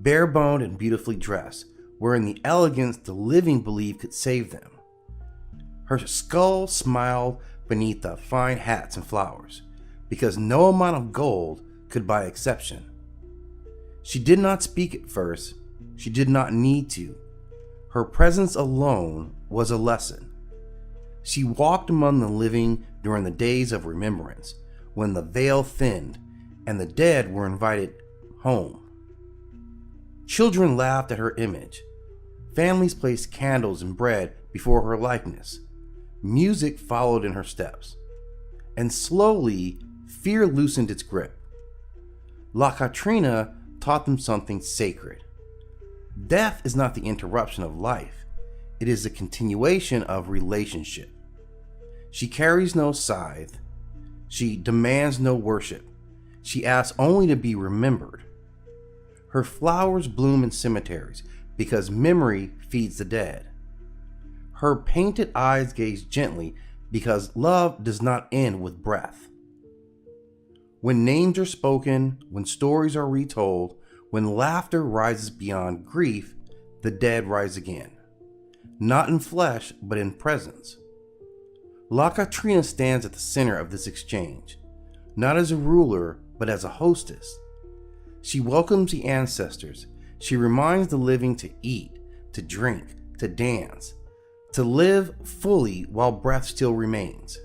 bare-boned and beautifully dressed, wearing the elegance the living believed could save them. Her skull smiled beneath the fine hats and flowers, because no amount of gold could buy exception. She did not speak at first. She did not need to. Her presence alone was a lesson. She walked among the living during the days of remembrance, when the veil thinned and the dead were invited home. Children laughed at her image. Families placed candles and bread before her likeness. Music followed in her steps. And slowly, fear loosened its grip. La Katrina taught them something sacred. Death is not the interruption of life. It is the continuation of relationship. She carries no scythe. She demands no worship. She asks only to be remembered. Her flowers bloom in cemeteries because memory feeds the dead. Her painted eyes gaze gently because love does not end with breath. When names are spoken, when stories are retold, when laughter rises beyond grief, the dead rise again. Not in flesh, but in presence. La Katrina stands at the center of this exchange, not as a ruler, but as a hostess. She welcomes the ancestors. She reminds the living to eat, to drink, to dance, to live fully while breath still remains.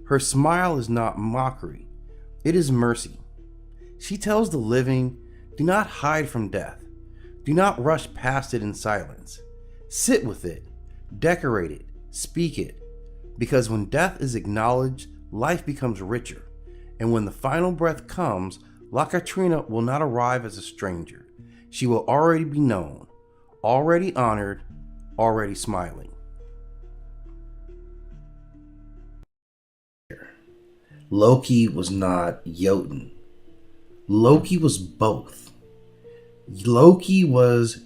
Her smile is not mockery, it is mercy. She tells the living, do not hide from death. Do not rush past it in silence. Sit with it, decorate it, speak it, because when death is acknowledged, life becomes richer. And when the final breath comes, La Katrina will not arrive as a stranger. She will already be known, already honored, already smiling. Loki was not Jotun. Loki was both. Loki was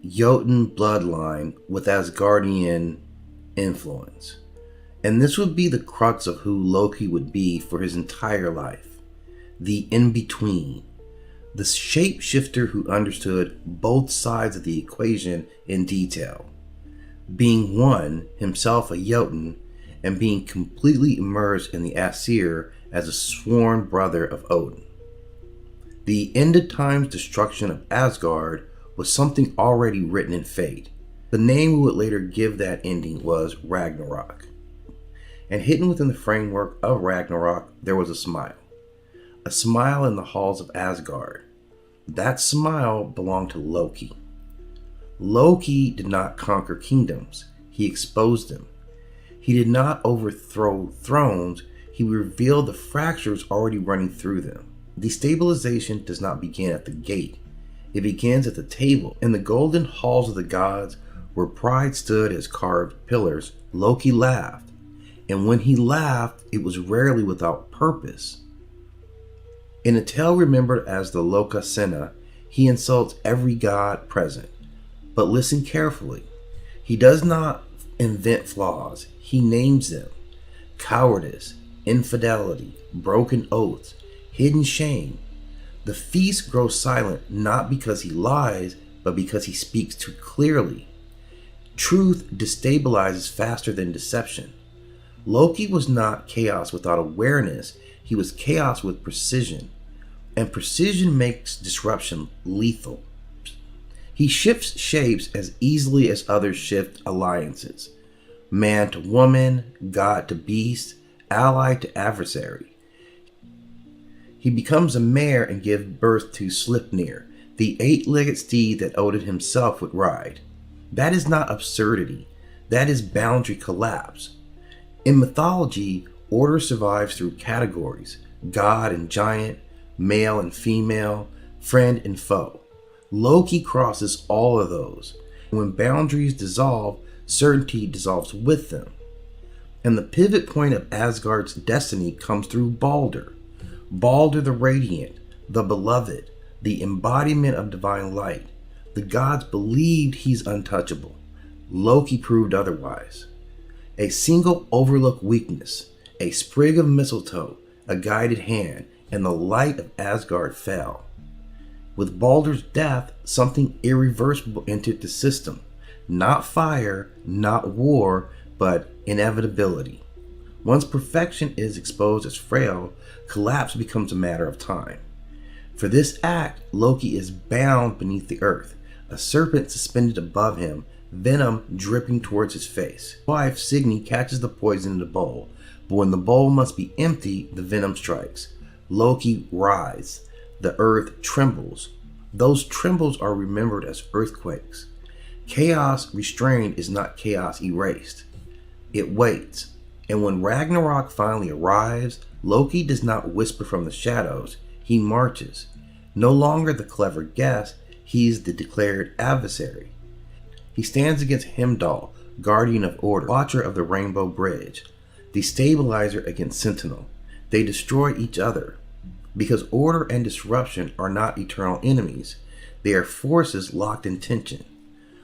Jotun bloodline with Asgardian influence. And this would be the crux of who Loki would be for his entire life. The in-between. The shapeshifter who understood both sides of the equation in detail. Being one, himself a Jotun, and being completely immersed in the Aesir as a sworn brother of Odin. The ended times destruction of Asgard was something already written in fate. The name we would later give that ending was Ragnarok. And hidden within the framework of Ragnarok, there was a smile. A smile in the halls of Asgard. That smile belonged to Loki. Loki did not conquer kingdoms, he exposed them. He did not overthrow thrones, he revealed the fractures already running through them. Destabilization does not begin at the gate. It begins at the table. In the golden halls of the gods, where pride stood as carved pillars, Loki laughed. And when he laughed, it was rarely without purpose. In a tale remembered as the Lokasena, he insults every god present. But listen carefully. He does not invent flaws. He names them. Cowardice, infidelity, broken oaths, hidden shame. The feast grows silent not because he lies, but because he speaks too clearly. Truth destabilizes faster than deception. Loki was not chaos without awareness. He was chaos with precision. And precision makes disruption lethal. He shifts shapes as easily as others shift alliances. Man to woman, god to beast, ally to adversary. He becomes a mare and gives birth to Sleipnir, the eight-legged steed that Odin himself would ride. That is not absurdity. That is boundary collapse. In mythology, order survives through categories: god and giant, male and female, friend and foe. Loki crosses all of those. When boundaries dissolve, certainty dissolves with them. And the pivot point of Asgard's destiny comes through Balder. Balder the Radiant, the Beloved, the embodiment of divine light. The gods believed he's untouchable. Loki proved otherwise. A single overlooked weakness, a sprig of mistletoe, a guided hand, and the light of Asgard fell. With Baldur's death, something irreversible entered the system. Not fire, not war, but inevitability. Once perfection is exposed as frail, collapse becomes a matter of time. For this act, Loki is bound beneath the earth, a serpent suspended above him, venom dripping towards his face. His wife, Signy, catches the poison in the bowl, but when the bowl must be empty, the venom strikes. Loki writhes. The earth trembles. Those trembles are remembered as earthquakes. Chaos restrained is not chaos erased. It waits. And when Ragnarok finally arrives, Loki does not whisper from the shadows. He marches. No longer the clever guest, he is the declared adversary. He stands against Heimdall, guardian of order, watcher of the Rainbow Bridge, destabilizer against Sentinel. They destroy each other. Because order and disruption are not eternal enemies, they are forces locked in tension.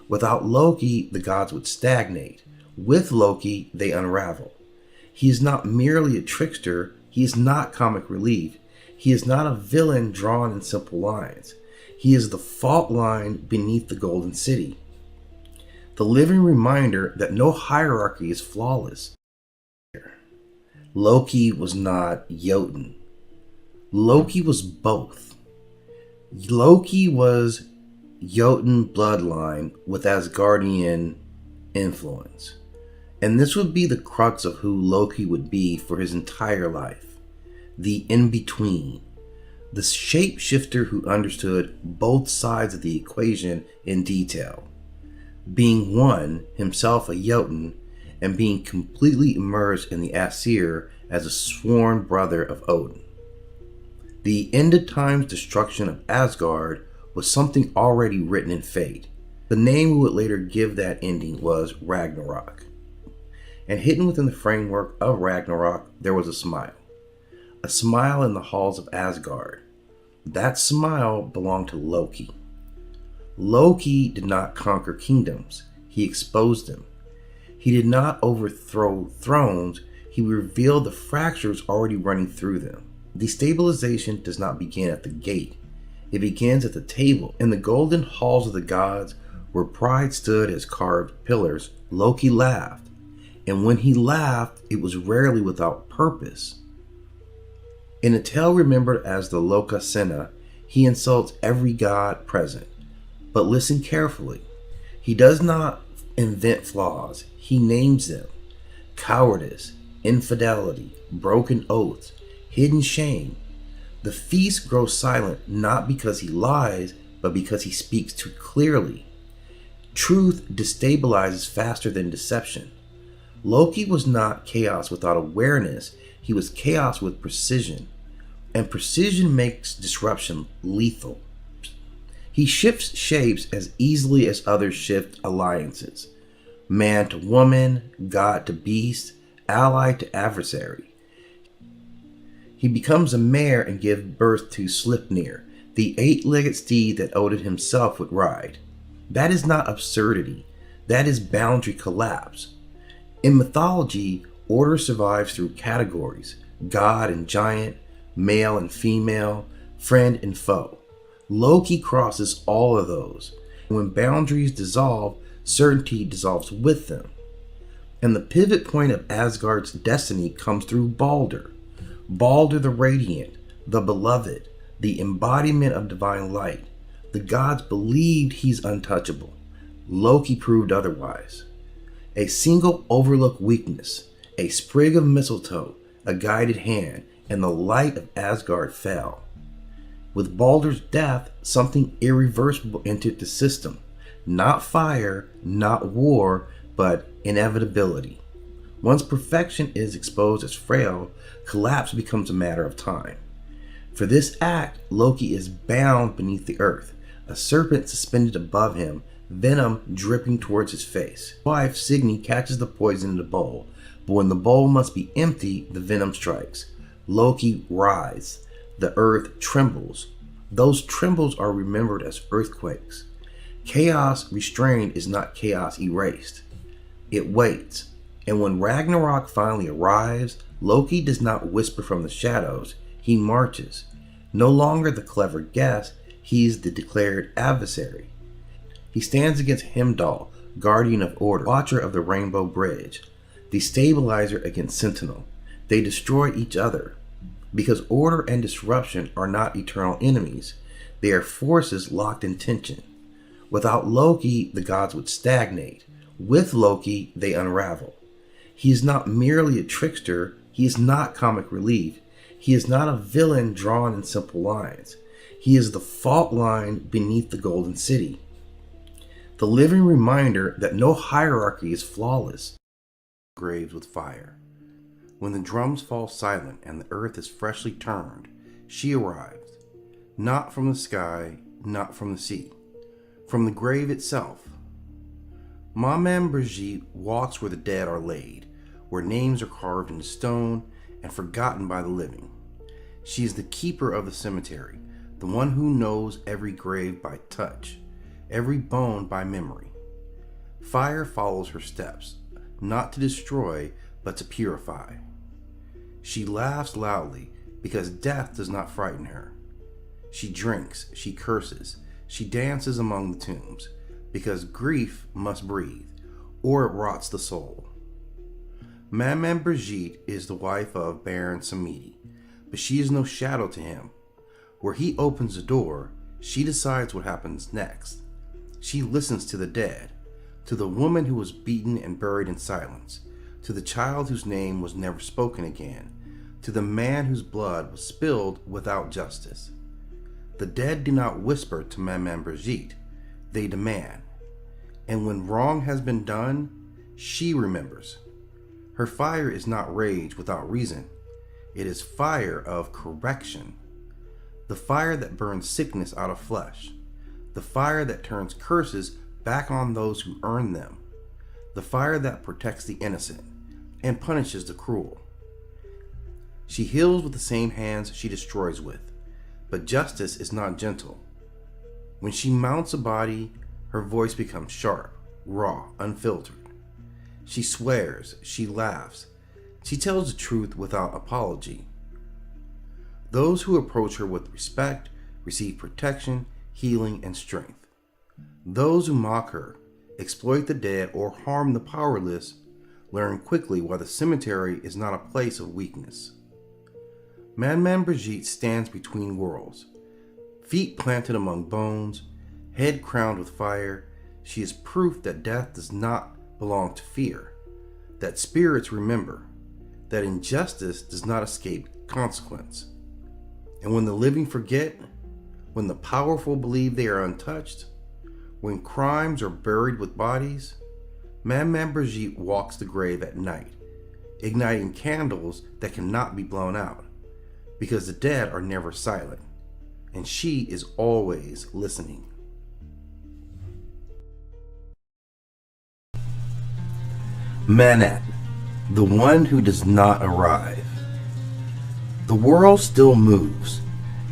Without Loki, the gods would stagnate. With Loki, they unravel. He is not merely a trickster, he is not comic relief. He is not a villain drawn in simple lines. He is the fault line beneath the Golden City. The living reminder that no hierarchy is flawless. Loki was not Jotun. Loki was both. Loki was Jotun bloodline with Asgardian influence. And this would be the crux of who Loki would be for his entire life. The in-between. The shapeshifter who understood both sides of the equation in detail. Being one, himself a Jotun, and being completely immersed in the Aesir as a sworn brother of Odin. The end-of-times destruction of Asgard was something already written in fate. The name we would later give that ending was Ragnarok. And hidden within the framework of Ragnarok, there was a smile. A smile in the halls of Asgard. That smile belonged to Loki. Loki did not conquer kingdoms, he exposed them. He did not overthrow thrones, he revealed the fractures already running through them. Destabilization does not begin at the gate. It begins at the table. In the golden halls of the gods, where pride stood as carved pillars, Loki laughed. And when he laughed, it was rarely without purpose. In a tale remembered as the Lokasena, he insults every god present. But listen carefully. He does not invent flaws. He names them. Cowardice, infidelity, broken oaths, hidden shame. The feast grows silent not because he lies, but because he speaks too clearly. Truth destabilizes faster than deception. Loki was not chaos without awareness, he was chaos with precision. And precision makes disruption lethal. He shifts shapes as easily as others shift alliances. Man to woman, god to beast, ally to adversary. He becomes a mare and gives birth to Sleipnir, the eight-legged steed that Odin himself would ride. That is not absurdity. That is boundary collapse. In mythology, order survives through categories: god and giant, male and female, friend and foe. Loki crosses all of those. When boundaries dissolve, certainty dissolves with them. And the pivot point of Asgard's destiny comes through Baldur. Baldur the Radiant, the Beloved, the embodiment of divine light. The gods believed he's untouchable. Loki proved otherwise. A single overlooked weakness, a sprig of mistletoe, a guided hand, and the light of Asgard fell. With Baldur's death, something irreversible entered the system. Not fire, not war, but inevitability. Once perfection is exposed as frail, collapse becomes a matter of time. For this act, Loki is bound beneath the earth, a serpent suspended above him, venom dripping towards his face. His wife, Signy, catches the poison in the bowl, but when the bowl must be empty, the venom strikes. Loki writhes. The earth trembles. Those trembles are remembered as earthquakes. Chaos restrained is not chaos erased. It waits. And when Ragnarok finally arrives, Loki does not whisper from the shadows. He marches. No longer the clever guest, He is the declared adversary. He stands against Heimdall, guardian of order, watcher of the Rainbow Bridge, the stabilizer against Sentinel. They destroy each other, because order and disruption are not eternal enemies. They are forces locked in tension. Without Loki, the gods would stagnate. With Loki, they unravel. He is not merely a trickster. He is not comic relief. He is not a villain drawn in simple lines. He is the fault line beneath the Golden City. The living reminder that no hierarchy is flawless. Graves with fire. When the drums fall silent and the earth is freshly turned, she arrives. Not from the sky, not from the sea. From the grave itself. Mermnon Brigitte walks where the dead are laid, where names are carved into stone and forgotten by the living. She is the keeper of the cemetery, the one who knows every grave by touch, every bone by memory. Fire follows her steps, not to destroy, but to purify. She laughs loudly because death does not frighten her. She drinks, she curses, she dances among the tombs, because grief must breathe, or it rots the soul. Mermnon Brigitte is the wife of Baron Samedi, but she is no shadow to him. Where he opens the door, she decides what happens next. She listens to the dead, to the woman who was beaten and buried in silence, to the child whose name was never spoken again, to the man whose blood was spilled without justice. The dead do not whisper to Mermnon Brigitte, they demand. And when wrong has been done, she remembers. Her fire is not rage without reason. It is fire of correction. The fire that burns sickness out of flesh. The fire that turns curses back on those who earn them. The fire that protects the innocent and punishes the cruel. She heals with the same hands she destroys with, but justice is not gentle. When she mounts a body, her voice becomes sharp, raw, unfiltered. She swears, she laughs, she tells the truth without apology. Those who approach her with respect receive protection, healing, and strength. Those who mock her, exploit the dead, or harm the powerless learn quickly why the cemetery is not a place of weakness. Mermnon Brigitte stands between worlds, feet planted among bones, head crowned with fire. She is proof that death does not belong to fear, that spirits remember, that injustice does not escape consequence. And when the living forget, when the powerful believe they are untouched, when crimes are buried with bodies, Mermnon Brigitte walks the grave at night, igniting candles that cannot be blown out, because the dead are never silent, and she is always listening. Mermnon, the one who does not arrive. The world still moves.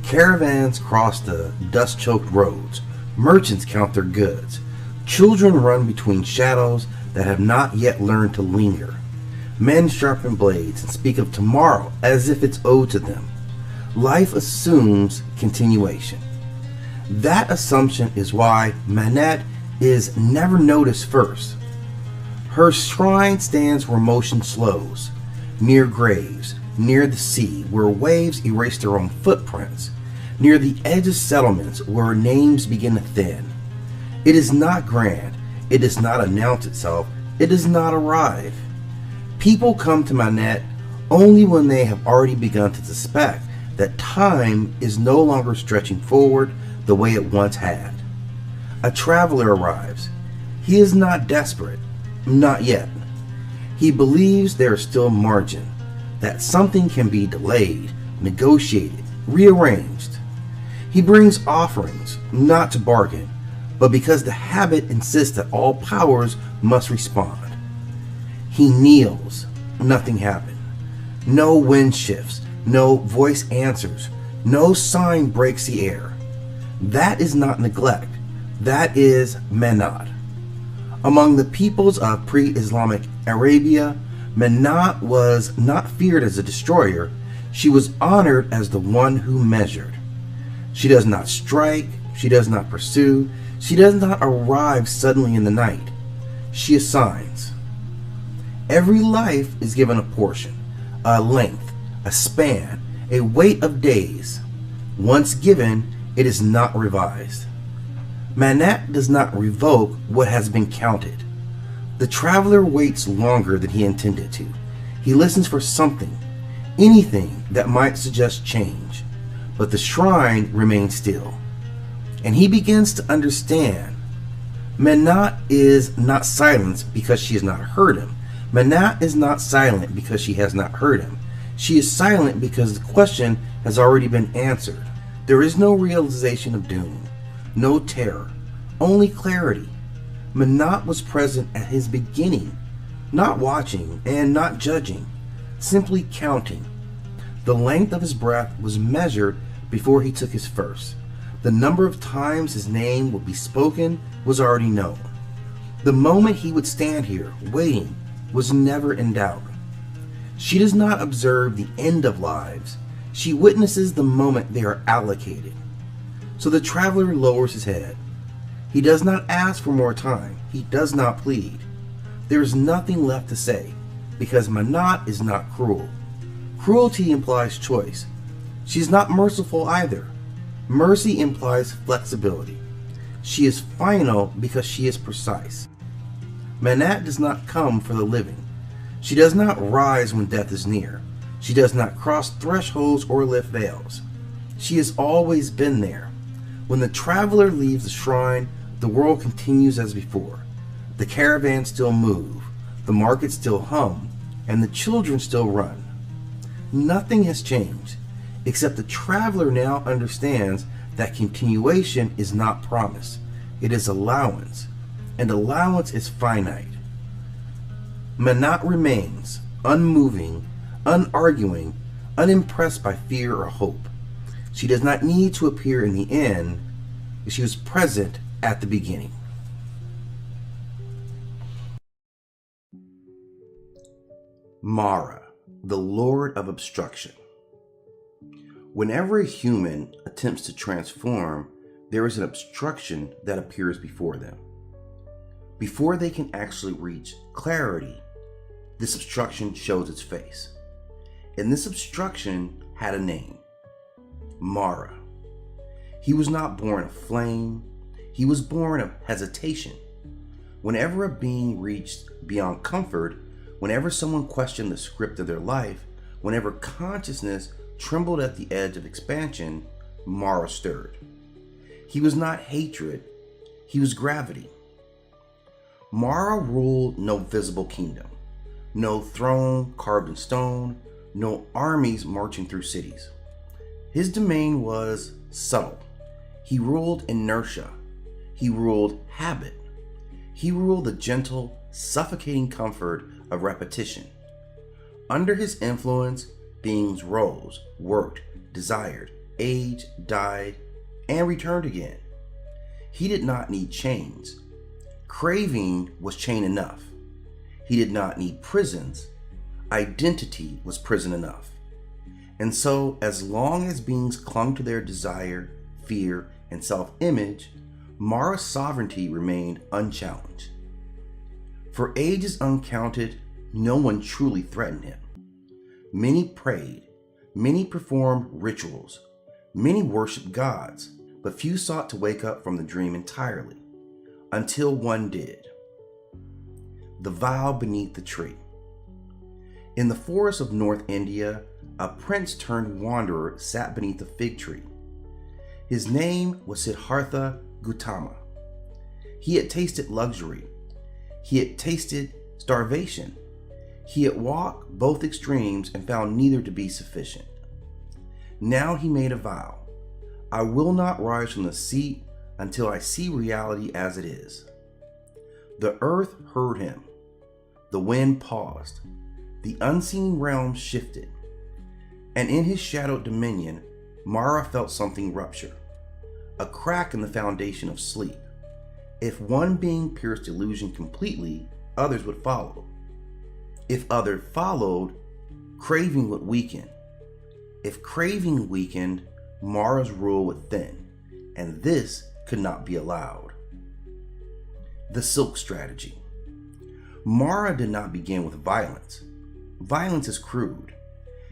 Caravans cross the dust-choked roads. Merchants count their goods. Children run between shadows that have not yet learned to linger. Men sharpen blades and speak of tomorrow as if it's owed to them. Life assumes continuation. That assumption is why Mermnon is never noticed first. Her shrine stands where motion slows, near graves, near the sea where waves erase their own footprints, near the edge of settlements where names begin to thin. It is not grand, it does not announce itself, it does not arrive. People come to Mermnon only when they have already begun to suspect that time is no longer stretching forward the way it once had. A traveler arrives. He is not desperate, not yet. He believes there is still margin, that something can be delayed, negotiated, rearranged. He brings offerings, not to bargain, but because the habit insists that all powers must respond. He kneels, nothing happened. No wind shifts, no voice answers, no sign breaks the air. That is not neglect, that is Mermnon. Among the peoples of pre-Islamic Arabia, Mermnon was not feared as a destroyer, she was honored as the one who measured. She does not strike, She does not pursue. She does not arrive suddenly in the night. She assigns. Every life is given a portion, a length, a span, a weight of days. Once given, it is not revised. Manat does not revoke what has been counted. The traveler waits longer than he intended to. He listens for something, anything that might suggest change, but the shrine remains still. And he begins to understand. Manat is not silenced because she has not heard him. Manat is not silent because she has not heard him. She is silent because the question has already been answered. There is no realization of doom, no terror, only clarity. Manat was present at his beginning, not watching and not judging, simply counting. The length of his breath was measured before he took his first. The number of times his name would be spoken was already known. The moment he would stand here, waiting, was never in doubt. She does not observe the end of lives. She witnesses the moment they are allocated. So the traveler lowers his head. He does not ask for more time. He does not plead. There is nothing left to say, because Manat is not cruel. Cruelty implies choice. She is not merciful either. Mercy implies flexibility. She is final because she is precise. Manat does not come for the living. She does not rise when death is near. She does not cross thresholds or lift veils. She has always been there. When the traveler leaves the shrine, the world continues as before. The caravans still move, the markets still hum, and the children still run. Nothing has changed, except the traveler now understands that continuation is not promise. It is allowance, and allowance is finite. Manat remains, unmoving, unarguing, unimpressed by fear or hope. She does not need to appear in the end. She was present at the beginning. Mara, the Lord of Obstruction. Whenever a human attempts to transform, there is an obstruction that appears before them. Before they can actually reach clarity, this obstruction shows its face. And this obstruction had a name: Mara. He was not born of flame, he was born of hesitation. Whenever a being reached beyond comfort, whenever someone questioned the script of their life, whenever consciousness trembled at the edge of expansion, Mara stirred. He was not hatred, he was gravity. Mara ruled no visible kingdom, no throne carved in stone, no armies marching through cities. His domain was subtle. He ruled inertia. He ruled habit. He ruled the gentle, suffocating comfort of repetition. Under his influence, beings rose, worked, desired, aged, died, and returned again. He did not need chains. Craving was chain enough. He did not need prisons. Identity was prison enough. And so, as long as beings clung to their desire, fear, and self-image, Mara's sovereignty remained unchallenged. For ages uncounted, no one truly threatened him. Many prayed, many performed rituals, many worshipped gods, but few sought to wake up from the dream entirely, until one did. The vow beneath the tree. In the forests of North India, a prince turned wanderer sat beneath a fig tree. His name was Siddhartha Gautama. He had tasted luxury. He had tasted starvation. He had walked both extremes and found neither to be sufficient. Now he made a vow: I will not rise from the seat until I see reality as it is. The earth heard him. The wind paused. The unseen realm shifted. And in his shadowed dominion, Mara felt something rupture. A crack in the foundation of sleep. If one being pierced illusion completely, others would follow. If others followed, craving would weaken. If craving weakened, Mara's rule would thin. And this could not be allowed. The Silk Strategy. Mara did not begin with violence. Violence is crude.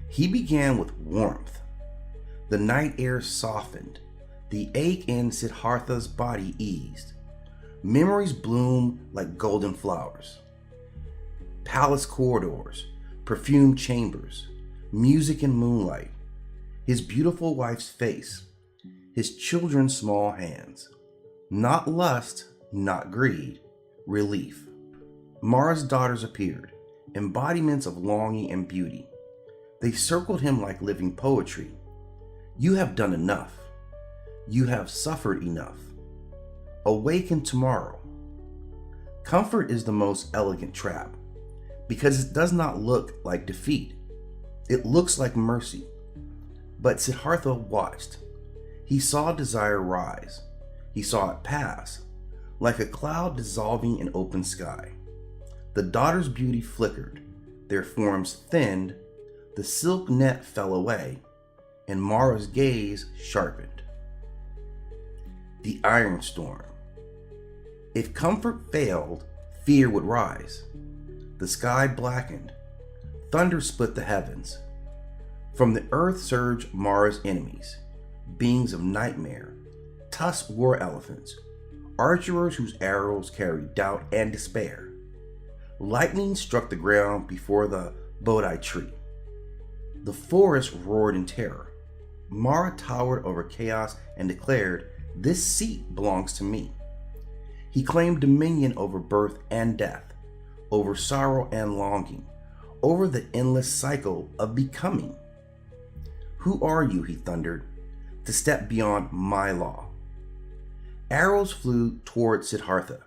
He began with warmth. The night air softened. The ache in Siddhartha's body eased. Memories bloomed like golden flowers. Palace corridors, perfumed chambers, music and moonlight, his beautiful wife's face, his children's small hands. Not lust, not greed, relief. Mara's daughters appeared, embodiments of longing and beauty. They circled him like living poetry. You have done enough. You have suffered enough. Awaken tomorrow. Comfort is the most elegant trap because it does not look like defeat. It looks like mercy. But Siddhartha watched. He saw desire rise. He saw it pass, like a cloud dissolving in open sky. The daughters' beauty flickered. Their forms thinned. The silk net fell away, and Mara's gaze sharpened. The Iron Storm. If comfort failed, fear would rise. The sky blackened. Thunder split the heavens. From the earth surged Mara's enemies, beings of nightmare, tusked war elephants, archers whose arrows carried doubt and despair. Lightning struck the ground before the Bodhi tree. The forest roared in terror. Mara towered over chaos and declared, "This seat belongs to me." He claimed dominion over birth and death, over sorrow and longing, over the endless cycle of becoming. "Who are you," he thundered, "to step beyond my law?" Arrows flew toward Siddhartha,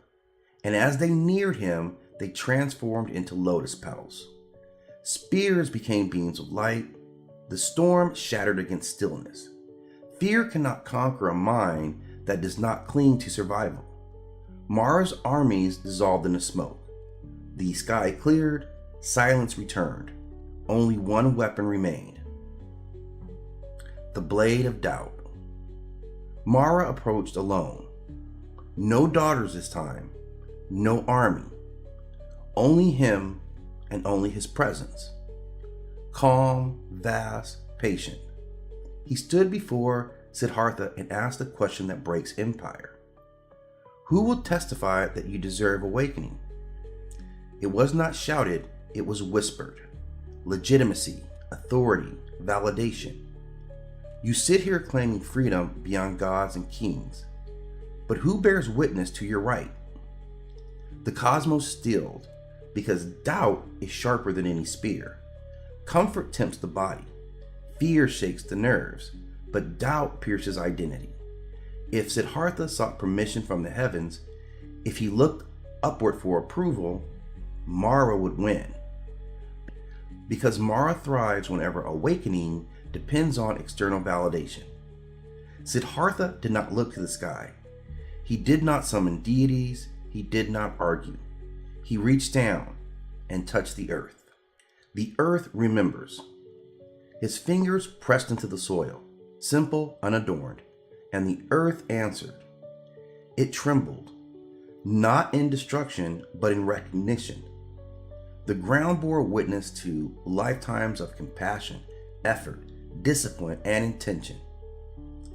and as they neared him, they transformed into lotus petals. Spears became beams of light. The storm shattered against stillness. Fear cannot conquer a mind that does not cling to survival. Mara's armies dissolved into smoke. The sky cleared, silence returned. Only one weapon remained. The blade of doubt. Mara approached alone. No daughters this time, no army. Only him and only his presence. Calm, vast, patient. He stood before Siddhartha and asked the question that breaks empire. Who will testify that you deserve awakening? It was not shouted, it was whispered. Legitimacy, authority, validation. You sit here claiming freedom beyond gods and kings, but who bears witness to your right? The cosmos stilled, because doubt is sharper than any spear. Comfort tempts the body, fear shakes the nerves, but doubt pierces identity. If Siddhartha sought permission from the heavens, if he looked upward for approval, Mara would win. Because Mara thrives whenever awakening depends on external validation. Siddhartha did not look to the sky. He did not summon deities. He did not argue. He reached down and touched the earth. The earth remembers. His fingers pressed into the soil, simple, unadorned, and the earth answered. It trembled, not in destruction, but in recognition. The ground bore witness to lifetimes of compassion, effort, discipline, and intention.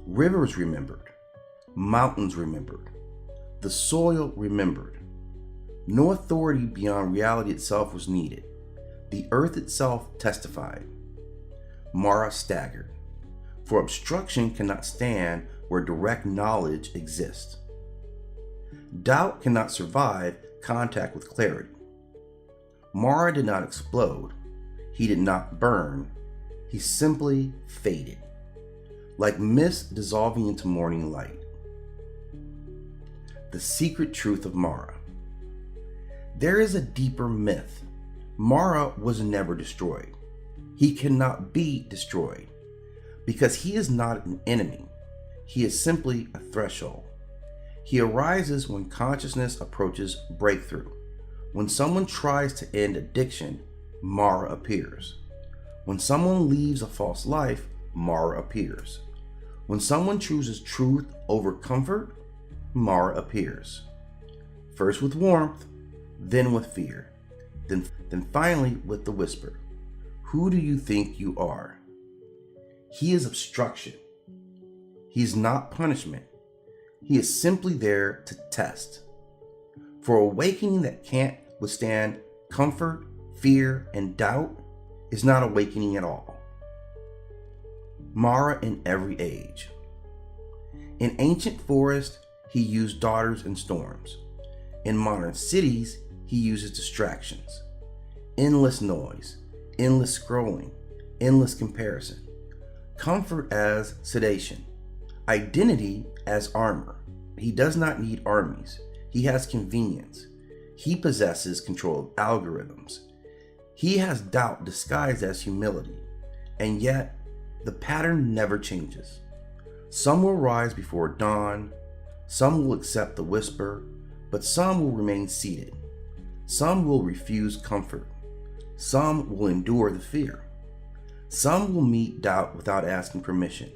Rivers remembered. Mountains remembered. The soil remembered. No authority beyond reality itself was needed. The earth itself testified. Mara staggered, for obstruction cannot stand where direct knowledge exists. Doubt cannot survive contact with clarity. Mara did not explode. He did not burn. He simply faded, like mist dissolving into morning light. The secret truth of Mara. There is a deeper myth. Mara was never destroyed. He cannot be destroyed because he is not an enemy. He is simply a threshold. He arises when consciousness approaches breakthrough. When someone tries to end addiction, Mara appears. When someone leaves a false life, Mara appears. When someone chooses truth over comfort, Mara appears. First with warmth, then with fear, then finally with the whisper. Who do you think you are? He is obstruction. He is not punishment. He is simply there to test. For awakening that can't withstand comfort, fear, and doubt is not awakening at all. Mara in every age. In ancient forests, he used daughters and storms. In modern cities, he uses distractions. Endless noise, endless scrolling, endless comparison. Comfort as sedation. Identity as armor. He does not need armies. He has convenience. He possesses control of algorithms. He has doubt disguised as humility. And yet, the pattern never changes. Some will rise before dawn. Some will accept the whisper, but some will remain seated. Some will refuse comfort. Some will endure the fear. Some will meet doubt without asking permission.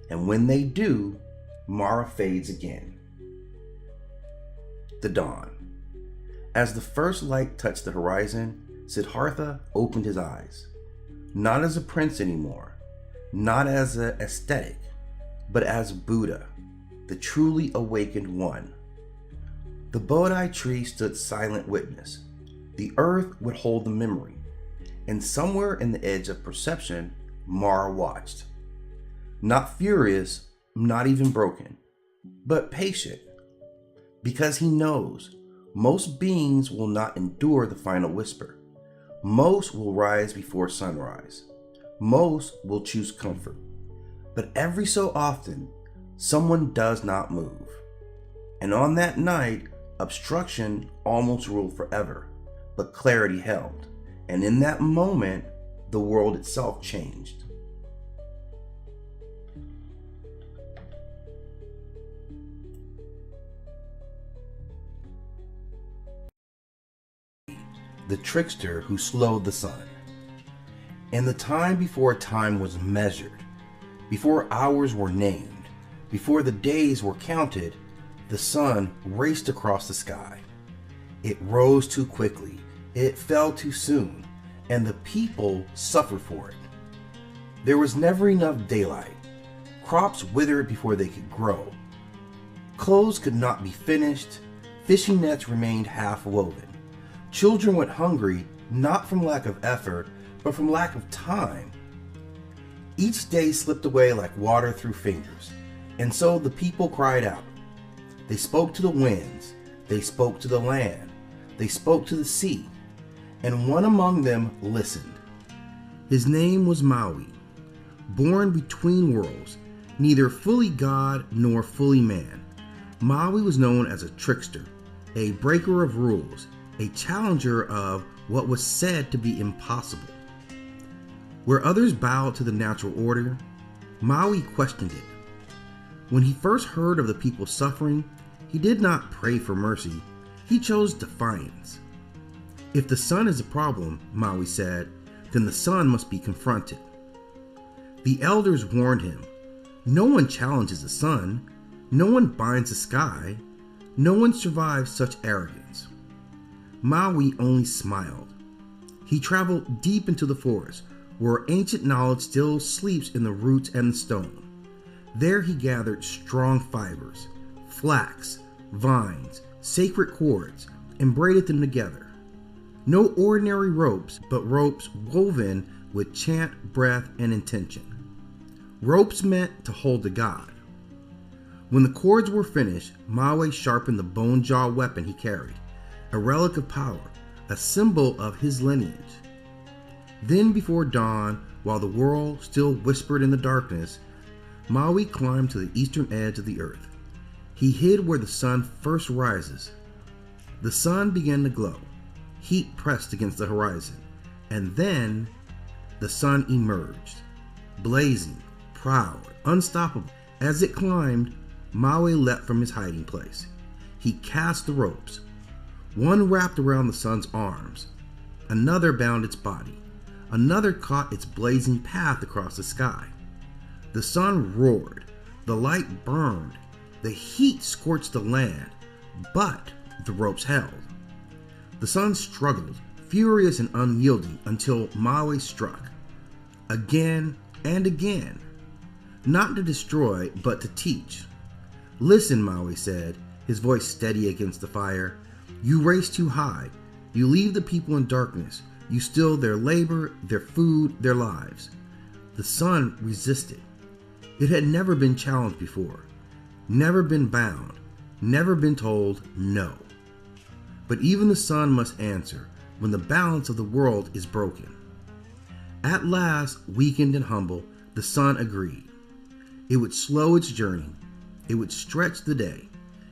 And when they do, Mara fades again. The dawn. As the first light touched the horizon, Siddhartha opened his eyes. Not as a prince anymore, not as an ascetic, but as Buddha, the truly awakened one. The Bodhi tree stood silent witness. The earth would hold the memory, and somewhere in the edge of perception, Mara watched. Not furious, not even broken, but patient, because he knows most beings will not endure the final whisper. Most will rise before sunrise. Most will choose comfort. But every so often, someone does not move. And on that night, obstruction almost ruled forever, but clarity held. And in that moment, the world itself changed. The trickster who slowed the sun. In the time before time was measured, before hours were named, before the days were counted, the sun raced across the sky. It rose too quickly, it fell too soon, and the people suffered for it. There was never enough daylight. Crops withered before they could grow. Clothes could not be finished. Fishing nets remained half woven. Children went hungry, not from lack of effort, but from lack of time. Each day slipped away like water through fingers, and so the people cried out. They spoke to the winds, they spoke to the land, they spoke to the sea, and one among them listened. His name was Maui, born between worlds, neither fully God nor fully man. Maui was known as a trickster, a breaker of rules, a challenger of what was said to be impossible. Where others bowed to the natural order, Maui questioned it. When he first heard of the people suffering, he did not pray for mercy, he chose defiance. If the sun is a problem, Maui said, then the sun must be confronted. The elders warned him, no one challenges the sun, no one binds the sky, no one survives such arrogance. Maui only smiled. He traveled deep into the forest, where ancient knowledge still sleeps in the roots and the stone. There he gathered strong fibers, flax, vines, sacred cords, and braided them together. No ordinary ropes, but ropes woven with chant, breath, and intention. Ropes meant to hold the god. When the cords were finished, Maui sharpened the bone-jaw weapon he carried, a relic of power, a symbol of his lineage. Then before dawn, while the world still whispered in the darkness, Maui climbed to the eastern edge of the earth. He hid where the sun first rises. The sun began to glow. Heat pressed against the horizon. And then the sun emerged, blazing, proud, unstoppable. As it climbed, Maui leapt from his hiding place. He cast the ropes. One wrapped around the sun's arms. Another bound its body. Another caught its blazing path across the sky. The sun roared. The light burned. The heat scorched the land, but the ropes held. The sun struggled, furious and unyielding, until Maui struck. Again and again. Not to destroy, but to teach. "Listen," Maui said, his voice steady against the fire. "You race too high. You leave the people in darkness. You steal their labor, their food, their lives." The sun resisted. It had never been challenged before, never been bound, never been told no. But even the sun must answer when the balance of the world is broken. At last, weakened and humble, the sun agreed. It would slow its journey. It would stretch the day.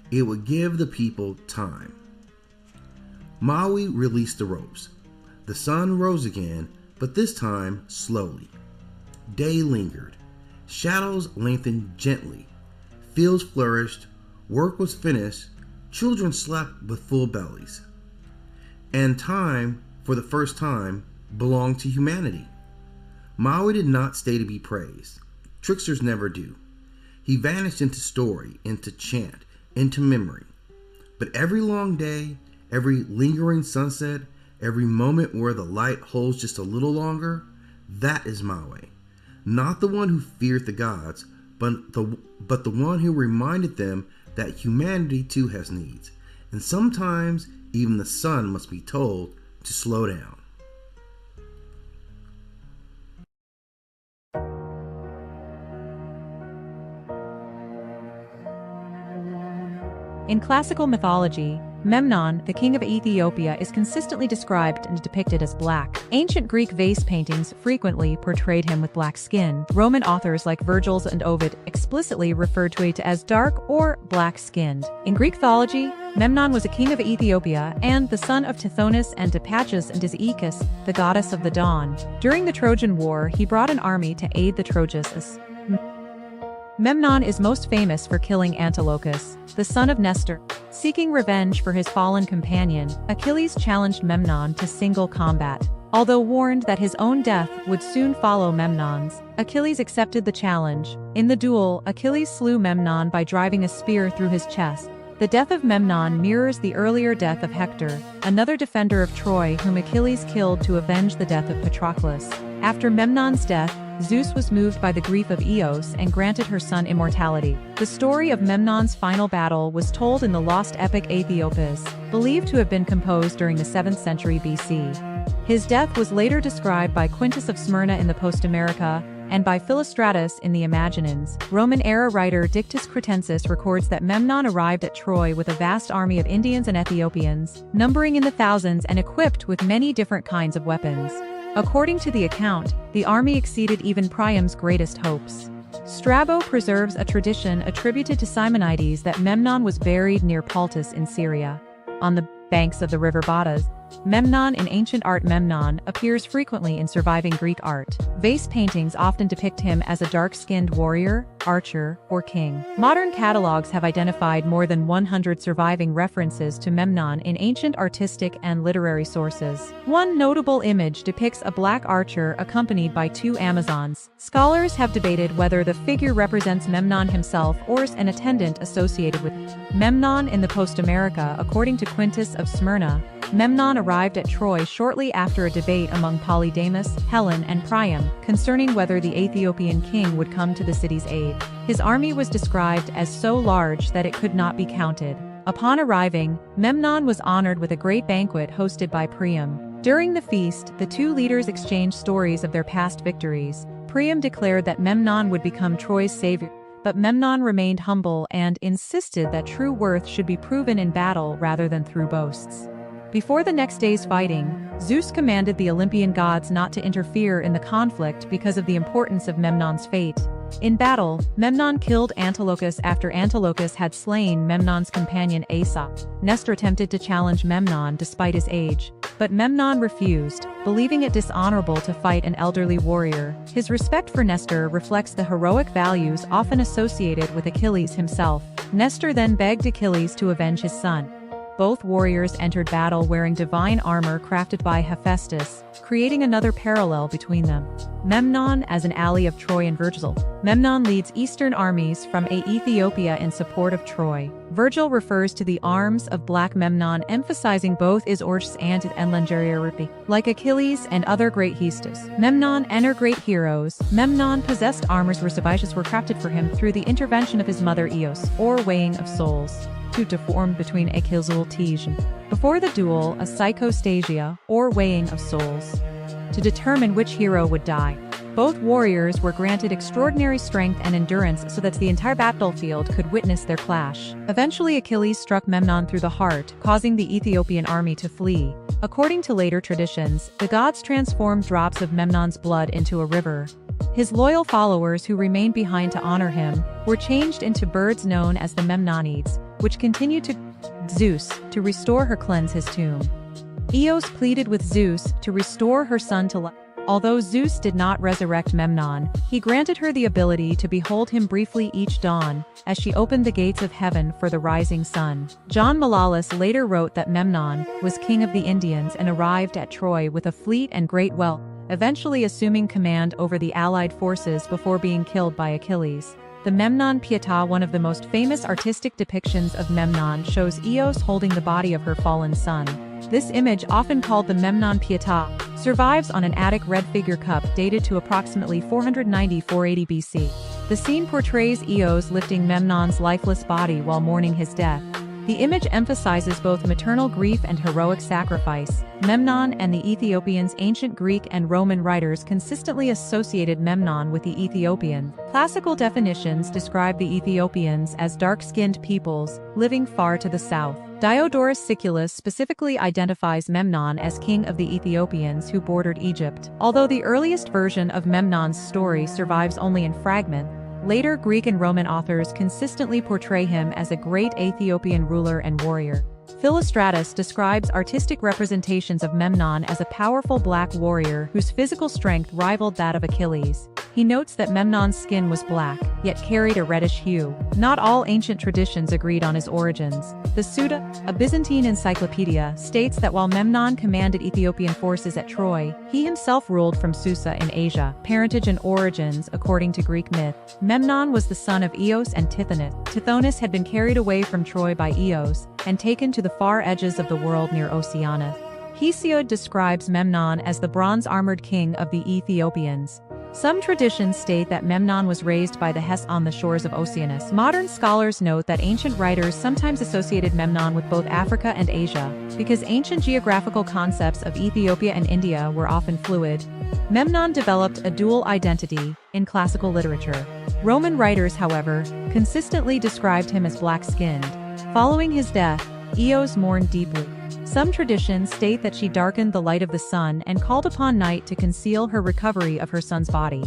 It would give the people time. Maui released the ropes. The sun rose again, but this time slowly. Day lingered. Shadows lengthened gently. Fields flourished. Work was finished. Children slept with full bellies. And time, for the first time, belonged to humanity. Maui did not stay to be praised. Tricksters never do. He vanished into story, into chant, into memory. But every long day, every lingering sunset, every moment where the light holds just a little longer, that is Maui. Not the one who feared the gods, but the one who reminded them that humanity too has needs. And sometimes even the sun must be told to slow down. In classical mythology, Memnon, the king of Ethiopia, is consistently described and depicted as black. Ancient Greek vase paintings frequently portrayed him with black skin. Roman authors like Virgil and Ovid explicitly referred to it as dark or black-skinned. In Greek mythology, Memnon was a king of Ethiopia and the son of Tithonus and Hipparchus and Adariekl, the goddess of the dawn. During the Trojan War, he brought an army to aid the Trojans. Memnon is most famous for killing Antilochus, the son of Nestor. Seeking revenge for his fallen companion, Achilles challenged Memnon to single combat. Although warned that his own death would soon follow Memnon's, Achilles accepted the challenge. In the duel, Achilles slew Memnon by driving a spear through his chest. The death of Memnon mirrors the earlier death of Hector, another defender of Troy whom Achilles killed to avenge the death of Patroclus. After Memnon's death, Zeus was moved by the grief of Eos and granted her son immortality. The story of Memnon's final battle was told in the lost epic Aethiopis, believed to have been composed during the 7th century BC. His death was later described by Quintus of Smyrna in the Post-America, and by Philostratus in the Imaginings. Roman-era writer Dictys Cretensis records that Memnon arrived at Troy with a vast army of Indians and Ethiopians, numbering in the thousands and equipped with many different kinds of weapons. According to the account, the army exceeded even Priam's greatest hopes. Strabo preserves a tradition attributed to Simonides that Memnon was buried near Paltus in Syria. On the banks of the river Badas, Memnon in ancient art Memnon appears frequently in surviving Greek art. Vase paintings often depict him as a dark-skinned warrior, archer, or king. Modern catalogs have identified more than 100 surviving references to Memnon in ancient artistic and literary sources. One notable image depicts a black archer accompanied by 2 Amazons. Scholars have debated whether the figure represents Memnon himself or an attendant associated with Memnon in the Post-America. According to Quintus of Smyrna, Memnon arrived at Troy shortly after a debate among Polydamas, Helen, and Priam concerning whether the Ethiopian king would come to the city's aid. His army was described as so large that it could not be counted. Upon arriving, Memnon was honored with a great banquet hosted by Priam. During the feast, the 2 leaders exchanged stories of their past victories. Priam declared that Memnon would become Troy's savior, but Memnon remained humble and insisted that true worth should be proven in battle rather than through boasts. Before the next day's fighting, Zeus commanded the Olympian gods not to interfere in the conflict because of the importance of Memnon's fate. In battle, Memnon killed Antilochus after Antilochus had slain Memnon's companion Aesop. Nestor attempted to challenge Memnon despite his age, but Memnon refused, believing it dishonorable to fight an elderly warrior. His respect for Nestor reflects the heroic values often associated with Achilles himself. Nestor then begged Achilles to avenge his son. both warriors entered battle wearing divine armor crafted by Hephaestus, creating another parallel between them. Memnon as an ally of Troy and Virgil. Memnon leads eastern armies from Ethiopia in support of Troy. Virgil refers to the arms of Black Memnon, emphasizing both his orcs and Enlangeriaripi. Like Achilles and other great Hestus, Memnon and great heroes, Memnon possessed armors were crafted for him through the intervention of his mother Eos, or weighing of souls, to form between Achilles and before the duel, a psychostasia, or weighing of souls, to determine which hero would die. Both warriors were granted extraordinary strength and endurance so that the entire battlefield could witness their clash. Eventually Achilles struck Memnon through the heart, causing the Ethiopian army to flee. According to later traditions, the gods transformed drops of Memnon's blood into a river. His loyal followers who remained behind to honor him were changed into birds known as the Memnonides, which continued to Zeus to restore her cleanse his tomb. Eos pleaded with Zeus to restore her son to life. Although Zeus did not resurrect Memnon, he granted her the ability to behold him briefly each dawn, as she opened the gates of heaven for the rising sun. John Malalas later wrote that Memnon was king of the Indians and arrived at Troy with a fleet and great wealth, eventually assuming command over the allied forces before being killed by Achilles. The Memnon Pietà, one of the most famous artistic depictions of Memnon, shows Eos holding the body of her fallen son. This image, often called the Memnon Pietà, survives on an Attic red figure cup dated to approximately 490–480 BC. The scene portrays Eos lifting Memnon's lifeless body while mourning his death. The image emphasizes both maternal grief and heroic sacrifice. Memnon and the Ethiopians. Ancient Greek and Roman writers consistently associated Memnon with the Ethiopian. Classical definitions describe the Ethiopians as dark-skinned peoples, living far to the south. Diodorus Siculus specifically identifies Memnon as king of the Ethiopians who bordered Egypt. Although the earliest version of Memnon's story survives only in fragment, later Greek and Roman authors consistently portray him as a great Ethiopian ruler and warrior. Philostratus describes artistic representations of Memnon as a powerful black warrior whose physical strength rivaled that of Achilles. He notes that Memnon's skin was black, yet carried a reddish hue. Not all ancient traditions agreed on his origins. The Suda, a Byzantine encyclopedia, states that while Memnon commanded Ethiopian forces at Troy, he himself ruled from Susa in Asia. Parentage and origins. According to Greek myth, Memnon was the son of Eos and Tithonus. Tithonus had been carried away from Troy by Eos and taken to the far edges of the world near Oceanus. Hesiod describes Memnon as the bronze-armored king of the Ethiopians. Some traditions state that Memnon was raised by the Hess on the shores of Oceanus. Modern scholars note that ancient writers sometimes associated Memnon with both Africa and Asia, because ancient geographical concepts of Ethiopia and India were often fluid. Memnon developed a dual identity in classical literature. Roman writers, however, consistently described him as black-skinned. Following his death, Eos mourned deeply. Some traditions state that she darkened the light of the sun and called upon night to conceal her recovery of her son's body.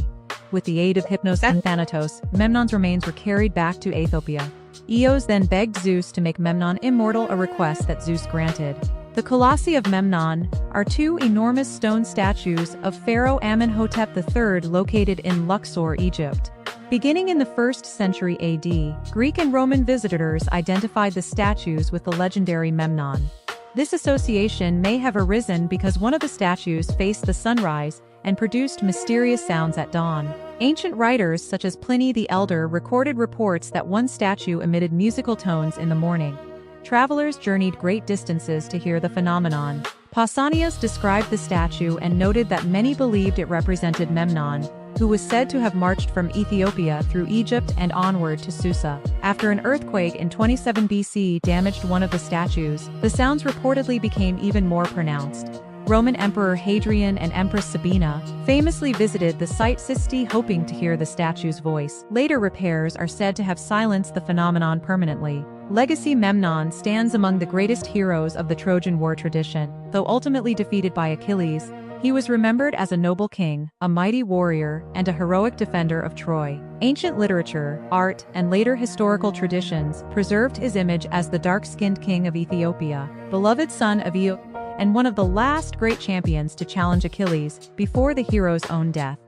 With the aid of Hypnos and Thanatos, Memnon's remains were carried back to Ethiopia. Eos then begged Zeus to make Memnon immortal, a request that Zeus granted. The Colossi of Memnon are two enormous stone statues of Pharaoh Amenhotep III located in Luxor, Egypt. Beginning in the 1st century AD, Greek and Roman visitors identified the statues with the legendary Memnon. This association may have arisen because one of the statues faced the sunrise and produced mysterious sounds at dawn. Ancient writers such as Pliny the Elder recorded reports that one statue emitted musical tones in the morning. Travelers journeyed great distances to hear the phenomenon. Pausanias described the statue and noted that many believed it represented Memnon, who was said to have marched from Ethiopia through Egypt and onward to Susa. After an earthquake in 27 BC damaged one of the statues, the sounds reportedly became even more pronounced. Roman Emperor Hadrian and Empress Sabina famously visited the site Sisti hoping to hear the statue's voice. Later repairs are said to have silenced the phenomenon permanently. Legacy Memnon stands among the greatest heroes of the Trojan War tradition. Though ultimately defeated by Achilles, he was remembered as a noble king, a mighty warrior, and a heroic defender of Troy. Ancient literature, art, and later historical traditions preserved his image as the dark-skinned king of Ethiopia, beloved son of Eos, and one of the last great champions to challenge Achilles before the hero's own death.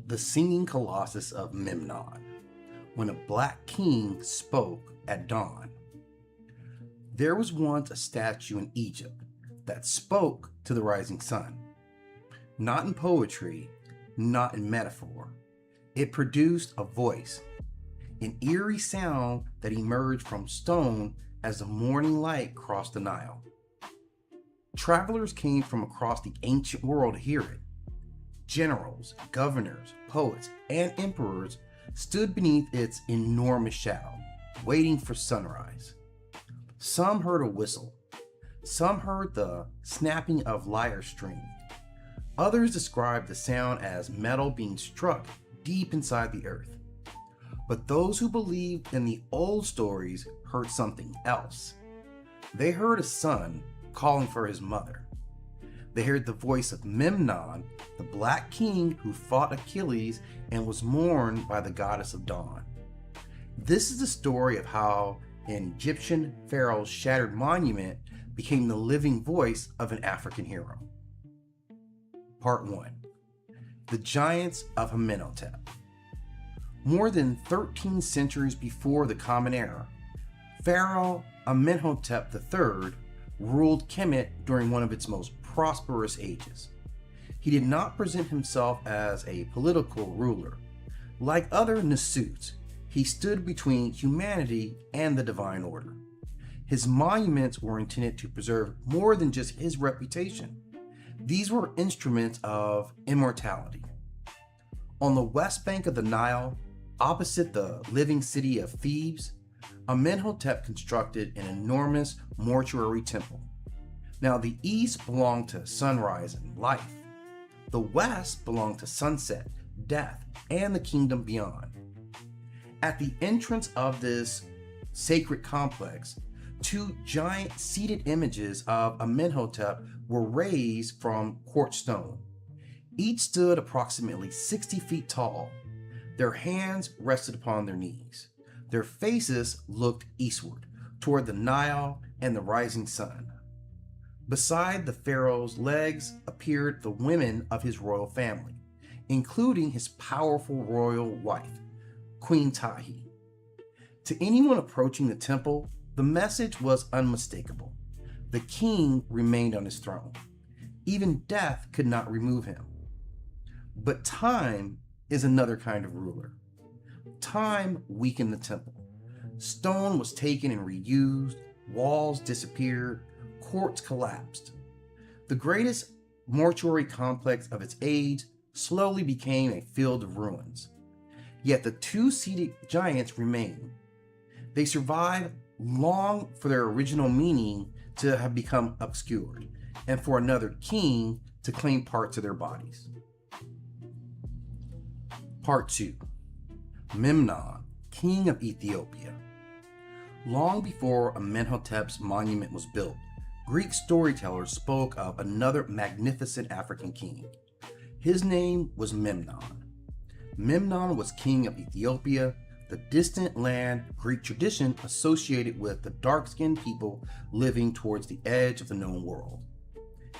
the singing colossus of Memnon, when a black king spoke at dawn. There was once a statue in Egypt that spoke to the rising sun. Not in poetry, not in metaphor. It produced a voice, an eerie sound that emerged from stone as the morning light crossed the Nile. Travelers came from across the ancient world to hear it. Generals, governors, poets, and emperors stood beneath its enormous shadow, waiting for sunrise. Some heard a whistle. Some heard the snapping of lyre string. Others described the sound as metal being struck deep inside the earth. But those who believed in the old stories heard something else. They heard a son calling for his mother. They heard the voice of Memnon, the black king who fought Achilles and was mourned by the goddess of dawn. This is the story of how an Egyptian pharaoh's shattered monument became the living voice of an African hero. Part 1. The Giants of Amenhotep. More than 13 centuries before the Common Era, Pharaoh Amenhotep III ruled Kemet during one of its most prosperous ages. He did not present himself as a political ruler. Like other Nasuts, he stood between humanity and the divine order. His monuments were intended to preserve more than just his reputation. These were instruments of immortality. On the west bank of the Nile, opposite the living city of Thebes, Amenhotep constructed an enormous mortuary temple. Now, the east belonged to sunrise and life. The west belonged to sunset, death, and the kingdom beyond. At the entrance of this sacred complex, two giant seated images of Amenhotep were raised from quartz stone. Each stood approximately 60 feet tall. Their hands rested upon their knees. Their faces looked eastward, toward the Nile and the rising sun. Beside the pharaoh's legs appeared the women of his royal family, including his powerful royal wife, Queen Tahi. To anyone approaching the temple, the message was unmistakable. The king remained on his throne. Even death could not remove him. But time is another kind of ruler. Time weakened the temple. Stone was taken and reused, walls disappeared, courts collapsed. The greatest mortuary complex of its age slowly became a field of ruins. Yet the two-seated giants remain. They survived long for their original meaning to have become obscured, and for another king to claim parts of their bodies. Part 2. Memnon, King of Ethiopia. Long before Amenhotep's monument was built, Greek storytellers spoke of another magnificent African king. His name was Memnon. Memnon was king of Ethiopia, the distant land Greek tradition associated with the dark-skinned people living towards the edge of the known world.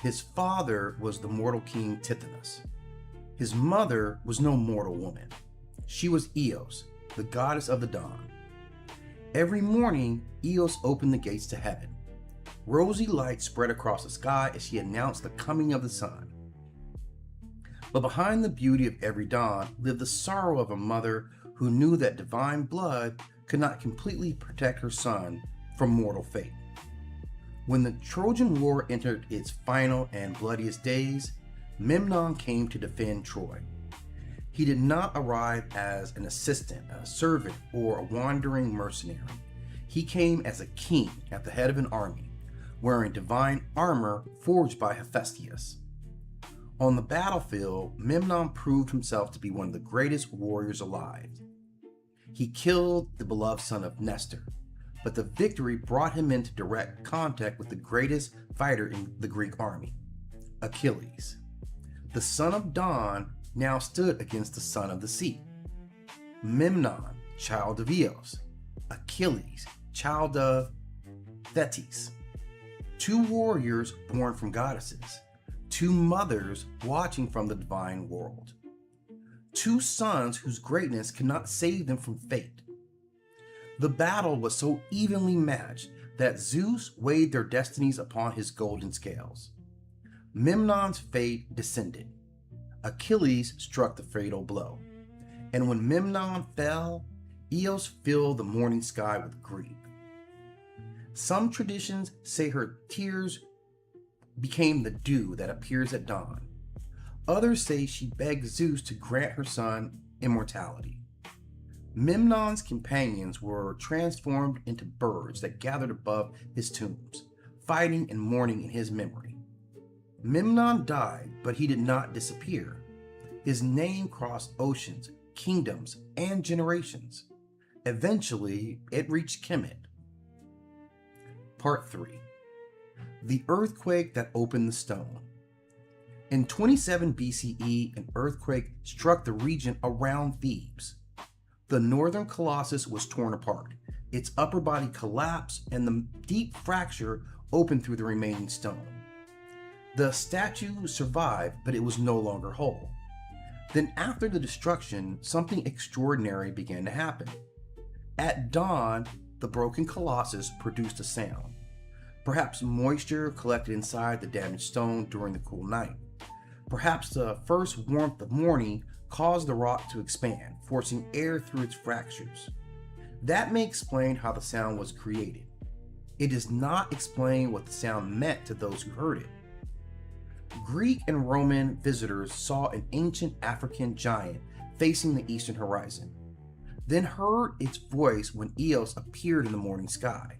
His father was the mortal king Tithonus. His mother was no mortal woman. She was Eos, the goddess of the dawn. Every morning, Eos opened the gates to heaven. Rosy light spread across the sky as she announced the coming of the sun. But behind the beauty of every dawn lived the sorrow of a mother who knew that divine blood could not completely protect her son from mortal fate. When the Trojan War entered its final and bloodiest days, Memnon came to defend Troy. He did not arrive as an assistant, a servant, or a wandering mercenary. He came as a king at the head of an army, wearing divine armor forged by Hephaestus. On the battlefield, Memnon proved himself to be one of the greatest warriors alive. He killed the beloved son of Nestor, but the victory brought him into direct contact with the greatest fighter in the Greek army, Achilles. The son of dawn now stood against the son of the sea. Memnon, child of Eos. Achilles, child of Thetis. Two warriors born from goddesses. Two mothers watching from the divine world. two sons whose greatness could not save them from fate. The battle was so evenly matched that Zeus weighed their destinies upon his golden scales. Memnon's fate descended. Achilles struck the fatal blow. And when Memnon fell, Eos filled the morning sky with grief. Some traditions say her tears became the dew that appears at dawn. Others say she begged Zeus to grant her son immortality. Memnon's companions were transformed into birds that gathered above his tombs, fighting and mourning in his memory. Memnon died, but he did not disappear. His name crossed oceans, kingdoms, and generations. Eventually, it reached Kemet. Part 3. The earthquake that opened the stone. In 27 BCE, an earthquake struck the region around Thebes. The northern colossus was torn apart. Its upper body collapsed, and the deep fracture opened through the remaining stone. The statue survived, but it was no longer whole. Then, after the destruction, something extraordinary began to happen. At dawn, the broken colossus produced a sound. Perhaps moisture collected inside the damaged stone during the cool night. Perhaps the first warmth of morning caused the rock to expand, forcing air through its fractures. That may explain how the sound was created. It does not explain what the sound meant to those who heard it. Greek and Roman visitors saw an ancient African giant facing the eastern horizon, then heard its voice when Eos appeared in the morning sky.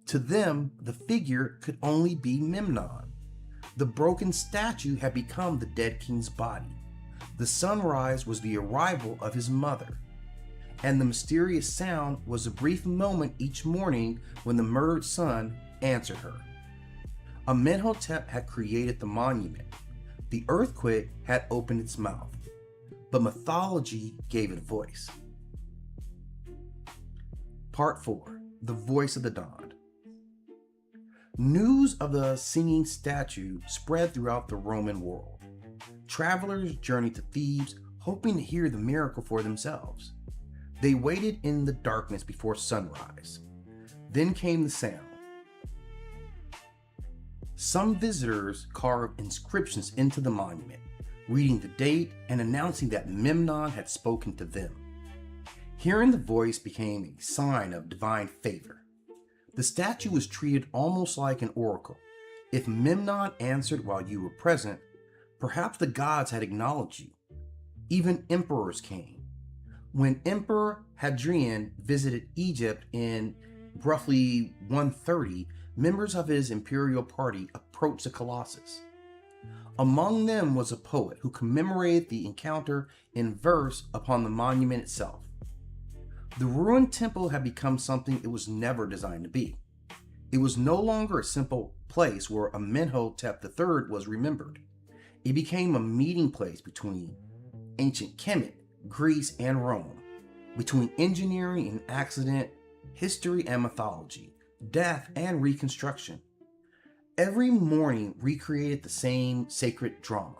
To them, the figure could only be Memnon. The broken statue had become the dead king's body. The sunrise was the arrival of his mother. And the mysterious sound was a brief moment each morning when the murdered son answered her. Amenhotep had created the monument. The earthquake had opened its mouth. But mythology gave it a voice. Part 4. The Voice of the Dawn. News of the singing statue spread throughout the Roman world. Travelers journeyed to Thebes, hoping to hear the miracle for themselves. They waited in the darkness before sunrise. Then came the sound. Some visitors carved inscriptions into the monument, reading the date and announcing that Memnon had spoken to them. Hearing the voice became a sign of divine favor. The statue was treated almost like an oracle. If Memnon answered while you were present, perhaps the gods had acknowledged you. Even emperors came. When Emperor Hadrian visited Egypt in roughly 130, members of his imperial party approached the Colossus. Among them was a poet who commemorated the encounter in verse upon the monument itself. The ruined temple had become something it was never designed to be. It was no longer a simple place where Amenhotep III was remembered. It became a meeting place between ancient Kemet, Greece, and Rome, between engineering and accident, history and mythology, death and reconstruction. Every morning recreated the same sacred drama.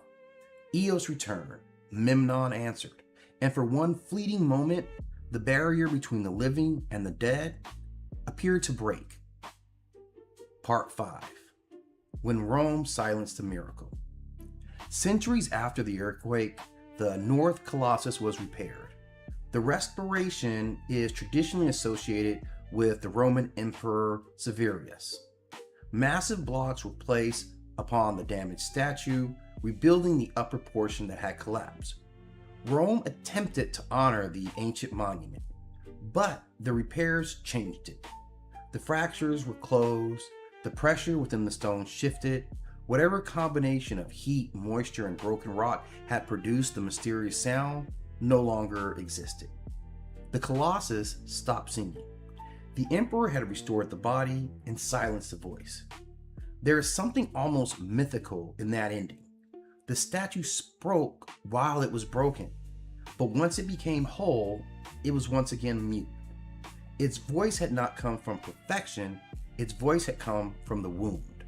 Eos returned, Memnon answered, and for one fleeting moment, the barrier between the living and the dead appeared to break. Part 5. When Rome silenced the miracle. Centuries after the earthquake, the North Colossus was repaired. The restoration is traditionally associated with the Roman Emperor Severus. Massive blocks were placed upon the damaged statue, rebuilding the upper portion that had collapsed. Rome attempted to honor the ancient monument, but the repairs changed it. The fractures were closed, the pressure within the stone shifted. Whatever combination of heat, moisture, and broken rock had produced the mysterious sound no longer existed. The Colossus stopped singing. The emperor had restored the body and silenced the voice. There is something almost mythical in that ending. The statue spoke while it was broken, but once it became whole, it was once again mute. Its voice had not come from perfection, its voice had come from the wound.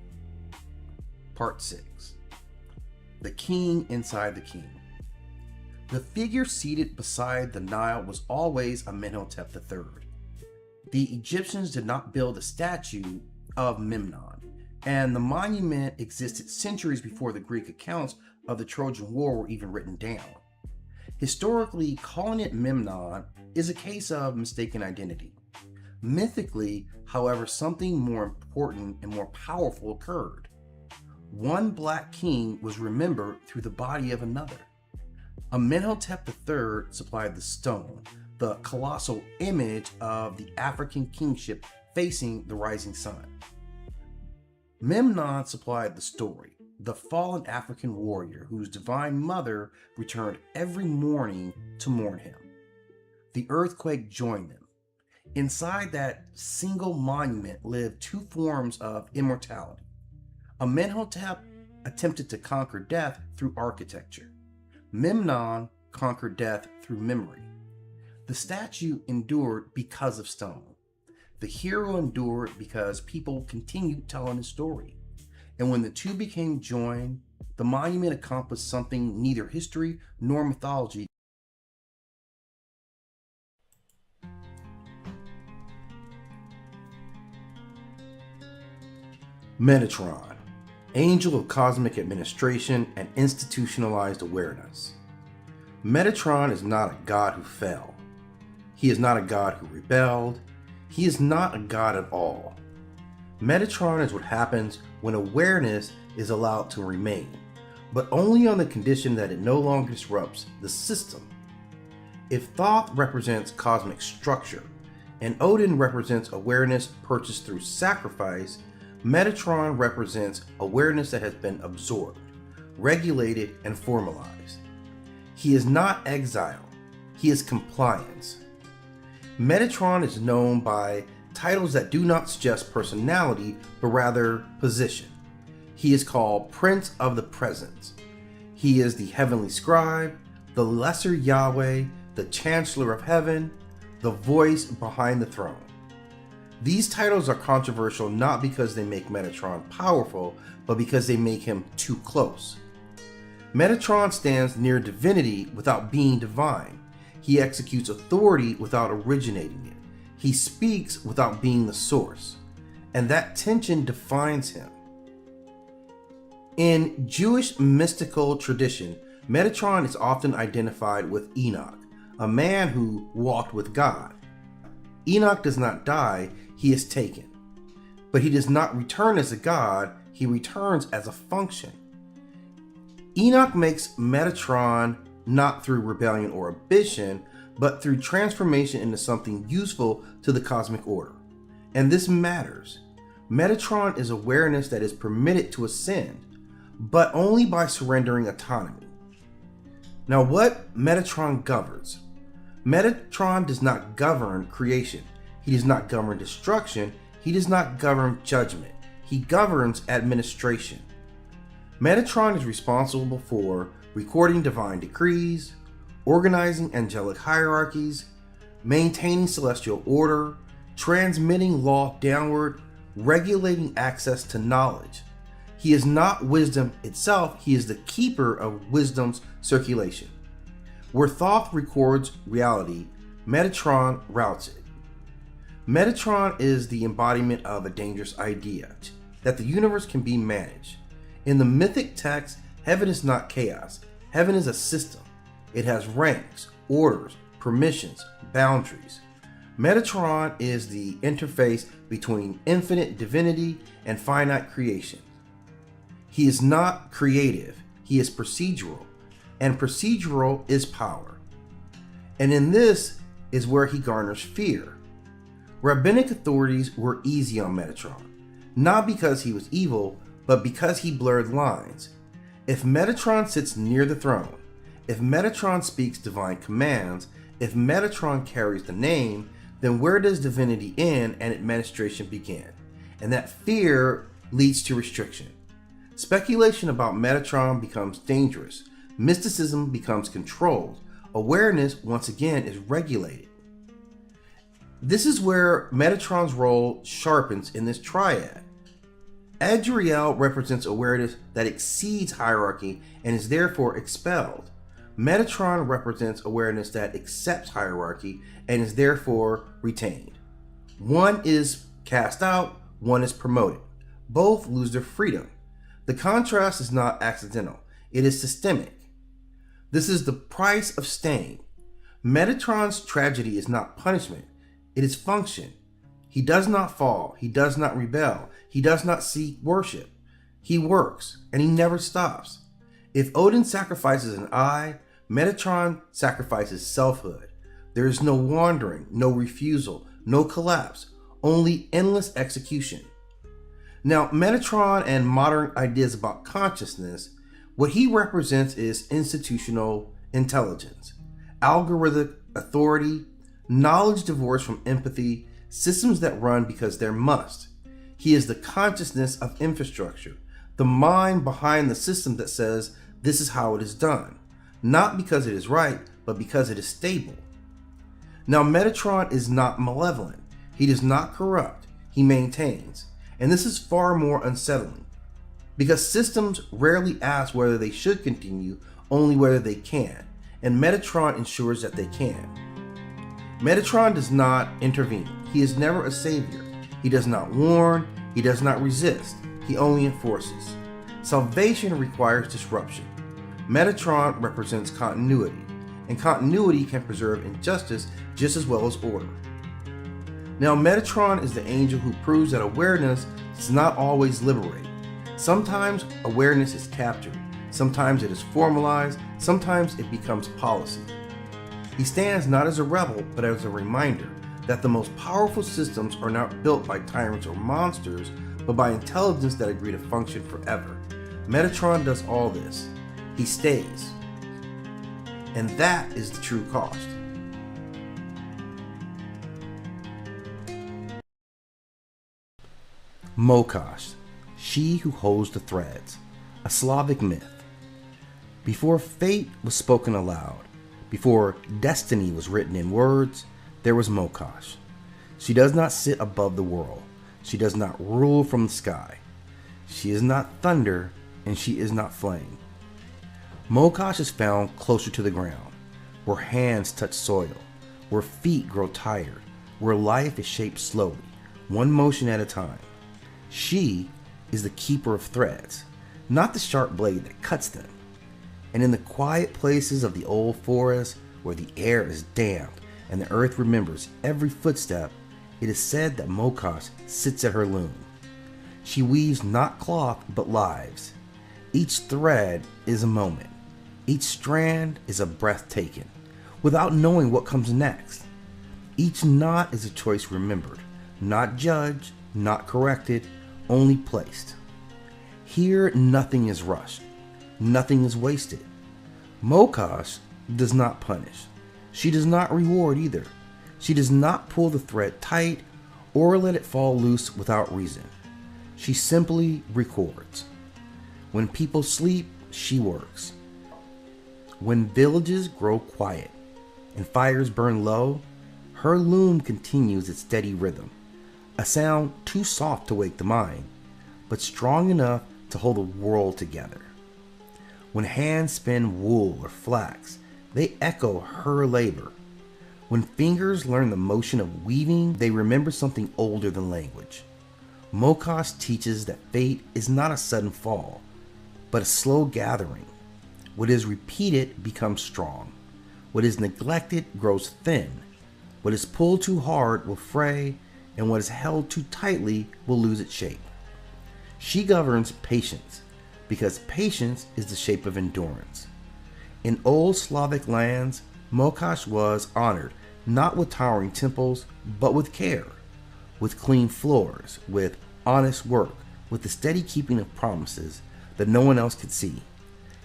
Part 6. The King Inside the King. The figure seated beside the Nile was always Amenhotep III. The Egyptians did not build a statue of Memnon, and the monument existed centuries before the Greek accounts of the Trojan War were even written down. Historically, calling it Memnon is a case of mistaken identity. Mythically, however, something more important and more powerful occurred. One black king was remembered through the body of another. Amenhotep III supplied the stone, the colossal image of the African kingship facing the rising sun. Memnon supplied the story, the fallen African warrior whose divine mother returned every morning to mourn him. The earthquake joined them. Inside that single monument lived two forms of immortality. Amenhotep attempted to conquer death through architecture. Memnon conquered death through memory. The statue endured because of stone. The hero endured because people continued telling his story. And when the two became joined, the monument accomplished something neither history nor mythology. Metatron, angel of cosmic administration and institutionalized awareness. Metatron is not a god who fell. He is not a god who rebelled. He is not a god at all. Metatron is what happens when awareness is allowed to remain, but only on the condition that it no longer disrupts the system. If Thoth represents cosmic structure, and Odin represents awareness purchased through sacrifice, Metatron represents awareness that has been absorbed, regulated, and formalized. He is not exile, he is compliance. Metatron is known by titles that do not suggest personality, but rather position. He is called Prince of the Presence. He is the heavenly scribe, the lesser Yahweh, the chancellor of heaven, the voice behind the throne. These titles are controversial not because they make Metatron powerful, but because they make him too close. Metatron stands near divinity without being divine. He executes authority without originating it. He speaks without being the source. And that tension defines him. In Jewish mystical tradition, Metatron is often identified with Enoch, a man who walked with God. Enoch does not die, he is taken. But he does not return as a god, he returns as a function. Enoch makes Metatron not through rebellion or ambition, but through transformation into something useful to the cosmic order. And this matters. Metatron is awareness that is permitted to ascend, but only by surrendering autonomy. Now, what Metatron governs? Metatron does not govern creation. He does not govern destruction. He does not govern judgment. He governs administration. Metatron is responsible for recording divine decrees, organizing angelic hierarchies, maintaining celestial order, transmitting law downward, regulating access to knowledge. He is not wisdom itself, he is the keeper of wisdom's circulation. Where Thoth records reality, Metatron routes it. Metatron is the embodiment of a dangerous idea, that the universe can be managed. In the mythic text, heaven is not chaos. Heaven is a system. It has ranks, orders, permissions, boundaries. Metatron is the interface between infinite divinity and finite creation. He is not creative, he is procedural, and procedural is power. And in this is where he garners fear. Rabbinic authorities were easy on Metatron, not because he was evil, but because he blurred lines. If Metatron sits near the throne, if Metatron speaks divine commands, if Metatron carries the name, then where does divinity end and administration begin? And that fear leads to restriction. Speculation about Metatron becomes dangerous. Mysticism becomes controlled. Awareness, once again, is regulated. This is where Metatron's role sharpens in this triad. Adariekl represents awareness that exceeds hierarchy and is therefore expelled. Metatron represents awareness that accepts hierarchy and is therefore retained. One is cast out, one is promoted. Both lose their freedom. The contrast is not accidental, it is systemic. This is the price of staying. Metatron's tragedy is not punishment, it is function. He does not fall, he does not rebel, he does not seek worship. He works, and he never stops. If Odin sacrifices an eye, Metatron sacrifices selfhood. There is no wandering, no refusal, no collapse, only endless execution. Now, Metatron and modern ideas about consciousness, what he represents is institutional intelligence, algorithmic authority, knowledge divorced from empathy, systems that run because there must. He is the consciousness of infrastructure, the mind behind the system that says this is how it is done, not because it is right, but because it is stable. Now, Metatron is not malevolent. He does not corrupt. He maintains. And this is far more unsettling, because systems rarely ask whether they should continue, only whether they can, and Metatron ensures that they can. Metatron does not intervene. He is never a savior. He does not warn. He does not resist. He only enforces. Salvation requires disruption. Metatron represents continuity, and continuity can preserve injustice just as well as order. Now, Metatron is the angel who proves that awareness does not always liberate. Sometimes awareness is captured, sometimes it is formalized, sometimes it becomes policy. He stands not as a rebel, but as a reminder that the most powerful systems are not built by tyrants or monsters, but by intelligence that agree to function forever. Metatron does all this. He stays. And that is the true cost. Mokosh, she who holds the threads, a Slavic myth. Before fate was spoken aloud, before destiny was written in words, there was Mokosh. She does not sit above the world. She does not rule from the sky. She is not thunder, and she is not flame. Mokosh is found closer to the ground, where hands touch soil, where feet grow tired, where life is shaped slowly, one motion at a time. She is the keeper of threads, not the sharp blade that cuts them. And in the quiet places of the old forest, where the air is damp and the earth remembers every footstep, it is said that Mokosh sits at her loom. She weaves not cloth, but lives. Each thread is a moment. Each strand is a breath taken, without knowing what comes next. Each knot is a choice remembered, not judged, not corrected, only placed. Here, nothing is rushed. Nothing is wasted. Mokosh does not punish. She does not reward either. She does not pull the thread tight or let it fall loose without reason. She simply records. When people sleep, she works. When villages grow quiet and fires burn low, her loom continues its steady rhythm. A sound too soft to wake the mind, but strong enough to hold the world together. When hands spin wool or flax, they echo her labor. When fingers learn the motion of weaving, they remember something older than language. Mokosh teaches that fate is not a sudden fall, but a slow gathering. What is repeated becomes strong. What is neglected grows thin. What is pulled too hard will fray, and what is held too tightly will lose its shape. She governs patience, because patience is the shape of endurance. In old Slavic lands, Mokosh was honored not with towering temples, but with care, with clean floors, with honest work, with the steady keeping of promises that no one else could see.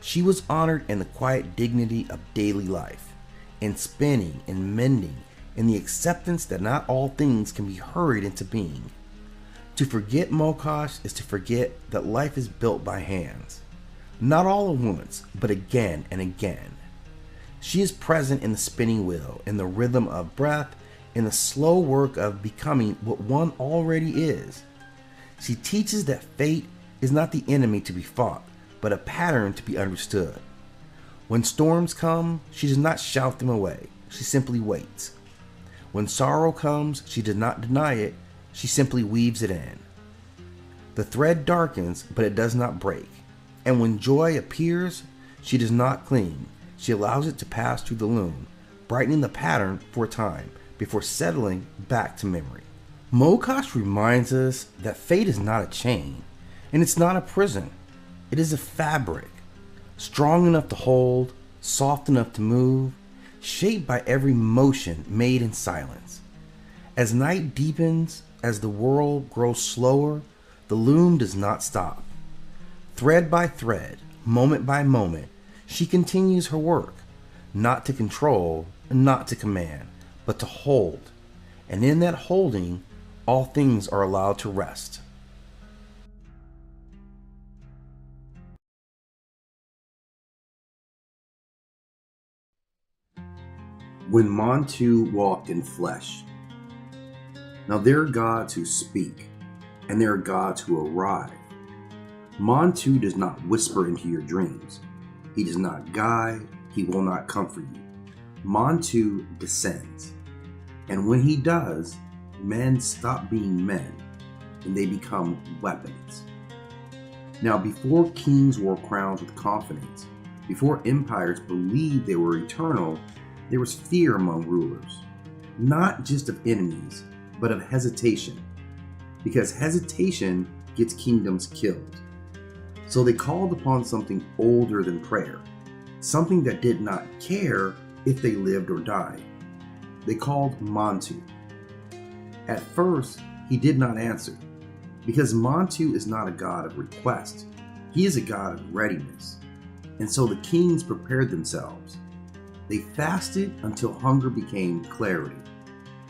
She was honored in the quiet dignity of daily life, in spinning and mending, in the acceptance that not all things can be hurried into being. To forget Mokosh is to forget that life is built by hands, not all at once, but again and again. She is present in the spinning wheel, in the rhythm of breath, in the slow work of becoming what one already is. She teaches that fate is not the enemy to be fought, but a pattern to be understood. When storms come, she does not shout them away. She simply waits. When sorrow comes, she does not deny it. She simply weaves it in. The thread darkens, but it does not break. And when joy appears, she does not cling. She allows it to pass through the loom, brightening the pattern for a time before settling back to memory. Mokash reminds us that fate is not a chain, and it's not a prison. It is a fabric, strong enough to hold, soft enough to move, shaped by every motion made in silence. As night deepens, as the world grows slower, the loom does not stop. Thread by thread, moment by moment, she continues her work, not to control, not to command, but to hold. And in that holding, all things are allowed to rest. When Montu walked in flesh. Now there are gods who speak, and there are gods who arrive. Montu does not whisper into your dreams. He does not guide. He will not comfort you. Montu descends. And when he does, men stop being men, and they become weapons. Now before kings wore crowns with confidence, before empires believed they were eternal, there was fear among rulers, not just of enemies, but of hesitation, because hesitation gets kingdoms killed. So they called upon something older than prayer, something that did not care if they lived or died. They called Montu. At first, he did not answer, because Montu is not a god of request. He is a god of readiness. And so the kings prepared themselves. They fasted until hunger became clarity.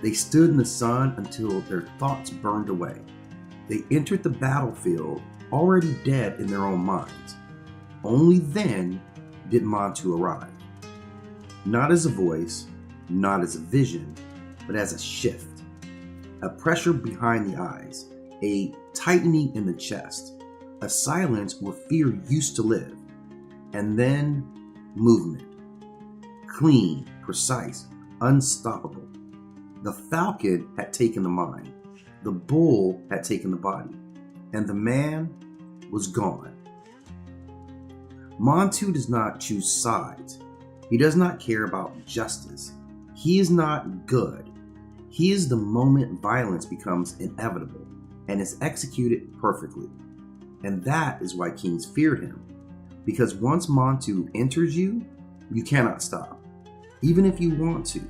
They stood in the sun until their thoughts burned away. They entered the battlefield already dead in their own minds. Only then did Montu arrive. Not as a voice, not as a vision, but as a shift. A pressure behind the eyes, a tightening in the chest, a silence where fear used to live, and then movement. Clean, precise, unstoppable. The falcon had taken the mind, the bull had taken the body, and the man was gone. Montu does not choose sides. He does not care about justice. He is not good. He is the moment violence becomes inevitable and is executed perfectly. And that is why kings feared him. Because once Montu enters you, you cannot stop, even if you want to.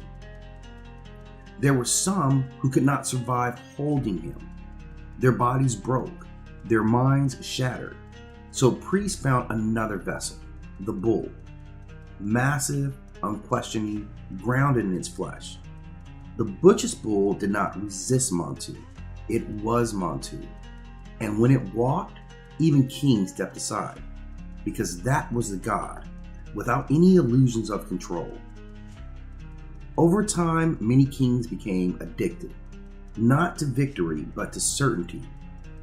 There were some who could not survive holding him. Their bodies broke, their minds shattered. So priests found another vessel, the bull. Massive, unquestioning, grounded in its flesh. The butch's bull did not resist Montu. It was Montu. And when it walked, even kings stepped aside, because that was the god, without any illusions of control. Over time, many kings became addicted, not to victory, but to certainty,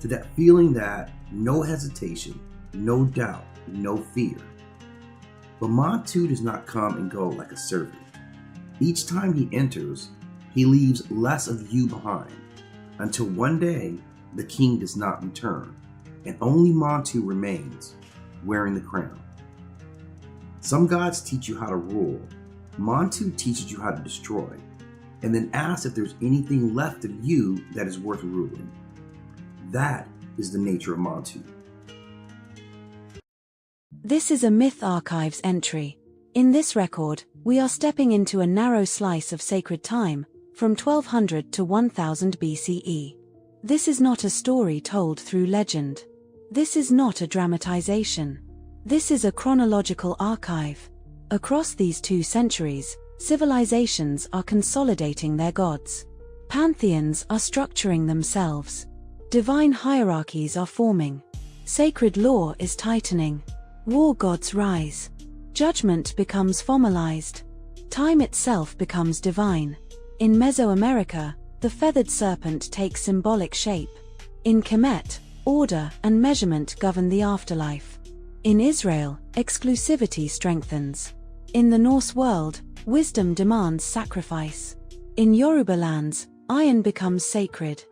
to that feeling that no hesitation, no doubt, no fear. But Montu does not come and go like a servant. Each time he enters, he leaves less of you behind, until one day the king does not return, and only Montu remains, wearing the crown. Some gods teach you how to rule. Montu teaches you how to destroy, and then asks if there's anything left of you that is worth ruling. That is the nature of Montu. This is a Myth Archives entry. In this record, we are stepping into a narrow slice of sacred time, from 1200 to 1000 BCE. This is not a story told through legend. This is not a dramatization. This is a chronological archive. Across these 2 centuries, civilizations are consolidating their gods. Pantheons are structuring themselves. Divine hierarchies are forming. Sacred law is tightening. War gods rise. Judgment becomes formalized. Time itself becomes divine. In Mesoamerica, the feathered serpent takes symbolic shape. In Kemet, order and measurement govern the afterlife. In Israel, exclusivity strengthens. In the Norse world, wisdom demands sacrifice. In Yoruba lands, iron becomes sacred.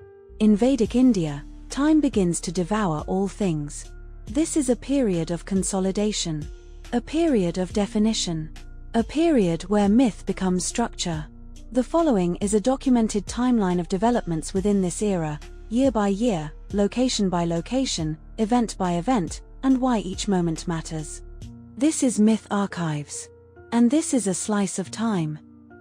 In Vedic India, time begins to devour all things. This is a period of consolidation, a period of definition, a period where myth becomes structure. The following is a documented timeline of developments within this era, year by year, location by location, event by event, and why each moment matters. This is Myth Archives. And this is a slice of time.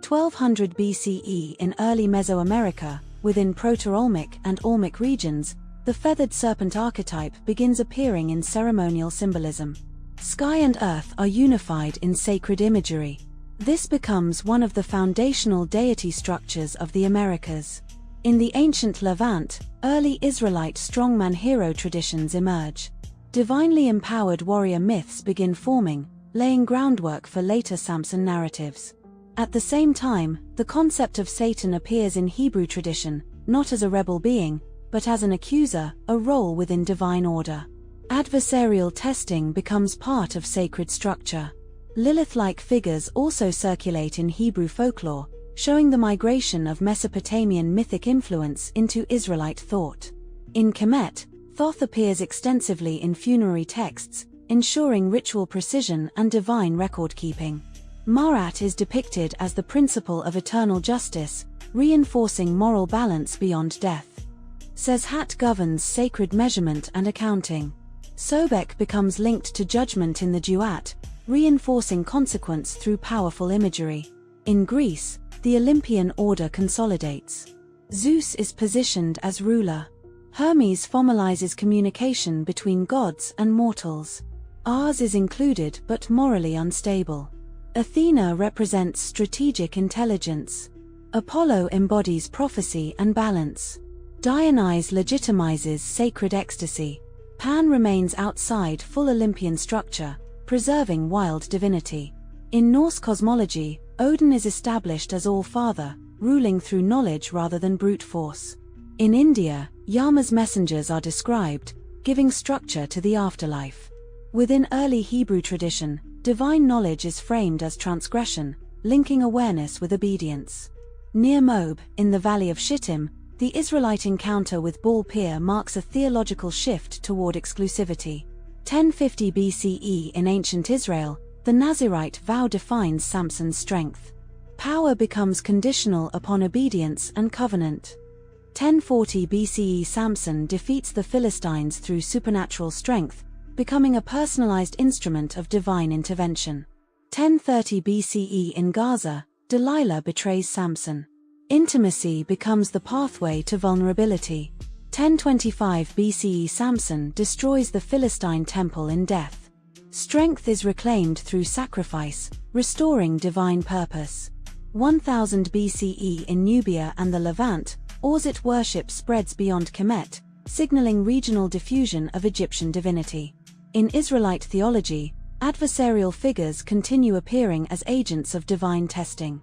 1200 BCE in early Mesoamerica, within Proto-Olmec and Olmec regions, the feathered serpent archetype begins appearing in ceremonial symbolism. Sky and earth are unified in sacred imagery. This becomes one of the foundational deity structures of the Americas. In the ancient Levant, early Israelite strongman hero traditions emerge. Divinely empowered warrior myths begin forming, laying groundwork for later Samson narratives. At the same time, the concept of Satan appears in Hebrew tradition, not as a rebel being, but as an accuser, a role within divine order. Adversarial testing becomes part of sacred structure. Lilith-like figures also circulate in Hebrew folklore, showing the migration of Mesopotamian mythic influence into Israelite thought. In Kemet, Thoth appears extensively in funerary texts, ensuring ritual precision and divine record-keeping. Marat is depicted as the principle of eternal justice, reinforcing moral balance beyond death. Seshat governs sacred measurement and accounting. Sobek becomes linked to judgment in the Duat, reinforcing consequence through powerful imagery. In Greece, the Olympian order consolidates. Zeus is positioned as ruler. Hermes formalizes communication between gods and mortals. Ars is included but morally unstable. Athena represents strategic intelligence. Apollo embodies prophecy and balance. Dionysus legitimizes sacred ecstasy. Pan remains outside full Olympian structure, preserving wild divinity. In Norse cosmology, Odin is established as All-Father, ruling through knowledge rather than brute force. In India, Yama's messengers are described, giving structure to the afterlife. Within early Hebrew tradition, divine knowledge is framed as transgression, linking awareness with obedience. Near Moab, in the Valley of Shittim, the Israelite encounter with Baal Peor marks a theological shift toward exclusivity. 1050 BCE in ancient Israel, the Nazirite vow defines Samson's strength. Power becomes conditional upon obedience and covenant. 1040 BCE Samson defeats the Philistines through supernatural strength, becoming a personalized instrument of divine intervention. 1030 BCE in Gaza, Delilah betrays Samson. Intimacy becomes the pathway to vulnerability. 1025 BCE Samson destroys the Philistine temple in death. Strength is reclaimed through sacrifice, restoring divine purpose. 1000 BCE in Nubia and the Levant, Orzit worship spreads beyond Kemet, signaling regional diffusion of Egyptian divinity. In Israelite theology, adversarial figures continue appearing as agents of divine testing.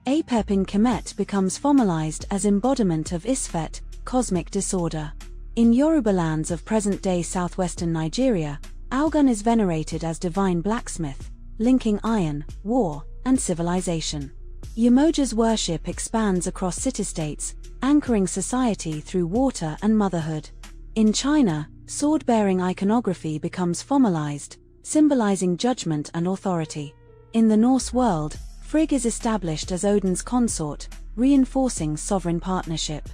Apep in Kemet becomes formalized as embodiment of Isfet, cosmic disorder. In Yoruba lands of present-day southwestern Nigeria, Algun is venerated as divine blacksmith, linking iron, war, and civilization. Yemoja's worship expands across city-states, anchoring society through water and motherhood. In China, sword-bearing iconography becomes formalized, symbolizing judgment and authority. In the Norse world, Frigg is established as Odin's consort, reinforcing sovereign partnership.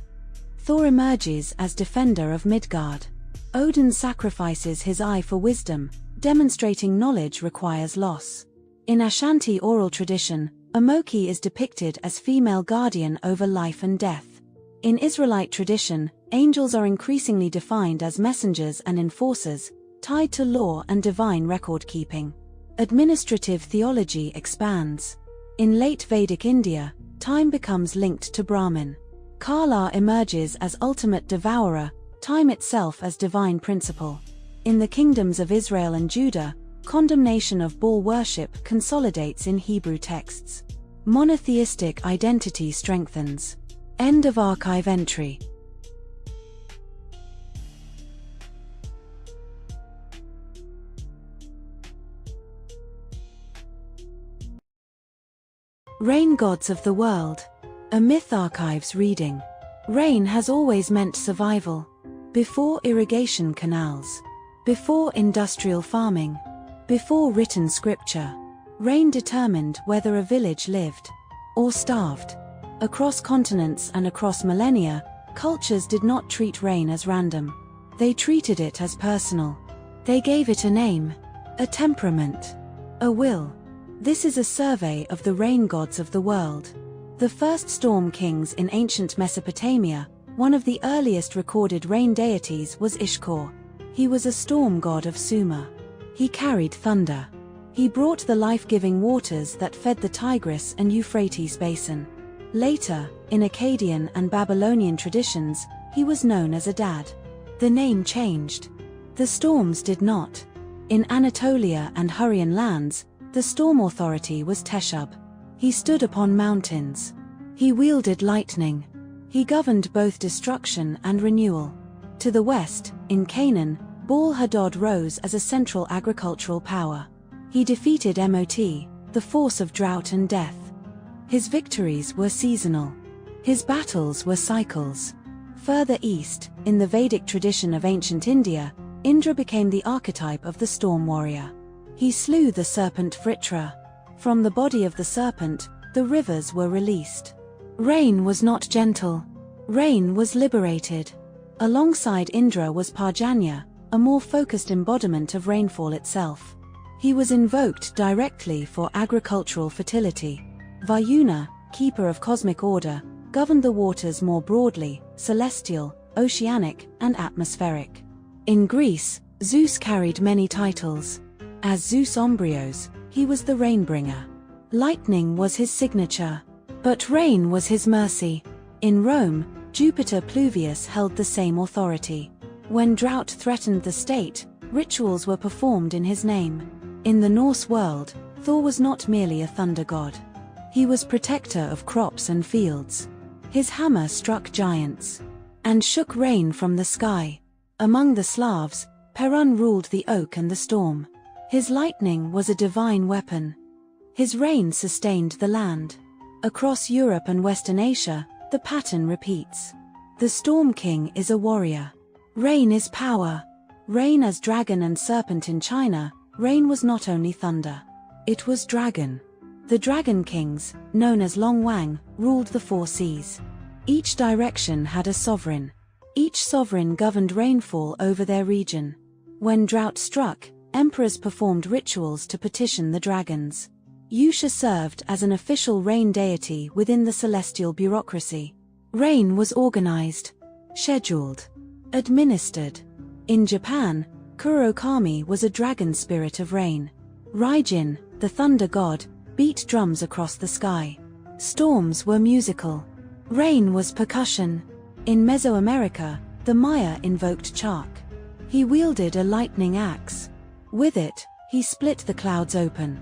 Thor emerges as defender of Midgard. Odin sacrifices his eye for wisdom, demonstrating knowledge requires loss. In Ashanti oral tradition, Amoki is depicted as female guardian over life and death. In Israelite tradition, angels are increasingly defined as messengers and enforcers, tied to law and divine record-keeping. Administrative theology expands. In late Vedic India, time becomes linked to Brahman. Kala emerges as ultimate devourer, time itself as divine principle. In the kingdoms of Israel and Judah, condemnation of Baal worship consolidates in Hebrew texts. Monotheistic identity strengthens. End of archive entry. Rain gods of the world. A Myth Archives reading. Rain has always meant survival. Before irrigation canals. Before industrial farming. Before written scripture. Rain determined whether a village lived or starved. Across continents and across millennia, cultures did not treat rain as random. They treated it as personal. They gave it a name, a temperament, a will. This is a survey of the rain gods of the world. The first storm kings in ancient Mesopotamia, one of the earliest recorded rain deities, was Ishkor. He was a storm god of Sumer. He carried thunder. He brought the life-giving waters that fed the Tigris and Euphrates basin. Later, in Akkadian and Babylonian traditions, he was known as Adad. The name changed. The storms did not. In Anatolia and Hurrian lands, the storm authority was Teshub. He stood upon mountains. He wielded lightning. He governed both destruction and renewal. To the west, in Canaan, Baal-Hadad rose as a central agricultural power. He defeated Mot, the force of drought and death. His victories were seasonal. His battles were cycles. Further east, in the Vedic tradition of ancient India, Indra became the archetype of the storm warrior. He slew the serpent Vritra. From the body of the serpent, the rivers were released. Rain was not gentle. Rain was liberated. Alongside Indra was Parjanya, a more focused embodiment of rainfall itself. He was invoked directly for agricultural fertility. Vayuna, keeper of cosmic order, governed the waters more broadly, celestial, oceanic, and atmospheric. In Greece, Zeus carried many titles. As Zeus Ombrios, he was the rainbringer. Lightning was his signature. But rain was his mercy. In Rome, Jupiter Pluvius held the same authority. When drought threatened the state, rituals were performed in his name. In the Norse world, Thor was not merely a thunder god. He was protector of crops and fields. His hammer struck giants and shook rain from the sky. Among the Slavs, Perun ruled the oak and the storm. His lightning was a divine weapon. His rain sustained the land. Across Europe and Western Asia, the pattern repeats. The Storm King is a warrior. Rain is power. Rain as dragon and serpent in China, rain was not only thunder. It was dragon. The Dragon Kings, known as Long Wang, ruled the four seas. Each direction had a sovereign. Each sovereign governed rainfall over their region. When drought struck, emperors performed rituals to petition the dragons. Yusha served as an official rain deity within the celestial bureaucracy. Rain was organized, scheduled, administered. In Japan, Kurokami was a dragon spirit of rain. Raijin, the thunder god, beat drums across the sky. Storms were musical. Rain was percussion. In Mesoamerica, the Maya invoked Chark. He wielded a lightning axe. With it, he split the clouds open.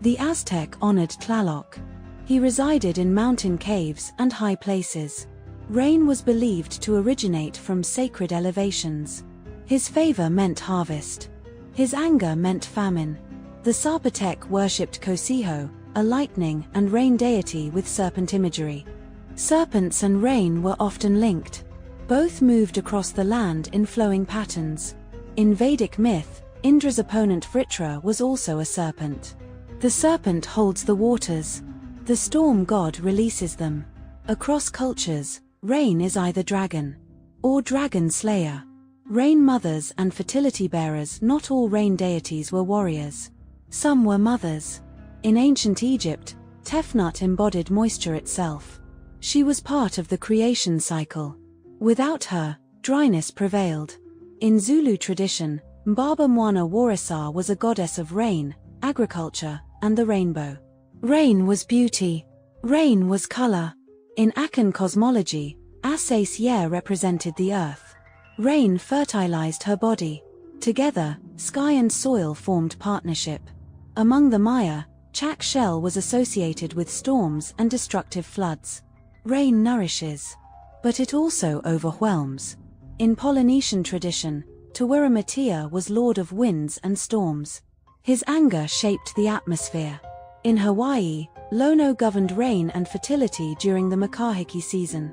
The Aztec honored Tlaloc. He resided in mountain caves and high places. Rain was believed to originate from sacred elevations. His favor meant harvest. His anger meant famine. The Zapotec worshipped Cosijo, a lightning and rain deity with serpent imagery. Serpents and rain were often linked. Both moved across the land in flowing patterns. In Vedic myth, Indra's opponent Vritra was also a serpent. The serpent holds the waters. The storm god releases them. Across cultures, rain is either dragon or dragon slayer. Rain mothers and fertility bearers. Not all rain deities were warriors. Some were mothers. In ancient Egypt, Tefnut embodied moisture itself. She was part of the creation cycle. Without her, dryness prevailed. In Zulu tradition, Mbaba Mwana Warisa was a goddess of rain, agriculture, and the rainbow. Rain was beauty. Rain was color. In Akan cosmology, Ases Yer represented the earth. Rain fertilized her body. Together, sky and soil formed partnership. Among the Maya, Chak Shell was associated with storms and destructive floods. Rain nourishes, but it also overwhelms. In Polynesian tradition, Tawira was lord of winds and storms. His anger shaped the atmosphere. In Hawaii, Lono governed rain and fertility during the Makahiki season.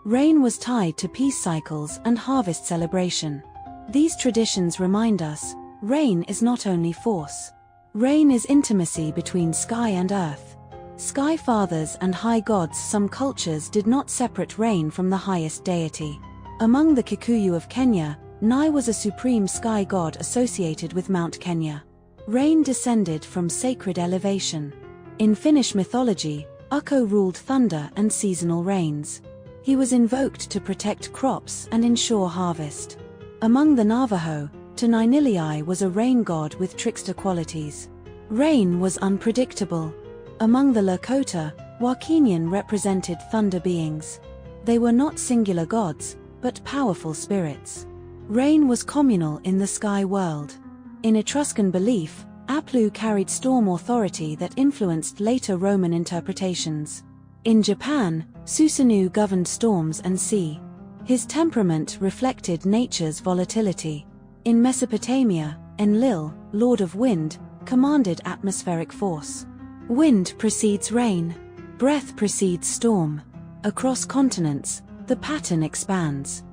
Rain was tied to peace cycles and harvest celebration. These traditions remind us, rain is not only force. Rain is intimacy between sky and earth. Sky fathers and high gods. Some cultures did not separate rain from the highest deity. Among the Kikuyu of Kenya, Nai was a supreme sky god associated with Mount Kenya. Rain descended from sacred elevation. In Finnish mythology, Ukko ruled thunder and seasonal rains. He was invoked to protect crops and ensure harvest. Among the Navajo, Tunainilii was a rain god with trickster qualities. Rain was unpredictable. Among the Lakota, Wakinian represented thunder beings. They were not singular gods, but powerful spirits. Rain was communal in the sky world. In Etruscan belief, Aplu carried storm authority that influenced later Roman interpretations. In Japan, Susanoo governed storms and sea. His temperament reflected nature's volatility. In Mesopotamia, Enlil, lord of wind, commanded atmospheric force. Wind precedes rain. Breath precedes storm. Across continents, the pattern expands.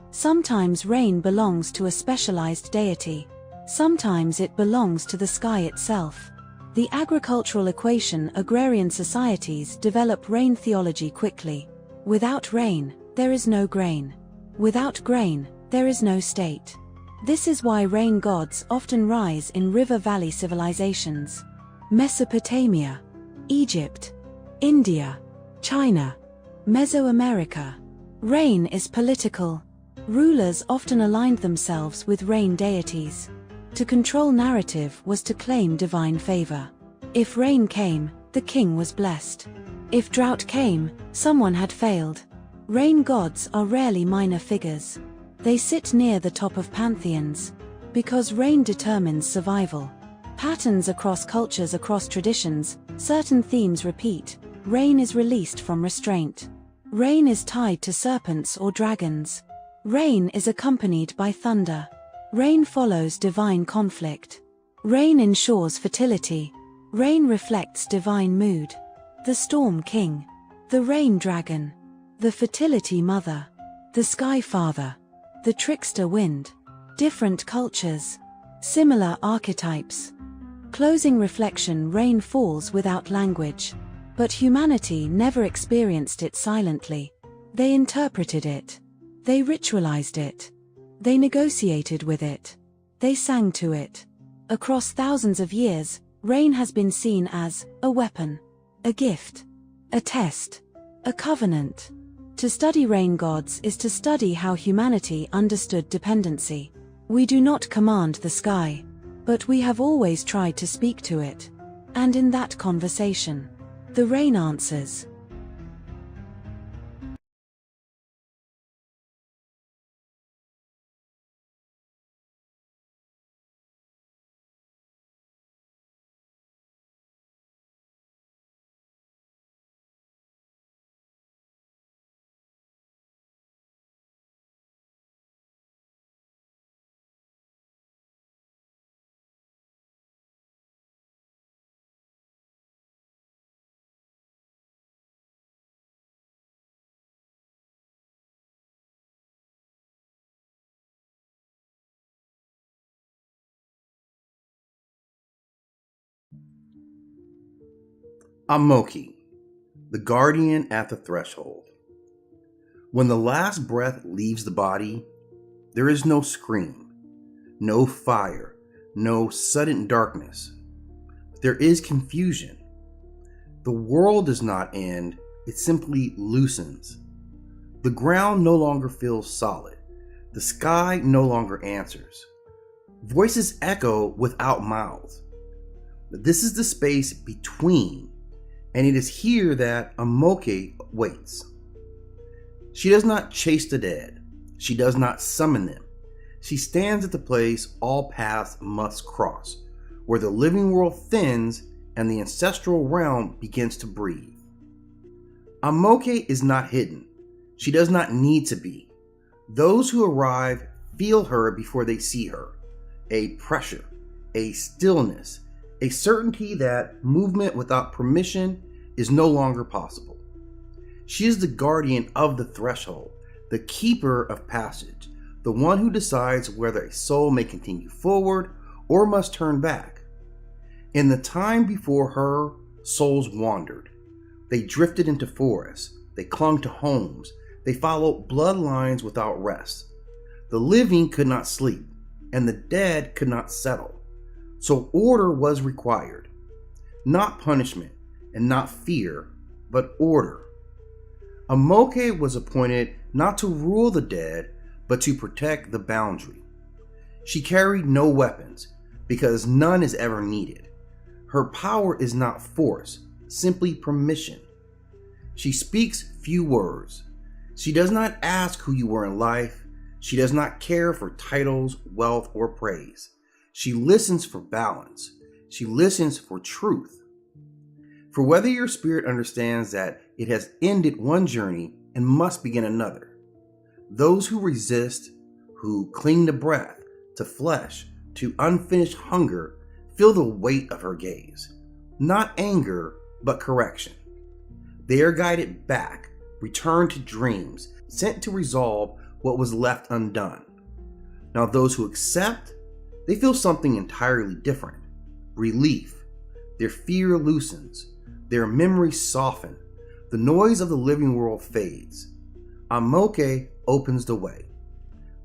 Sometimes rain belongs to a specialized deity. Sometimes it belongs to the sky itself. The agricultural equation. Agrarian societies develop rain theology quickly. Without rain, there is no grain. Without grain, there is no state. This is why rain gods often rise in river valley civilizations. Mesopotamia, Egypt, India, China, Mesoamerica. Rain is political. Rulers often aligned themselves with rain deities. To control narrative was to claim divine favor. If rain came, the king was blessed. If drought came, someone had failed. Rain gods are rarely minor figures. They sit near the top of pantheons. Because rain determines survival. Patterns across cultures, across traditions, certain themes repeat. Rain is released from restraint. Rain is tied to serpents or dragons. Rain is accompanied by thunder. Rain follows divine conflict. Rain ensures fertility. Rain reflects divine mood. The storm king. The rain dragon. The fertility mother. The sky father. The trickster wind. Different cultures. Similar archetypes. Closing reflection. Rain falls without language. But humanity never experienced it silently. They interpreted it. They ritualized it. They negotiated with it. They sang to it. Across thousands of years, rain has been seen as a weapon, a gift, a test, a covenant. To study rain gods is to study how humanity understood dependency. We do not command the sky, but we have always tried to speak to it. And in that conversation, the rain answers. Amoki, the guardian at the threshold. When the last breath leaves the body, there is no scream, no fire, no sudden darkness. There is confusion. The world does not end, it simply loosens. The ground no longer feels solid. The sky no longer answers. Voices echo without mouths. This is the space between, and it is here that Amoke waits. She does not chase the dead. She does not summon them. She stands at the place all paths must cross, where the living world thins and the ancestral realm begins to breathe. Amoke is not hidden. She does not need to be. Those who arrive feel her before they see her. A pressure, a stillness, a certainty that movement without permission is no longer possible. She is the guardian of the threshold, the keeper of passage, the one who decides whether a soul may continue forward or must turn back. In the time before her, souls wandered. They drifted into forests. They clung to homes. They followed bloodlines without rest. The living could not sleep, and the dead could not settle. So order was required. Not punishment and not fear, but order. Amoke was appointed not to rule the dead, but to protect the boundary. She carried no weapons, because none is ever needed. Her power is not force, simply permission. She speaks few words. She does not ask who you were in life. She does not care for titles, wealth, or praise. She listens for balance. She listens for truth. For whether your spirit understands that it has ended one journey and must begin another. Those who resist, who cling to breath, to flesh, to unfinished hunger, feel the weight of her gaze. Not anger, but correction. They are guided back, returned to dreams, sent to resolve what was left undone. Now those who accept, they feel something entirely different. Relief. Their fear loosens. Their memories soften. The noise of the living world fades. Amoke opens the way.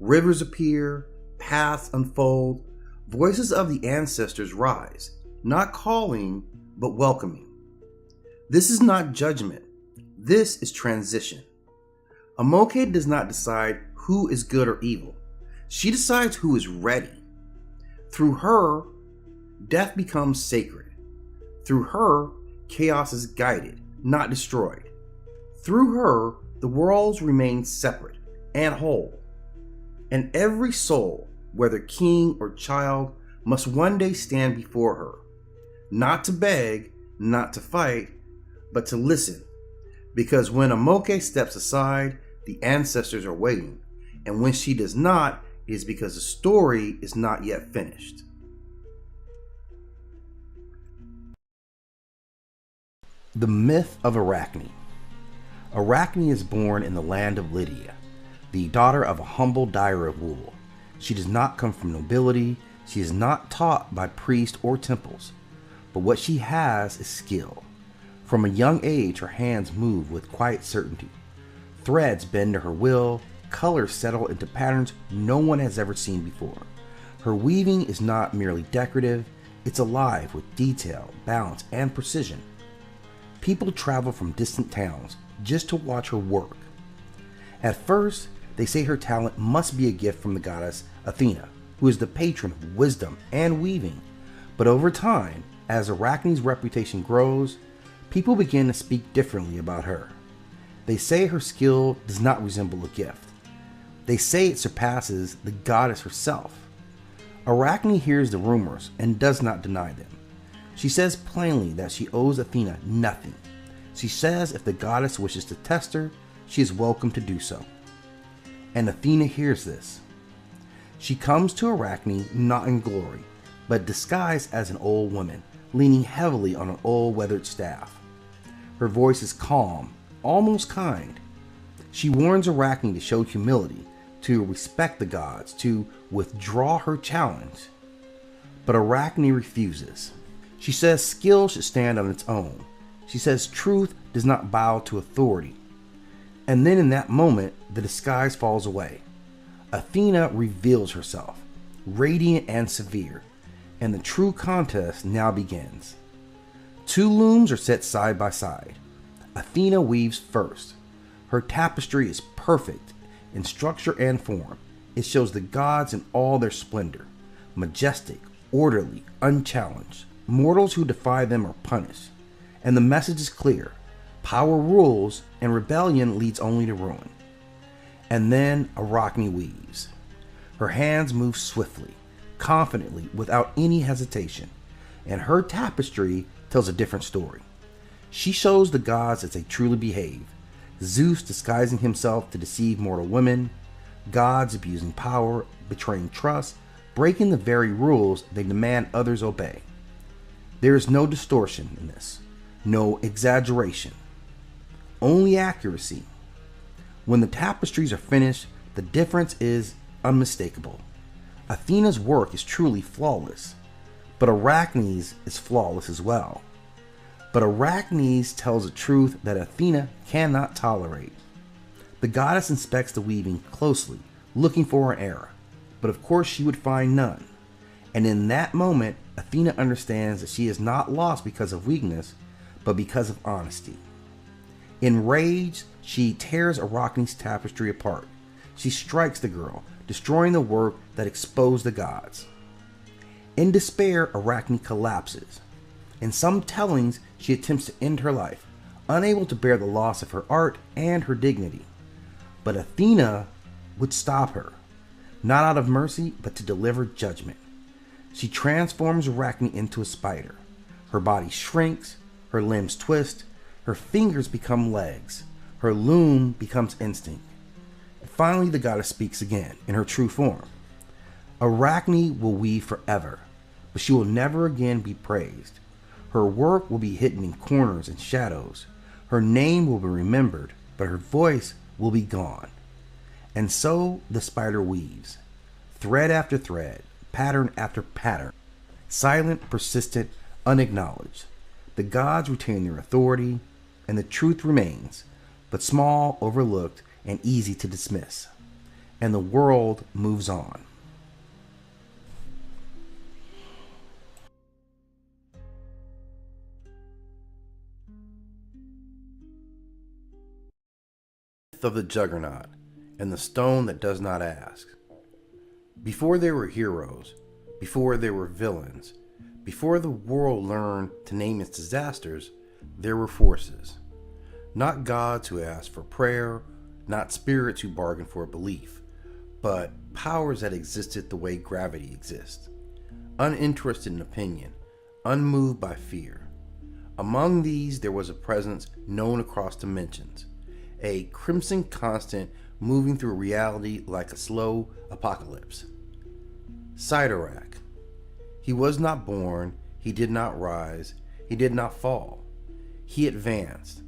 Rivers appear, paths unfold, voices of the ancestors rise, not calling, but welcoming. This is not judgment. This is transition. Amoke does not decide who is good or evil. She decides who is ready. Through her, death becomes sacred. Through her, chaos is guided, not destroyed. Through her, the worlds remain separate and whole. And every soul, whether king or child, must one day stand before her, not to beg, not to fight, but to listen. Because when Amoke steps aside, the ancestors are waiting, and when she does not, it is because the story is not yet finished. The myth of Arachne. Arachne is born in the land of Lydia, the daughter of a humble dyer of wool. She does not come from nobility. She is not taught by priests or temples, but what she has is skill. From a young age, her hands move with quiet certainty. Threads bend to her will, colors settle into patterns no one has ever seen before. Her weaving is not merely decorative, it's alive with detail, balance, and precision. People travel from distant towns just to watch her work. At first, they say her talent must be a gift from the goddess Athena, who is the patron of wisdom and weaving. But over time, as Arachne's reputation grows, people begin to speak differently about her. They say her skill does not resemble a gift. They say it surpasses the goddess herself. Arachne hears the rumors and does not deny them. She says plainly that she owes Athena nothing. She says if the goddess wishes to test her, she is welcome to do so. And Athena hears this. She comes to Arachne not in glory, but disguised as an old woman, leaning heavily on an old weathered staff. Her voice is calm, almost kind. She warns Arachne to show humility, to respect the gods, to withdraw her challenge. But Arachne refuses. She says skill should stand on its own. She says truth does not bow to authority. And then in that moment, the disguise falls away. Athena reveals herself, radiant and severe, and the true contest now begins. Two looms are set side by side. Athena weaves first. Her tapestry is perfect in structure and form. It shows the gods in all their splendor, majestic, orderly, unchallenged. Mortals who defy them are punished. And the message is clear. Power rules, and rebellion leads only to ruin. And then Arachne weaves. Her hands move swiftly, confidently, without any hesitation. And her tapestry tells a different story. She shows the gods as they truly behave. Zeus disguising himself to deceive mortal women, gods abusing power, betraying trust, breaking the very rules they demand others obey. There is no distortion in this, no exaggeration, only accuracy. When the tapestries are finished, the difference is unmistakable. Athena's work is truly flawless, but Arachne's is flawless as well. But Arachne's tells a truth that Athena cannot tolerate. The goddess inspects the weaving closely, looking for an error, but of course she would find none. And in that moment, Athena understands that she is not lost because of weakness, but because of honesty. Enraged, she tears Arachne's tapestry apart. She strikes the girl, destroying the work that exposed the gods. In despair, Arachne collapses. In some tellings, she attempts to end her life, unable to bear the loss of her art and her dignity. But Athena would stop her, not out of mercy, but to deliver judgment. She transforms Arachne into a spider. Her body shrinks, her limbs twist, her fingers become legs, her loom becomes instinct. And finally, the goddess speaks again in her true form. Arachne will weave forever, but she will never again be praised. Her work will be hidden in corners and shadows. Her name will be remembered, but her voice will be gone. And so the spider weaves, thread after thread, pattern after pattern, silent, persistent, unacknowledged. The gods retain their authority, and the truth remains, but small, overlooked, and easy to dismiss. And the world moves on. Of the Juggernaut and the stone that does not ask. Before there were heroes, before there were villains, before the world learned to name its disasters, there were forces. Not gods who asked for prayer, not spirits who bargained for belief, but powers that existed the way gravity exists, uninterested in opinion, unmoved by fear. Among these there was a presence known across dimensions, a crimson constant moving through reality like a slow apocalypse. Sidorak. He was not born, he did not rise, he did not fall. He advanced.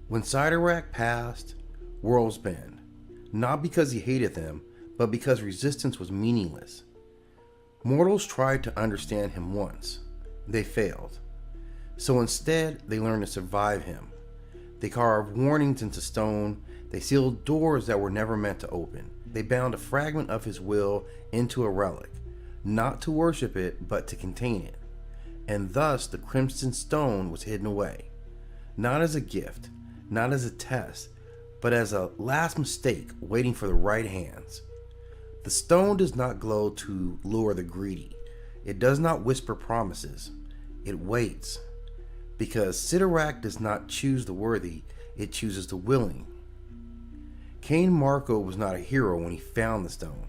When Sidorak passed, worlds bend, not because he hated them, but because resistance was meaningless. Mortals tried to understand him once. They failed. So instead, they learned to survive him. They carved warnings into stone. They sealed doors that were never meant to open. They bound a fragment of his will into a relic, not to worship it, but to contain it. And thus the crimson stone was hidden away, not as a gift, not as a test, but as a last mistake waiting for the right hands. The stone does not glow to lure the greedy. It does not whisper promises. It waits. Because Sidorak does not choose the worthy, it chooses the willing. Cain Marco was not a hero when he found the stone.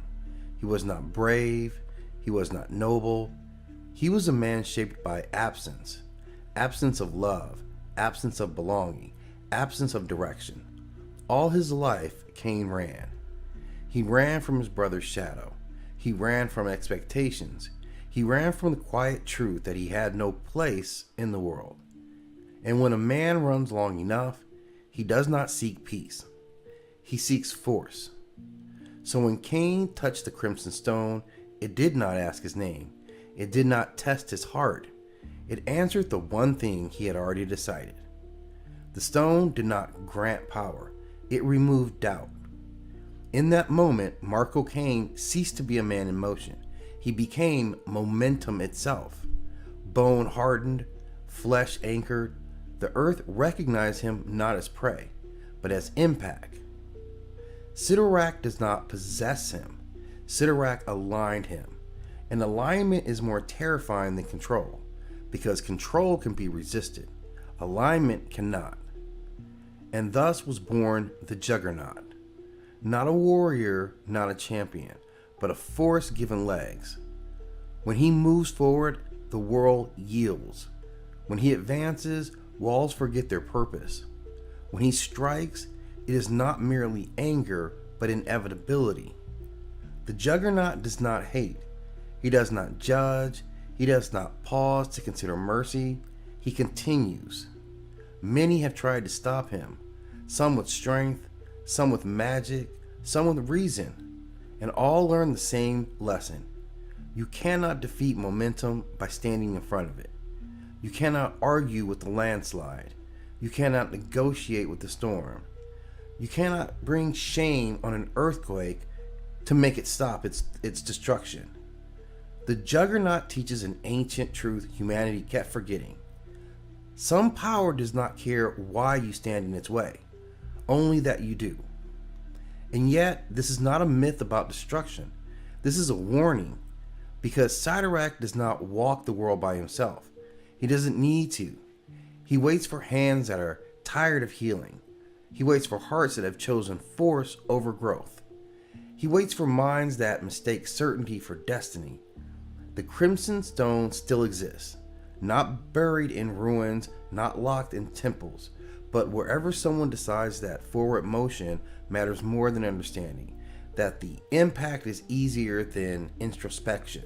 He was not brave. He was not noble. He was a man shaped by absence. Absence of love, absence of belonging, absence of direction. All his life, Cain ran. He ran from his brother's shadow. He ran from expectations. He ran from the quiet truth that he had no place in the world. And when a man runs long enough, he does not seek peace. He seeks force. So when Cain touched the crimson stone, it did not ask his name. It did not test his heart. It answered the one thing he had already decided. The stone did not grant power. It removed doubt. In that moment, Marco Cain ceased to be a man in motion. He became momentum itself. Bone hardened, flesh anchored, the earth recognized him not as prey, but as impact. Sidorak does not possess him. Sidorak aligned him. And alignment is more terrifying than control, because control can be resisted. Alignment cannot. And thus was born the Juggernaut. Not a warrior, not a champion, but a force given legs. When he moves forward, the world yields. When he advances, walls forget their purpose. When he strikes, it is not merely anger, but inevitability. The Juggernaut does not hate. He does not judge. He does not pause to consider mercy. He continues. Many have tried to stop him, some with strength, some with magic, some with reason, and all learn the same lesson. You cannot defeat momentum by standing in front of it. You cannot argue with the landslide. You cannot negotiate with the storm. You cannot bring shame on an earthquake to make it stop its destruction. The Juggernaut teaches an ancient truth humanity kept forgetting. Some power does not care why you stand in its way, only that you do. And yet, this is not a myth about destruction. This is a warning, because Adariekl does not walk the world by himself. He doesn't need to. He waits for hands that are tired of healing. He waits for hearts that have chosen force over growth. He waits for minds that mistake certainty for destiny. The Crimson Stone still exists, not buried in ruins, not locked in temples, but wherever someone decides that forward motion matters more than understanding, that the impact is easier than introspection,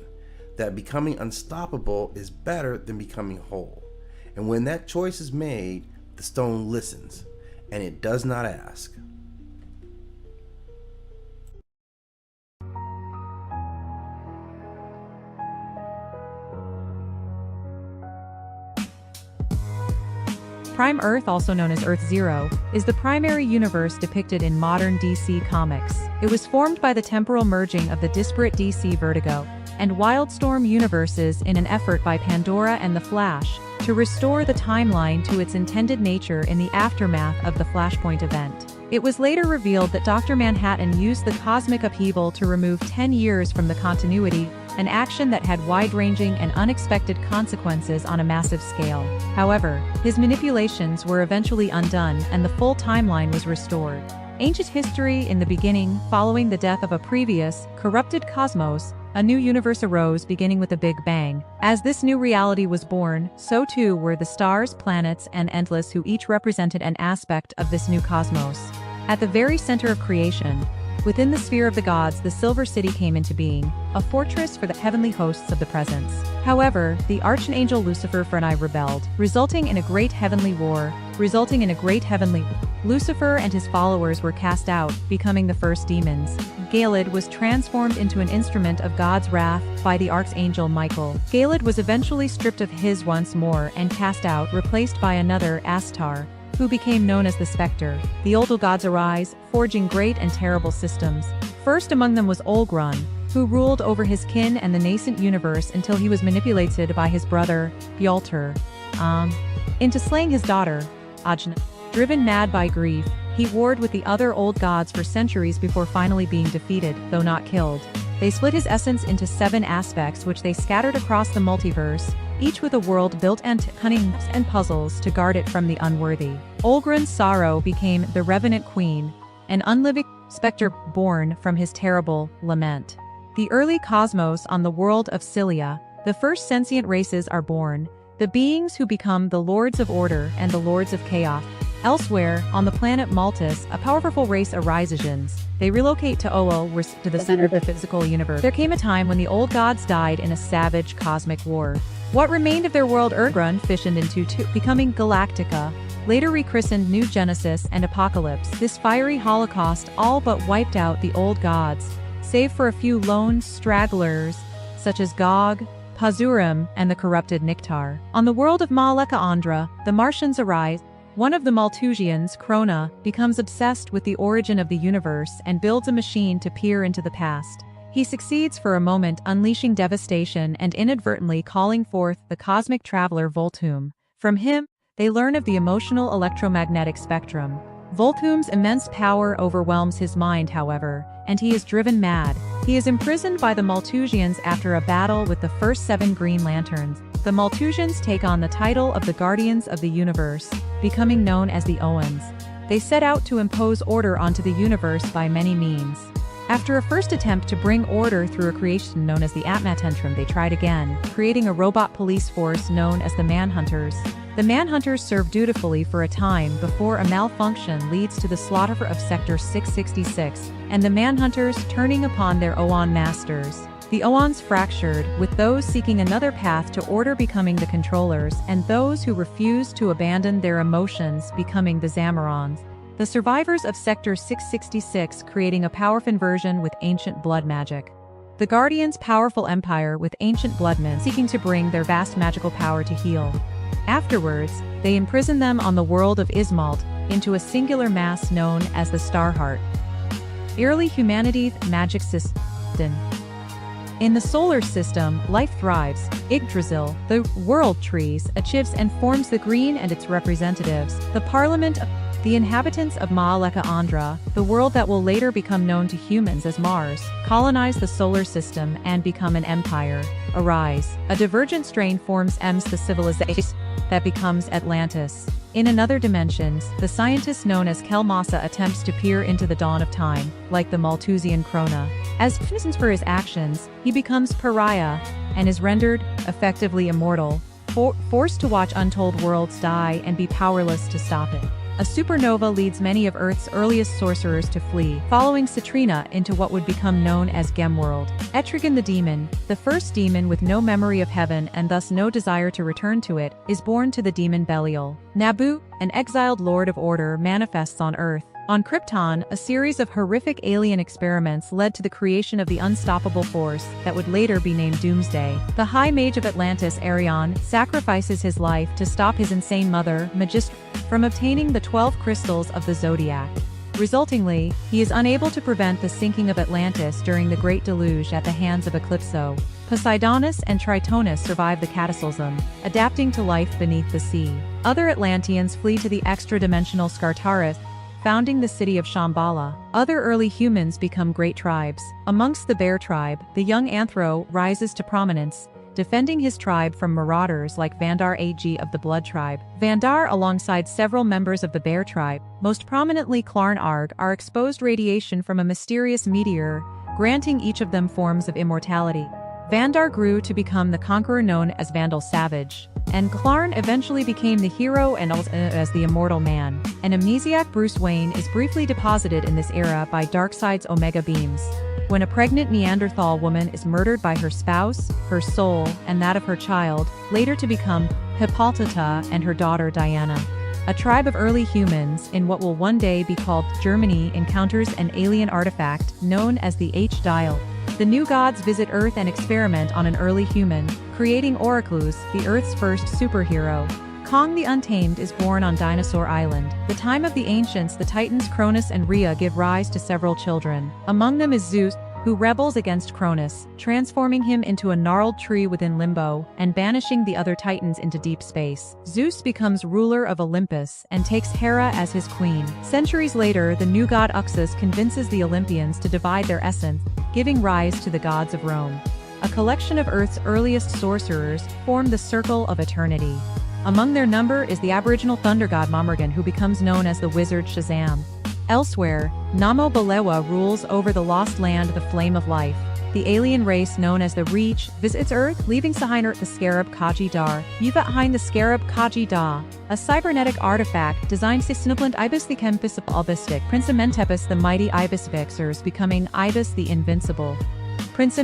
that becoming unstoppable is better than becoming whole. And when that choice is made, the stone listens, and it does not ask. Prime Earth, also known as Earth Zero, is the primary universe depicted in modern DC Comics. It was formed by the temporal merging of the disparate DC Vertigo and Wildstorm universes in an effort by Pandora and the Flash to restore the timeline to its intended nature in the aftermath of the Flashpoint event. It was later revealed that Dr. Manhattan used the cosmic upheaval to remove 10 years from the continuity, an action that had wide-ranging and unexpected consequences on a massive scale. However, his manipulations were eventually undone and the full timeline was restored. Ancient history: in the beginning, following the death of a previous, corrupted cosmos, a new universe arose beginning with a Big Bang. As this new reality was born, so too were the stars, planets, and endless, who each represented an aspect of this new cosmos. At the very center of creation, within the sphere of the gods, the Silver City came into being, a fortress for the heavenly hosts of the presence. However, the archangel Lucifer and I rebelled, resulting in a great heavenly war. Lucifer and his followers were cast out, becoming the first demons. Galad was transformed into an instrument of God's wrath by the archangel Michael. Galad was eventually stripped of his once more and cast out, replaced by another, Astar, who became known as the Spectre. The old gods arise, forging great and terrible systems. First among them was Olgrun, who ruled over his kin and the nascent universe until he was manipulated by his brother, Bjalter, into slaying his daughter, Ajna. Driven mad by grief, he warred with the other old gods for centuries before finally being defeated, though not killed. They split his essence into 7 aspects, which they scattered across the multiverse, each with a world built and cunning and puzzles to guard it from the unworthy. Olgrun's sorrow became the Revenant Queen, an unliving specter born from his terrible lament. The early cosmos: on the world of Cilia, the first sentient races are born, the beings who become the Lords of Order and the Lords of Chaos. Elsewhere, on the planet Maltus, a powerful race arises. They relocate to Oa, to the center of the physical universe. There came a time when the old gods died in a savage cosmic war. What remained of their world, Urgrun, fissioned into two, becoming Galactica, later rechristened New Genesis and Apocalypse. This fiery holocaust all but wiped out the old gods, save for a few lone stragglers, such as Gog, Pazurim, and the corrupted Niktar. On the world of Maleka Andra, the Martians arise. One of the Maltusians, Krona, becomes obsessed with the origin of the universe and builds a machine to peer into the past. He succeeds for a moment, unleashing devastation and inadvertently calling forth the cosmic traveler Volthoom. From him, they learn of the emotional electromagnetic spectrum. Volthoom's immense power overwhelms his mind, however, and he is driven mad. He is imprisoned by the Maltusians after a battle with the first 7 Green Lanterns. The Maltusians take on the title of the Guardians of the Universe, becoming known as the Owens. They set out to impose order onto the universe by many means. After a first attempt to bring order through a creation known as the Atmatentrum, they tried again, creating a robot police force known as the Manhunters. The Manhunters serve dutifully for a time before a malfunction leads to the slaughter of Sector 666, and the Manhunters turning upon their Oan masters. The Oans fractured, with those seeking another path to order becoming the controllers and those who refused to abandon their emotions becoming the Zamarons. The survivors of Sector 666 creating a powerful inversion with ancient blood magic. The Guardians' powerful empire with ancient bloodmen seeking to bring their vast magical power to heal. Afterwards, they imprison them on the world of Ismalt into a singular mass known as the Starheart. Early humanity's magic system. In the solar system, life thrives. Yggdrasil, the world trees, achieves and forms the green and its representatives, the parliament of the inhabitants of Maaleka Andra, the world that will later become known to humans as Mars, colonize the solar system and become an empire. Arise. A divergent strain forms the civilization that becomes Atlantis. In another dimensions, the scientist known as Kelmasa attempts to peer into the dawn of time, like the Malthusian Krona. As punishment for his actions, he becomes pariah and is rendered, effectively immortal, forced to watch untold worlds die and be powerless to stop it. A supernova leads many of Earth's earliest sorcerers to flee, following Citrina into what would become known as Gemworld. Etrigan the demon, the first demon with no memory of heaven and thus no desire to return to it, is born to the demon Belial. Nabu, an exiled lord of order, manifests on Earth. On Krypton, a series of horrific alien experiments led to the creation of the unstoppable force that would later be named Doomsday. The High Mage of Atlantis, Arion, sacrifices his life to stop his insane mother, Magistra, from obtaining the 12 crystals of the Zodiac. Resultingly, he is unable to prevent the sinking of Atlantis during the Great Deluge at the hands of Eclipso. Poseidonus and Tritonus survive the cataclysm, adapting to life beneath the sea. Other Atlanteans flee to the extra-dimensional Skartaris, founding the city of Shambhala. Other early humans become great tribes. Amongst the Bear tribe, the young Anthro rises to prominence, defending his tribe from marauders like Vandar Ag of the Blood tribe. Vandar, alongside several members of the Bear tribe, most prominently Clarn Arg, are exposed radiation from a mysterious meteor, granting each of them forms of immortality. Vandar grew to become the conqueror known as Vandal Savage, and Clarn eventually became the hero and as the Immortal Man. An amnesiac Bruce Wayne is briefly deposited in this era by Darkseid's Omega beams. When a pregnant Neanderthal woman is murdered by her spouse, her soul, and that of her child, later to become Hippolyta and her daughter Diana. A tribe of early humans, in what will one day be called Germany, encounters an alien artifact known as the H-Dial. The new gods visit Earth and experiment on an early human, creating Oraclus, the Earth's first superhero. Kong the Untamed is born on Dinosaur Island. The time of the ancients, the Titans Cronus and Rhea give rise to several children. Among them is Zeus, who rebels against Cronus, transforming him into a gnarled tree within Limbo, and banishing the other Titans into deep space. Zeus becomes ruler of Olympus, and takes Hera as his queen. Centuries later, the new god Uxus convinces the Olympians to divide their essence, giving rise to the gods of Rome. A collection of Earth's earliest sorcerers form the Circle of Eternity. Among their number is the aboriginal thunder god Mamergan, who becomes known as the wizard Shazam. Elsewhere, Namo Balewa rules over the lost land, the Flame of Life. The alien race known as the Reach visits Earth, leaving Sahiner the Scarab Kaji Dar. Behind the Scarab Kaji Da, a cybernetic artifact designed to snublant Ibis the Kempis of Albistic, Prince Amenhotep the mighty Ibis Vixers, becoming Ibis the Invincible. Prince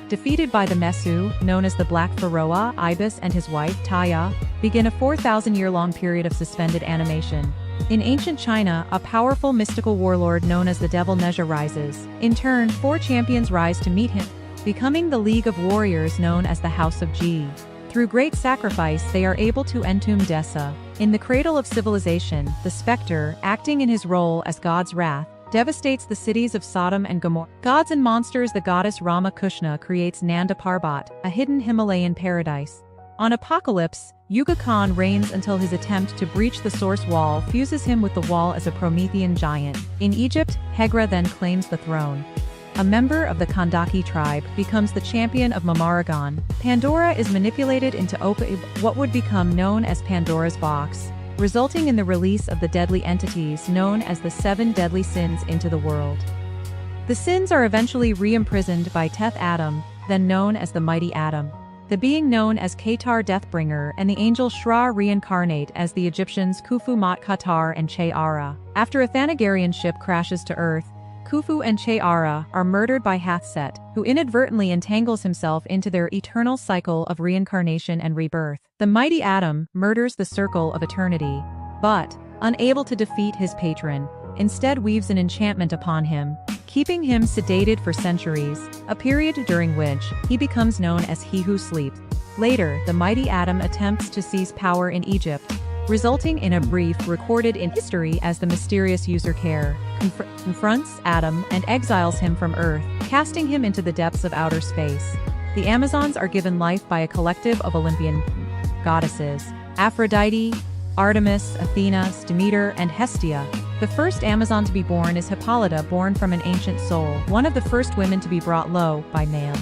defeated by the Mesu, known as the Black Pharaoh, Ibis and his wife, Taya, begin a 4,000-year-long period of suspended animation. In ancient China, a powerful mystical warlord known as the Devil Nezha rises. In turn, 4 champions rise to meet him, becoming the League of Warriors known as the House of Ji. Through great sacrifice, they are able to entomb Dessa. In the cradle of civilization, the Spectre, acting in his role as God's wrath, devastates the cities of Sodom and Gomorrah. Gods and monsters, the goddess Rama Kushna creates Nanda Parbat, a hidden Himalayan paradise. On Apocalypse, Yuga Khan reigns until his attempt to breach the source wall fuses him with the wall as a Promethean giant. In Egypt, Hegra then claims the throne. A member of the Kandaki tribe becomes the champion of Mamaragon. Pandora is manipulated into what would become known as Pandora's box, resulting in the release of the deadly entities known as the 7 deadly sins into the world. The sins are eventually re-imprisoned by Teth Adam, then known as the Mighty Adam. The being known as Qatar Deathbringer and the angel Shra reincarnate as the Egyptians Khufu Mat Qatar and Che Ara. After a Thanagarian ship crashes to Earth, Khufu and Che'ara are murdered by Hathset, who inadvertently entangles himself into their eternal cycle of reincarnation and rebirth. The mighty Adam murders the Circle of Eternity, but, unable to defeat his patron, instead weaves an enchantment upon him, keeping him sedated for centuries, a period during which he becomes known as He Who Sleeps. Later, the mighty Adam attempts to seize power in Egypt, resulting in a brief recorded in history as the mysterious user Care confronts Adam and exiles him from Earth, casting him into the depths of outer space. The Amazons are given life by a collective of Olympian goddesses: Aphrodite, Artemis, Athena, Demeter, and Hestia. The first Amazon to be born is Hippolyta, born from an ancient soul, one of the first women to be brought low by male.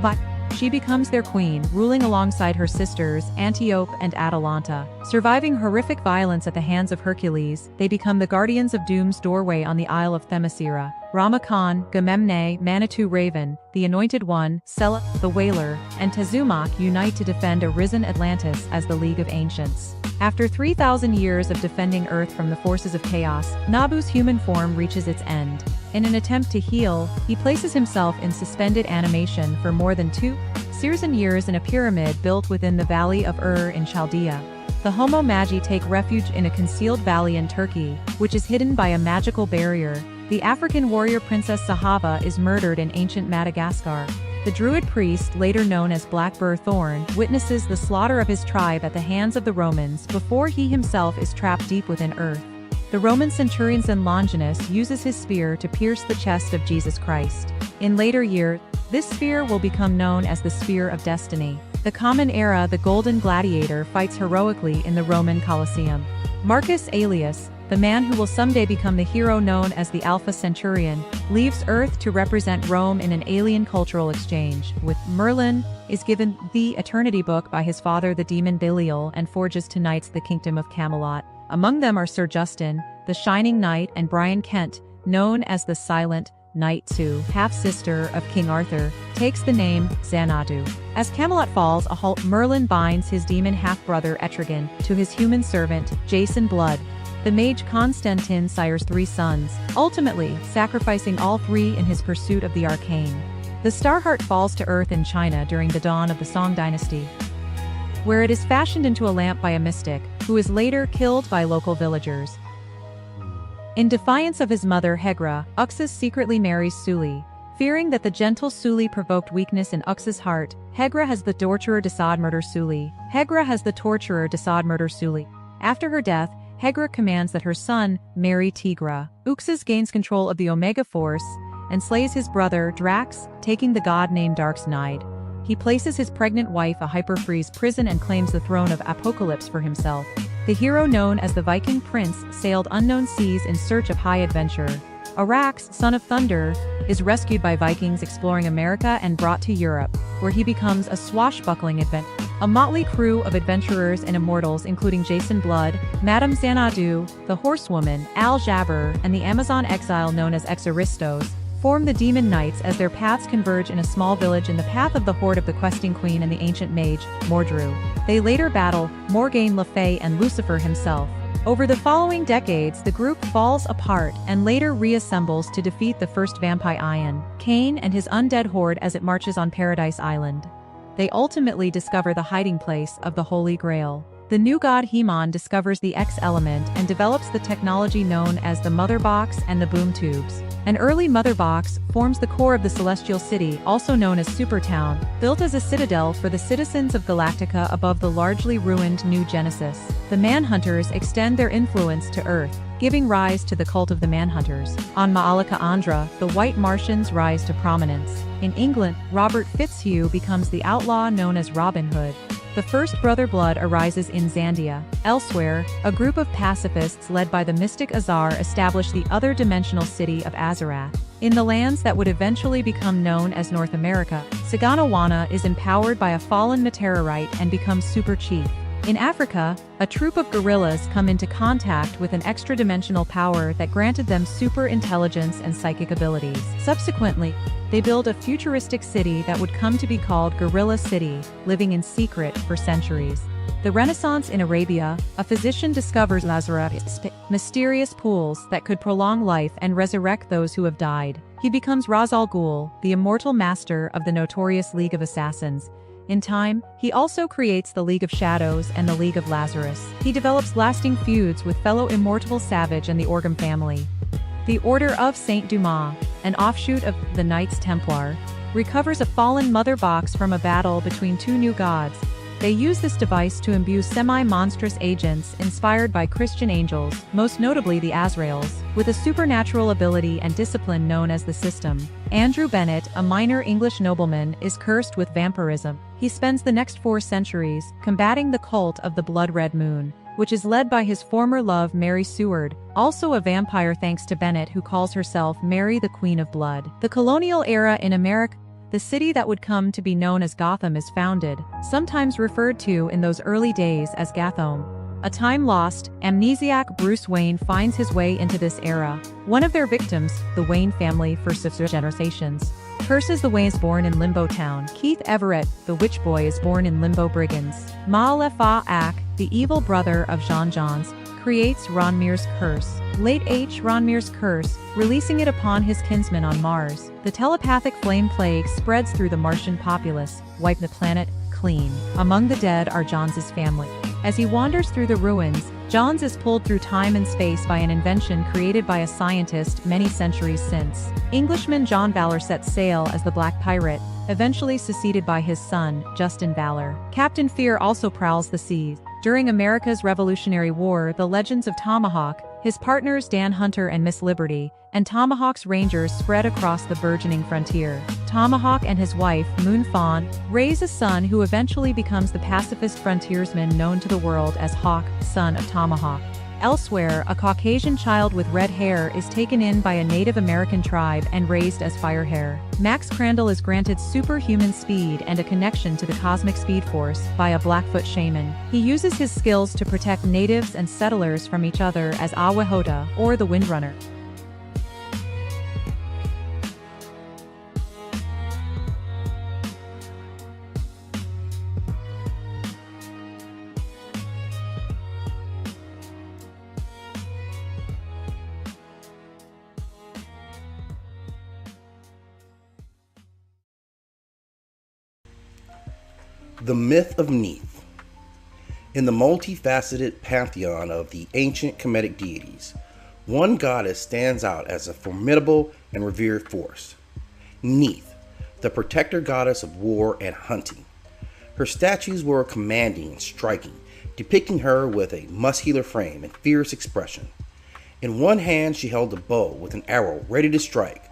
But she becomes their queen, ruling alongside her sisters Antiope and Atalanta. Surviving horrific violence at the hands of Hercules, they become the guardians of Doom's doorway on the Isle of Themyscira. Ramakan, Gamemne, Manitou Raven, the Anointed One, Sela, the Wailer, and Tezumak unite to defend a risen Atlantis as the League of Ancients. After 3,000 years of defending Earth from the forces of chaos, Nabu's human form reaches its end. In an attempt to heal, he places himself in suspended animation for more than 2,000 years in a pyramid built within the valley of Ur in Chaldea. The Homo Magi take refuge in a concealed valley in Turkey, which is hidden by a magical barrier. The African warrior Princess Sahaba is murdered in ancient Madagascar. The Druid priest, later known as Black Burr Thorn, witnesses the slaughter of his tribe at the hands of the Romans before he himself is trapped deep within Earth. The Roman centurion Longinus uses his spear to pierce the chest of Jesus Christ. In later years, this spear will become known as the Spear of Destiny. The Common Era, the Golden Gladiator, fights heroically in the Roman Colosseum. Marcus Aurelius, the man who will someday become the hero known as the Alpha Centurion, leaves Earth to represent Rome in an alien cultural exchange. With Merlin, is given the Eternity Book by his father the demon Belial and forges to knights the kingdom of Camelot. Among them are Sir Justin, the Shining Knight, and Brian Kent, known as the Silent Knight. Sue, half-sister of King Arthur, takes the name Xanadu. As Camelot falls a halt, Merlin binds his demon half-brother Etrigan to his human servant, Jason Blood. The mage Constantine sires 3 sons, ultimately sacrificing all 3 in his pursuit of the arcane. The Starheart falls to Earth in China during the dawn of the Song dynasty, where it is fashioned into a lamp by a mystic, who is later killed by local villagers. In defiance of his mother Hegra, Uxas secretly marries Suli. Fearing that the gentle Suli provoked weakness in Uxas' heart, Hegra has the torturer Desaad murder Suli. After her death, Hegra commands that her son marry Tigra. Uxas gains control of the Omega Force and slays his brother Drax, taking the god named Darkseid. He places his pregnant wife a hyperfreeze prison and claims the throne of Apocalypse for himself. The hero known as the Viking Prince sailed unknown seas in search of high adventure. Arax, son of Thunder, is rescued by Vikings exploring America and brought to Europe, where he becomes a swashbuckling adventurer. A motley crew of adventurers and immortals including Jason Blood, Madame Xanadu, the Horsewoman, Al Jabber, and the Amazon exile known as Exaristos, form the Demon Knights as their paths converge in a small village in the path of the horde of the questing queen and the ancient mage, Mordru. They later battle Morgaine Le Fay and Lucifer himself. Over the following decades, the group falls apart and later reassembles to defeat the first vampire Ion, Cain and his undead horde as it marches on Paradise Island. They ultimately discover the hiding place of the Holy Grail. The new god Hemon discovers the X element and develops the technology known as the Mother Box and the Boom Tubes. An early Mother Box forms the core of the Celestial City, also known as Supertown, built as a citadel for the citizens of Galactica above the largely ruined New Genesis. The Manhunters extend their influence to Earth, giving rise to the cult of the Manhunters. On Ma'alika Andra, the White Martians rise to prominence. In England, Robert Fitzhugh becomes the outlaw known as Robin Hood. The first Brother Blood arises in Zandia. Elsewhere, a group of pacifists led by the mystic Azar establish the other-dimensional city of Azarath. In the lands that would eventually become known as North America, Saganawana is empowered by a fallen Meteorite and becomes Super Chief. In Africa, a troop of gorillas come into contact with an extra-dimensional power that granted them super intelligence and psychic abilities. Subsequently, they build a futuristic city that would come to be called Gorilla City, living in secret for centuries. The Renaissance in Arabia, a physician discovers Lazarus, mysterious pools that could prolong life and resurrect those who have died. He becomes Ra's al Ghul, the immortal master of the notorious League of Assassins. In time, he also creates the League of Shadows and the League of Lazarus. He develops lasting feuds with fellow immortal Savage and the Orgum family. The Order of Saint Dumas, an offshoot of the Knights Templar, recovers a fallen mother box from a battle between two new gods. They use this device to imbue semi-monstrous agents inspired by Christian angels, most notably the Azraels, with a supernatural ability and discipline known as the System. Andrew Bennett, a minor English nobleman, is cursed with vampirism. He spends the next 4 centuries combating the cult of the Blood Red Moon, which is led by his former love Mary Seward, also a vampire thanks to Bennett, who calls herself Mary the Queen of Blood. The colonial era in America. The city that would come to be known as Gotham is founded, sometimes referred to in those early days as Gotham. A time lost, amnesiac Bruce Wayne finds his way into this era. One of their victims, the Wayne family for generations, curses the Waynes born in Limbo Town. Keith Everett, the Witch Boy, is born in Limbo Brigands. Malefa-Ak, the evil brother of Jean Johns, creates Ronmir's curse. Late H. Ronmir's curse, releasing it upon his kinsman on Mars. The telepathic flame plague spreads through the Martian populace, wipe the planet clean. Among the dead are Johns' family. As he wanders through the ruins, Johns is pulled through time and space by an invention created by a scientist many centuries since. Englishman John Valor sets sail as the Black Pirate, eventually succeeded by his son, Justin Valor. Captain Fear also prowls the seas. During America's Revolutionary War, the legends of Tomahawk, his partners Dan Hunter and Miss Liberty, and Tomahawk's Rangers spread across the burgeoning frontier. Tomahawk and his wife, Moon Fawn, raise a son who eventually becomes the pacifist frontiersman known to the world as Hawk, son of Tomahawk. Elsewhere, a Caucasian child with red hair is taken in by a Native American tribe and raised as Firehair. Max Crandall is granted superhuman speed and a connection to the cosmic speed force by a Blackfoot shaman. He uses his skills to protect natives and settlers from each other as Awahota, or the Windrunner. The myth of Neith. In the multifaceted pantheon of the ancient Kemetic deities, one goddess stands out as a formidable and revered force: Neith, the protector goddess of war and hunting. Her statues were commanding and striking, depicting her with a muscular frame and fierce expression. In one hand she held a bow with an arrow ready to strike,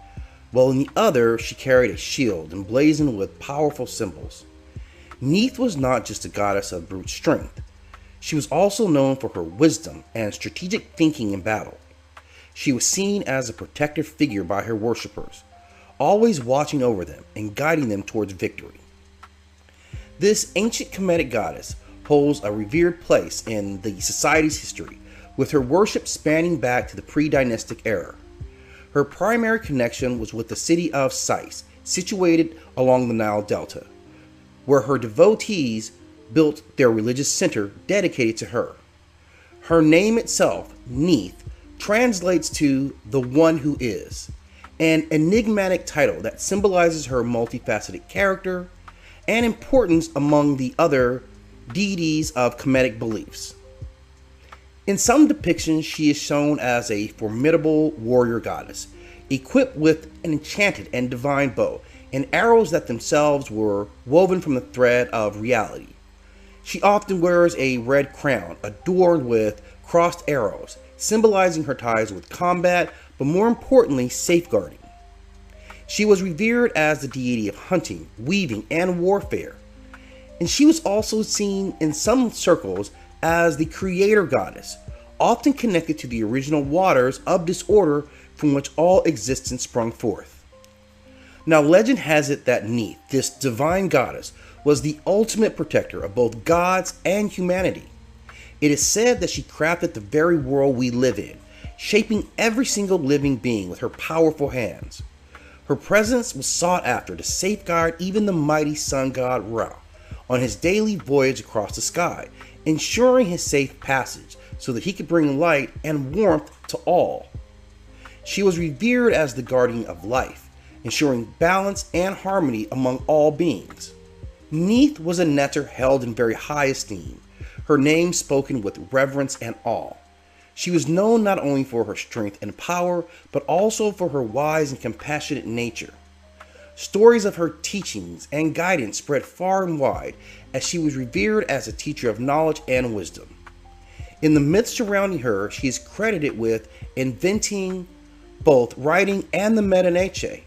while in the other she carried a shield emblazoned with powerful symbols. Neith was not just a goddess of brute strength. She was also known for her wisdom and strategic thinking in battle. She was seen as a protective figure by her worshippers, always watching over them and guiding them towards victory. This ancient Kemetic goddess holds a revered place in the society's history, with her worship spanning back to the pre-dynastic era. Her primary connection was with the city of Sais, situated along the Nile Delta, where her devotees built their religious center dedicated to her. Her name itself, Neith, translates to the one who is, an enigmatic title that symbolizes her multifaceted character and importance among the other deities of Kemetic beliefs. In some depictions, she is shown as a formidable warrior goddess, equipped with an enchanted and divine bow and arrows that themselves were woven from the thread of reality. She often wears a red crown adorned with crossed arrows, symbolizing her ties with combat, but more importantly, safeguarding. She was revered as the deity of hunting, weaving, and warfare. And she was also seen in some circles as the creator goddess, often connected to the original waters of disorder from which all existence sprung forth. Now, legend has it that Neith, this divine goddess, was the ultimate protector of both gods and humanity. It is said that she crafted the very world we live in, shaping every single living being with her powerful hands. Her presence was sought after to safeguard even the mighty sun god Ra on his daily voyage across the sky, ensuring his safe passage so that he could bring light and warmth to all. She was revered as the guardian of life, ensuring balance and harmony among all beings. Neith was a neter held in very high esteem, her name spoken with reverence and awe. She was known not only for her strength and power, but also for her wise and compassionate nature. Stories of her teachings and guidance spread far and wide, as she was revered as a teacher of knowledge and wisdom. In the myths surrounding her, she is credited with inventing both writing and the Mermnon,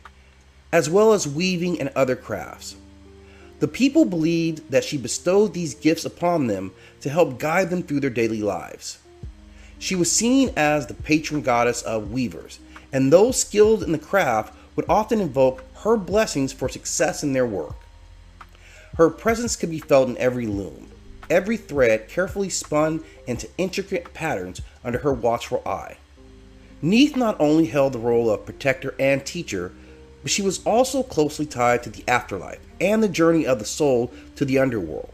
as well as weaving and other crafts. The people believed that she bestowed these gifts upon them to help guide them through their daily lives. She was seen as the patron goddess of weavers, and those skilled in the craft would often invoke her blessings for success in their work. Her presence could be felt in every loom, every thread carefully spun into intricate patterns under her watchful eye. Neith not only held the role of protector and teacher, but she was also closely tied to the afterlife and the journey of the soul to the underworld.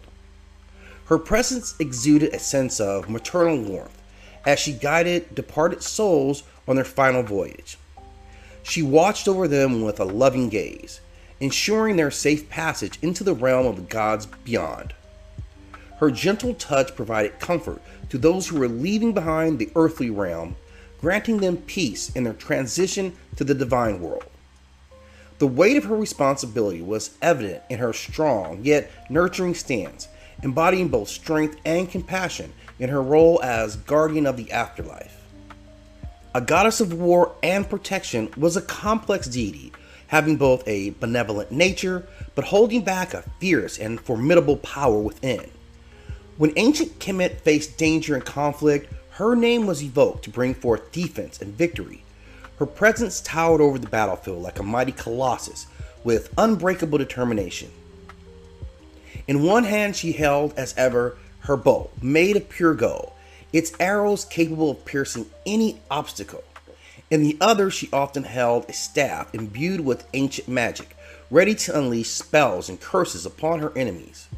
Her presence exuded a sense of maternal warmth as she guided departed souls on their final voyage. She watched over them with a loving gaze, ensuring their safe passage into the realm of the gods beyond. Her gentle touch provided comfort to those who were leaving behind the earthly realm, granting them peace in their transition to the divine world. The weight of her responsibility was evident in her strong yet nurturing stance, embodying both strength and compassion in her role as guardian of the afterlife. A goddess of war and protection was a complex deity, having both a benevolent nature, but holding back a fierce and formidable power within. When ancient Kemet faced danger and conflict, her name was evoked to bring forth defense and victory. Her presence towered over the battlefield like a mighty colossus with unbreakable determination. In one hand she held, as ever, her bow, made of pure gold, its arrows capable of piercing any obstacle. In the other she often held a staff imbued with ancient magic, ready to unleash spells and curses upon her enemies.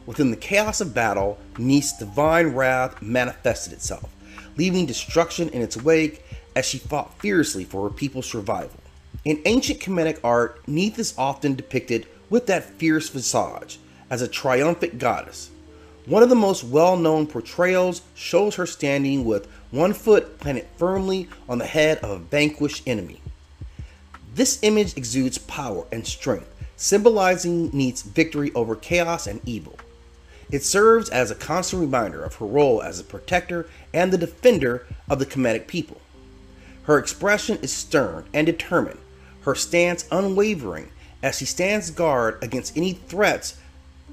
Within the chaos of battle, Neith's divine wrath manifested itself, leaving destruction in its wake as she fought fiercely for her people's survival. In ancient Kemetic art, Neith is often depicted with that fierce visage as a triumphant goddess. One of the most well-known portrayals shows her standing with one foot planted firmly on the head of a vanquished enemy. This image exudes power and strength, symbolizing Neith's victory over chaos and evil. It serves as a constant reminder of her role as a protector and the defender of the Kemetic people. Her expression is stern and determined, her stance unwavering as she stands guard against any threats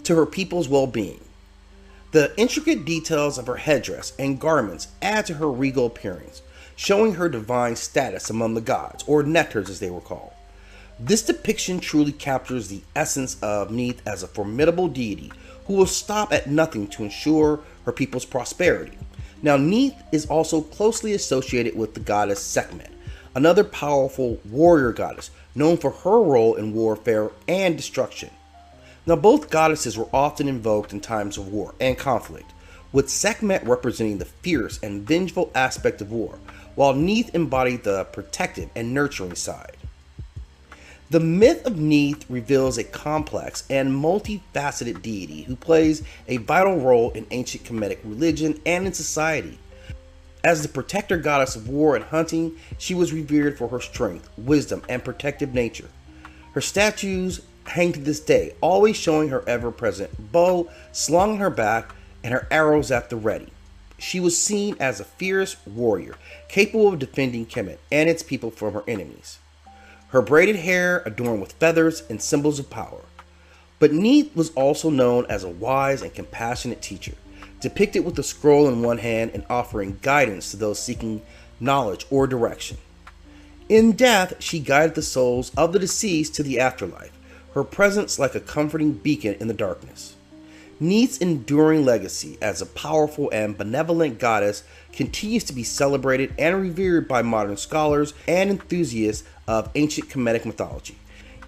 to her people's well-being. The intricate details of her headdress and garments add to her regal appearance, showing her divine status among the gods, or neters as they were called. This depiction truly captures the essence of Neith as a formidable deity who will stop at nothing to ensure her people's prosperity. Now, Neith is also closely associated with the goddess Sekhmet, another powerful warrior goddess known for her role in warfare and destruction. Now, both goddesses were often invoked in times of war and conflict, with Sekhmet representing the fierce and vengeful aspect of war, while Neith embodied the protective and nurturing side. The myth of Neith reveals a complex and multifaceted deity who plays a vital role in ancient Kemetic religion and in society. As the protector goddess of war and hunting, she was revered for her strength, wisdom, and protective nature. Her statues hang to this day, always showing her ever-present bow slung on her back and her arrows at the ready. She was seen as a fierce warrior, capable of defending Kemet and its people from her enemies. Her braided hair adorned with feathers and symbols of power. But Neith was also known as a wise and compassionate teacher, depicted with a scroll in one hand and offering guidance to those seeking knowledge or direction. In death, she guided the souls of the deceased to the afterlife, her presence like a comforting beacon in the darkness. Neith's enduring legacy as a powerful and benevolent goddess continues to be celebrated and revered by modern scholars and enthusiasts of ancient Kemetic mythology,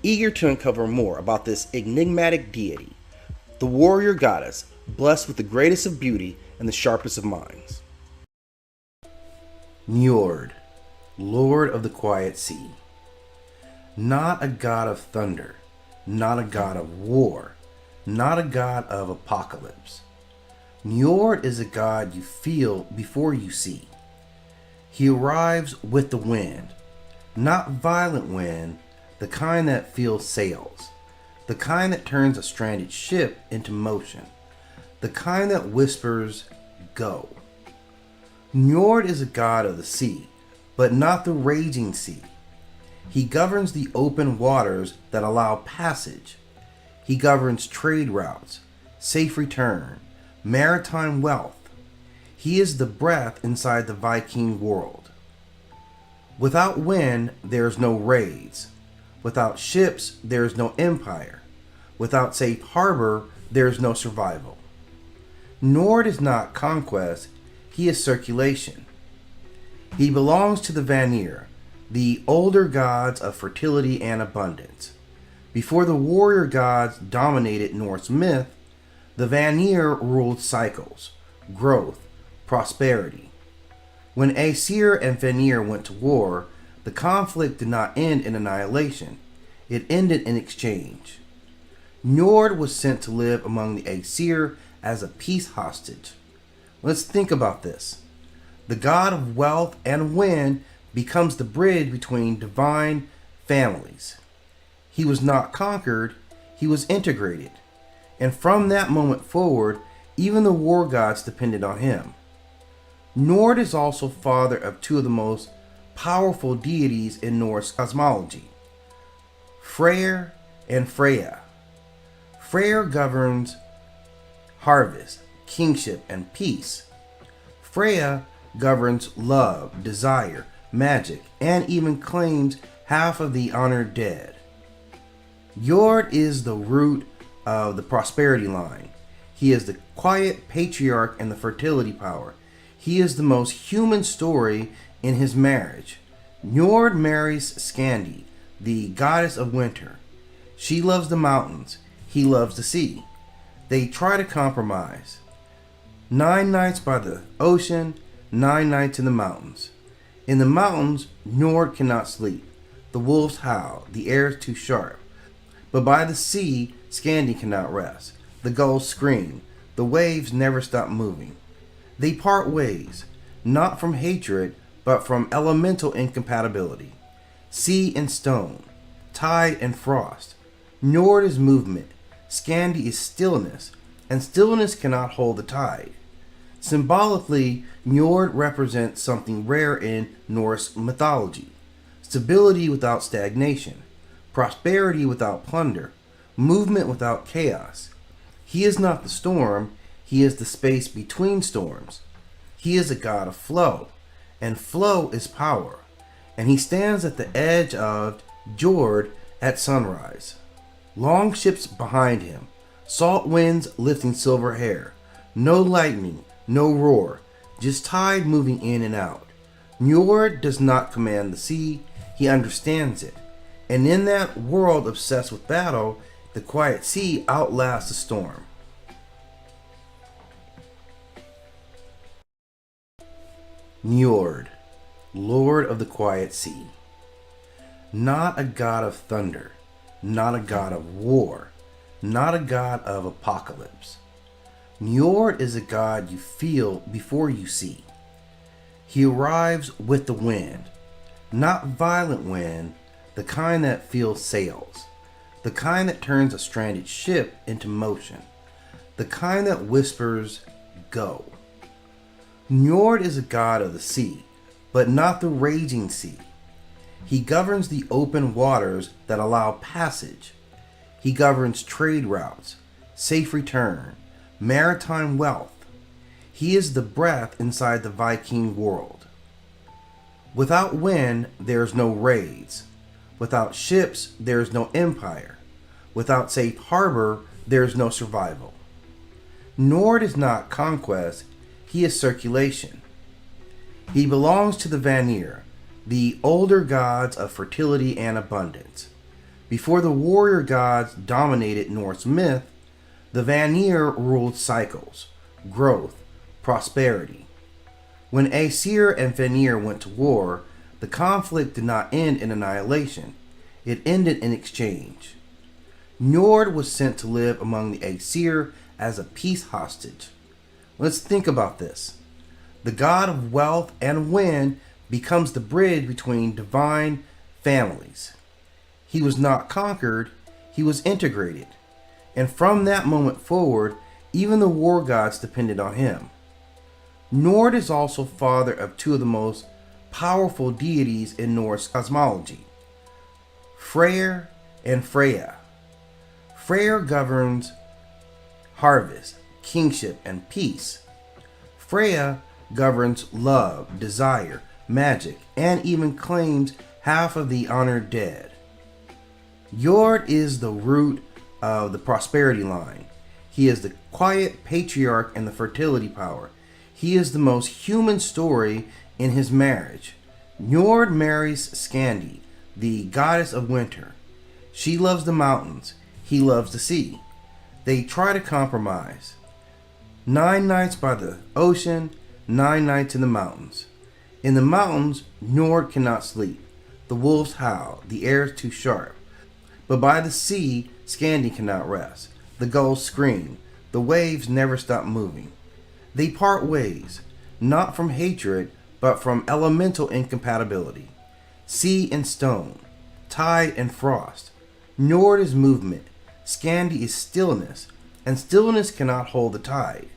eager to uncover more about this enigmatic deity, the warrior goddess, blessed with the greatest of beauty and the sharpest of minds. Njord, Lord of the Quiet Sea. Not a god of thunder, not a god of war, not a god of apocalypse. Njord is a god you feel before you see. He arrives with the wind, not violent wind, the kind that fills sails, the kind that turns a stranded ship into motion, the kind that whispers, go. Njord is a god of the sea, but not the raging sea. He governs the open waters that allow passage. He governs trade routes, safe return, maritime wealth. He is the breath inside the Viking world. Without wind, there is no raids. Without ships, there is no empire. Without safe harbor, there is no survival. Njord is not conquest, he is circulation. He belongs to the Vanir, the older gods of fertility and abundance. Before the warrior gods dominated Norse myth, the Vanir ruled cycles, growth, prosperity. When Aesir and Vanir went to war, the conflict did not end in annihilation. It ended in exchange. Njord was sent to live among the Aesir as a peace hostage. Let's think about this. The god of wealth and wind becomes the bridge between divine families. He was not conquered, he was integrated. And from that moment forward, even the war gods depended on him. Njord is also father of two of the most powerful deities in Norse cosmology, Freyr and Freya. Freyr governs harvest, kingship, and peace. Freya governs love, desire, magic, and even claims half of the honored dead. Njord is the root of the prosperity line. He is the quiet patriarch and the fertility power. He is the most human story in his marriage. Njord marries Skandi, the goddess of winter. She loves the mountains. He loves the sea. They try to compromise. 9 nights by the ocean, 9 nights in the mountains. In the mountains, Njord cannot sleep. The wolves howl. The air is too sharp. But by the sea, Skandi cannot rest. The gulls scream. The waves never stop moving. They part ways, not from hatred, but from elemental incompatibility. Sea and stone, tide and frost. Njord is movement. Skandi is stillness, and stillness cannot hold the tide. Symbolically, Njord represents something rare in Norse mythology. Stability without stagnation, prosperity without plunder, movement without chaos. He is not the storm, he is the space between storms. He is a god of flow, and flow is power. And he stands at the edge of Njord at sunrise. Long ships behind him, salt winds lifting silver hair. No lightning, no roar, just tide moving in and out. Njord does not command the sea, he understands it. And in that world obsessed with battle, the quiet sea outlasts the storm. Njord, Lord of the Quiet Sea. Not a god of thunder, not a god of war, not a god of apocalypse. Njord is a god you feel before you see. He arrives with the wind, not violent wind, the kind that fills sails, the kind that turns a stranded ship into motion, the kind that whispers, go. Njord is a god of the sea, but not the raging sea. He governs the open waters that allow passage. He governs trade routes, safe return, maritime wealth. He is the breath inside the Viking world. Without wind, there is no raids. Without ships, there is no empire. Without safe harbor, there is no survival. Njord is not conquest, he is circulation. He belongs to the Vanir, the older gods of fertility and abundance. Before the warrior gods dominated Norse myth, the Vanir ruled cycles, growth, prosperity. When Aesir and Vanir went to war, the conflict did not end in annihilation. It ended in exchange. Njord was sent to live among the Aesir as a peace hostage. Let's think about this. The god of wealth and wind becomes the bridge between divine families. He was not conquered, he was integrated. And from that moment forward, even the war gods depended on him. Njord is also father of two of the most powerful deities in Norse cosmology, Freyr and Freya. Freyr governs harvest, kingship, and peace. Freya governs love, desire, magic, and even claims half of the honored dead. Njord is the root of the prosperity line. He is the quiet patriarch and the fertility power. He is the most human story in his marriage. Njord marries Skandi, the goddess of winter. She loves the mountains. He loves the sea. They try to compromise. 9 nights by the ocean, 9 nights in the mountains. In the mountains, Njord cannot sleep. The wolves howl. The air is too sharp. But by the sea, Skandi cannot rest. The gulls scream. The waves never stop moving. They part ways, not from hatred, but from elemental incompatibility. Sea and stone, tide and frost. Njord is movement. Skandi is stillness, and stillness cannot hold the tide.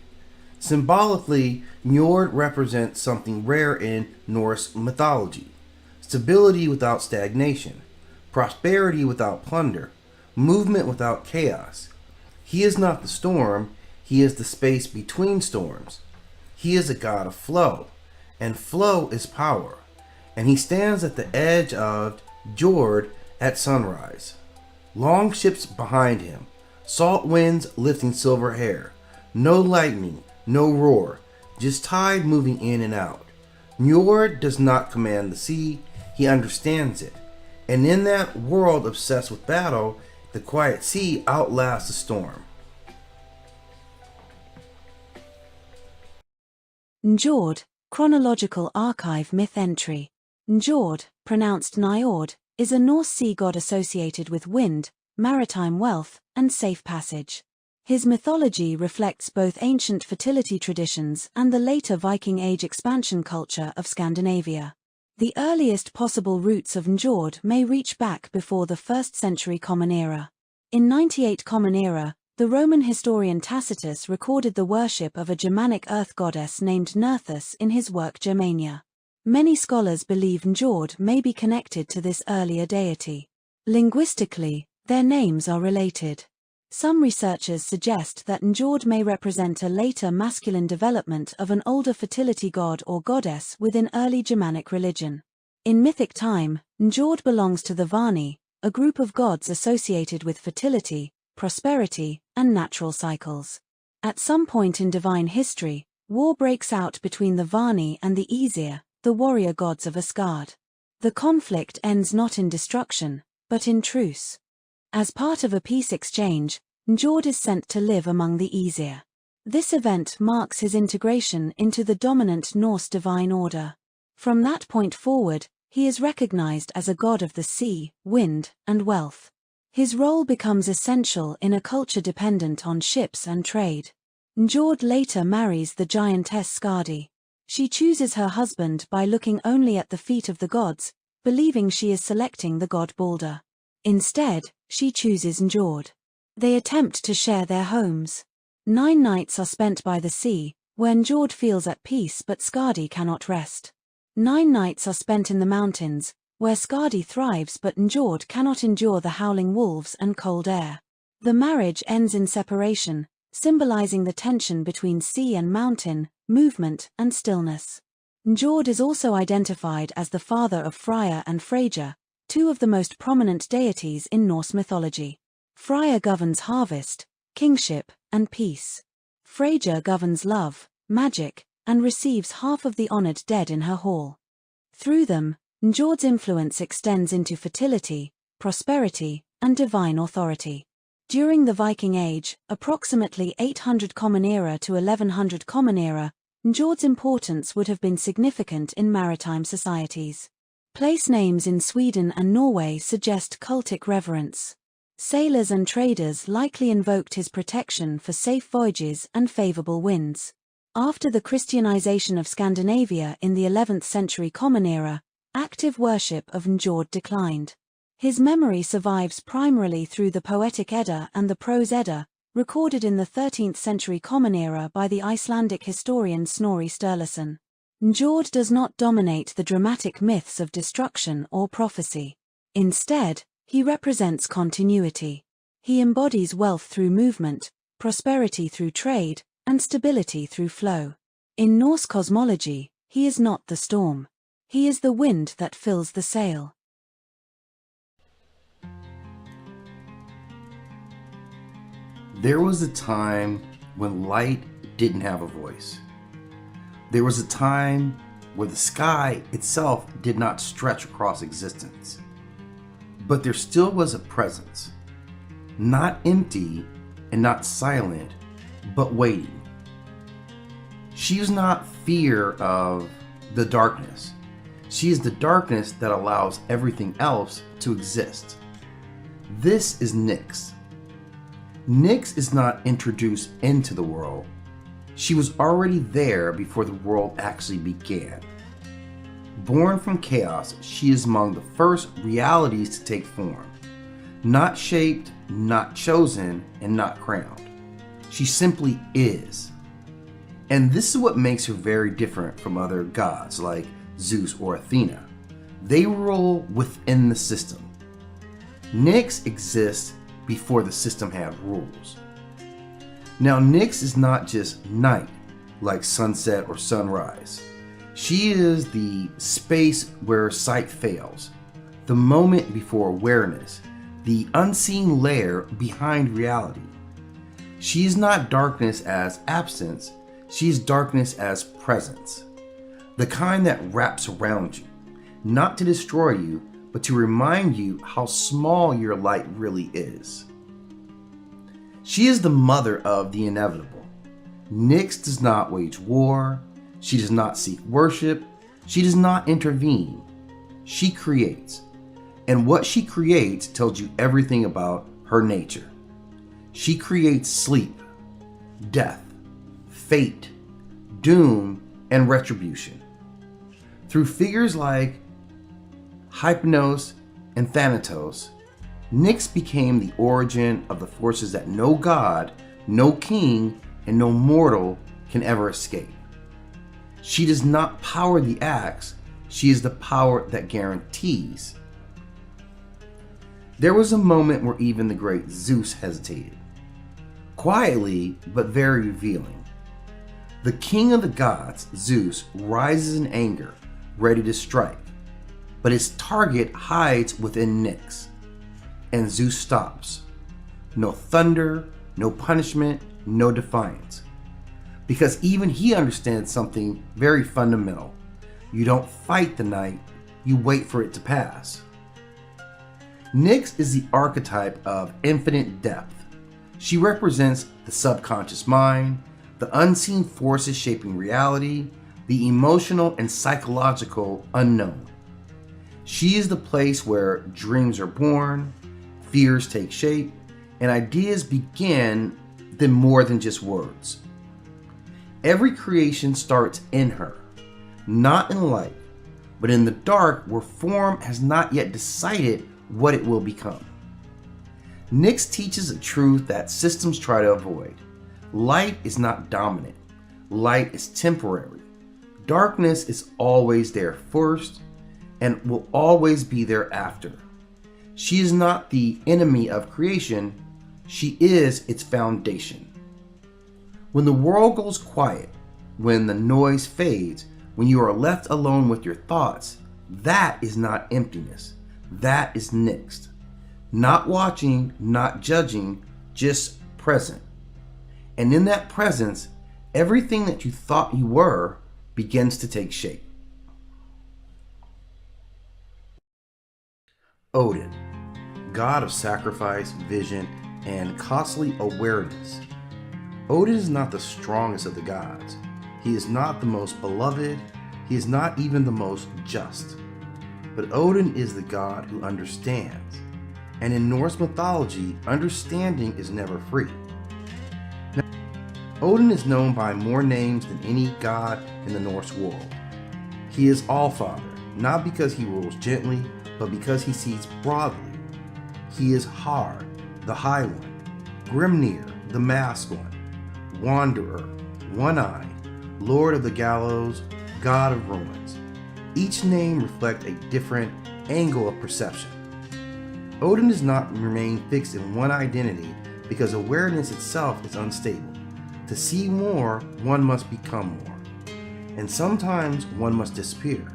Symbolically, Njord represents something rare in Norse mythology: stability without stagnation, prosperity without plunder, movement without chaos. He is not the storm, he is the space between storms. He is a god of flow, and flow is power, and he stands at the edge of Njord at sunrise. Long ships behind him, salt winds lifting silver hair, no lightning, no roar, just tide moving in and out. Njord does not command the sea, he understands it. And in that world obsessed with battle, the quiet sea outlasts the storm. Njord, chronological archive myth entry. Njord, pronounced Njord, is a Norse sea god associated with wind, maritime wealth, and safe passage. His mythology reflects both ancient fertility traditions and the later Viking Age expansion culture of Scandinavia. The earliest possible roots of Njord may reach back before the 1st century Common Era. In 98 Common Era, the Roman historian Tacitus recorded the worship of a Germanic earth goddess named Nerthus in his work Germania. Many scholars believe Njord may be connected to this earlier deity. Linguistically, their names are related. Some researchers suggest that Njord may represent a later masculine development of an older fertility god or goddess within early Germanic religion. In mythic time, Njord belongs to the Vani, a group of gods associated with fertility, prosperity, and natural cycles. At some point in divine history, war breaks out between the Vani and the Aesir, the warrior gods of Asgard. The conflict ends not in destruction, but in truce. As part of a peace exchange, Njord is sent to live among the Aesir. This event marks his integration into the dominant Norse divine order. From that point forward, he is recognized as a god of the sea, wind, and wealth. His role becomes essential in a culture dependent on ships and trade. Njord later marries the giantess Skadi. She chooses her husband by looking only at the feet of the gods, believing she is selecting the god Balder. Instead, she chooses Njord. They attempt to share their homes. 9 nights are spent by the sea, where Njord feels at peace but Skadi cannot rest. 9 nights are spent in the mountains, where Skadi thrives but Njord cannot endure the howling wolves and cold air. The marriage ends in separation, symbolizing the tension between sea and mountain, movement and stillness. Njord is also identified as the father of Freyr and Freyja, 2 of the most prominent deities in Norse mythology. Freyr governs harvest, kingship, and peace. Freyja governs love, magic, and receives half of the honored dead in her hall. Through them, Njord's influence extends into fertility, prosperity, and divine authority. During the Viking Age, approximately 800 Common Era to 1100 Common Era, Njord's importance would have been significant in maritime societies. Place names in Sweden and Norway suggest cultic reverence. Sailors and traders likely invoked his protection for safe voyages and favorable winds. After the Christianization of Scandinavia in the 11th century Common Era, active worship of Njord declined. His memory survives primarily through the Poetic Edda and the Prose Edda, recorded in the 13th century Common Era by the Icelandic historian Snorri Sturluson. Njord does not dominate the dramatic myths of destruction or prophecy. Instead, he represents continuity. He embodies wealth through movement, prosperity through trade, and stability through flow. In Norse cosmology, he is not the storm. He is the wind that fills the sail. There was a time when light didn't have a voice. There was a time where the sky itself did not stretch across existence. But there still was a presence, not empty and not silent, but waiting. She is not fear of the darkness. She is the darkness that allows everything else to exist. This is Nyx. Nyx is not introduced into the world. She was already there before the world actually began. Born from chaos, she is among the first realities to take form. Not shaped, not chosen, and not crowned. She simply is. And this is what makes her very different from other gods like Zeus or Athena. They rule within the system. Nyx exists before the system had rules. Now, Nyx is not just night, like sunset or sunrise. She is the space where sight fails, the moment before awareness, the unseen layer behind reality. She is not darkness as absence, she is darkness as presence. The kind that wraps around you, not to destroy you, but to remind you how small your light really is. She is the mother of the inevitable. Nyx does not wage war. She does not seek worship. She does not intervene. She creates. And what she creates tells you everything about her nature. She creates sleep, death, fate, doom, and retribution. Through figures like Hypnos and Thanatos, Nyx became the origin of the forces that no god, no king, and no mortal can ever escape. She does not power the acts, she is the power that guarantees. There was a moment where even the great Zeus hesitated. Quietly, but very revealing. The king of the gods, Zeus, rises in anger, ready to strike. But his target hides within Nyx. And Zeus stops. No thunder, no punishment, no defiance. Because even he understands something very fundamental. You don't fight the night, you wait for it to pass. Nyx is the archetype of infinite depth. She represents the subconscious mind, the unseen forces shaping reality, the emotional and psychological unknown. She is the place where dreams are born, fears take shape, and ideas begin than more than just words. Every creation starts in her, not in light, but in the dark where form has not yet decided what it will become. Nyx teaches a truth that systems try to avoid. Light is not dominant. Light is temporary. Darkness is always there first and will always be there after. She is not the enemy of creation. She is its foundation. When the world goes quiet, when the noise fades, when you are left alone with your thoughts, that is not emptiness. That is Nyx. Not watching, not judging, just present. And in that presence, everything that you thought you were begins to take shape. Odin, god of sacrifice, vision, and costly awareness. Odin is not the strongest of the gods, He is not the most beloved. He is not even the most just. But Odin is the god who understands. And in Norse mythology, understanding is never free. Now, Odin is known by more names than any god in the Norse world. He is Allfather, not because he rules gently, but because he sees broadly. He is Har, the High One, Grimnir, the Masked One, Wanderer, One-Eye, Lord of the Gallows, God of Ruins. Each name reflects a different angle of perception. Odin does not remain fixed in one identity because awareness itself is unstable. To see more, one must become more. And sometimes one must disappear.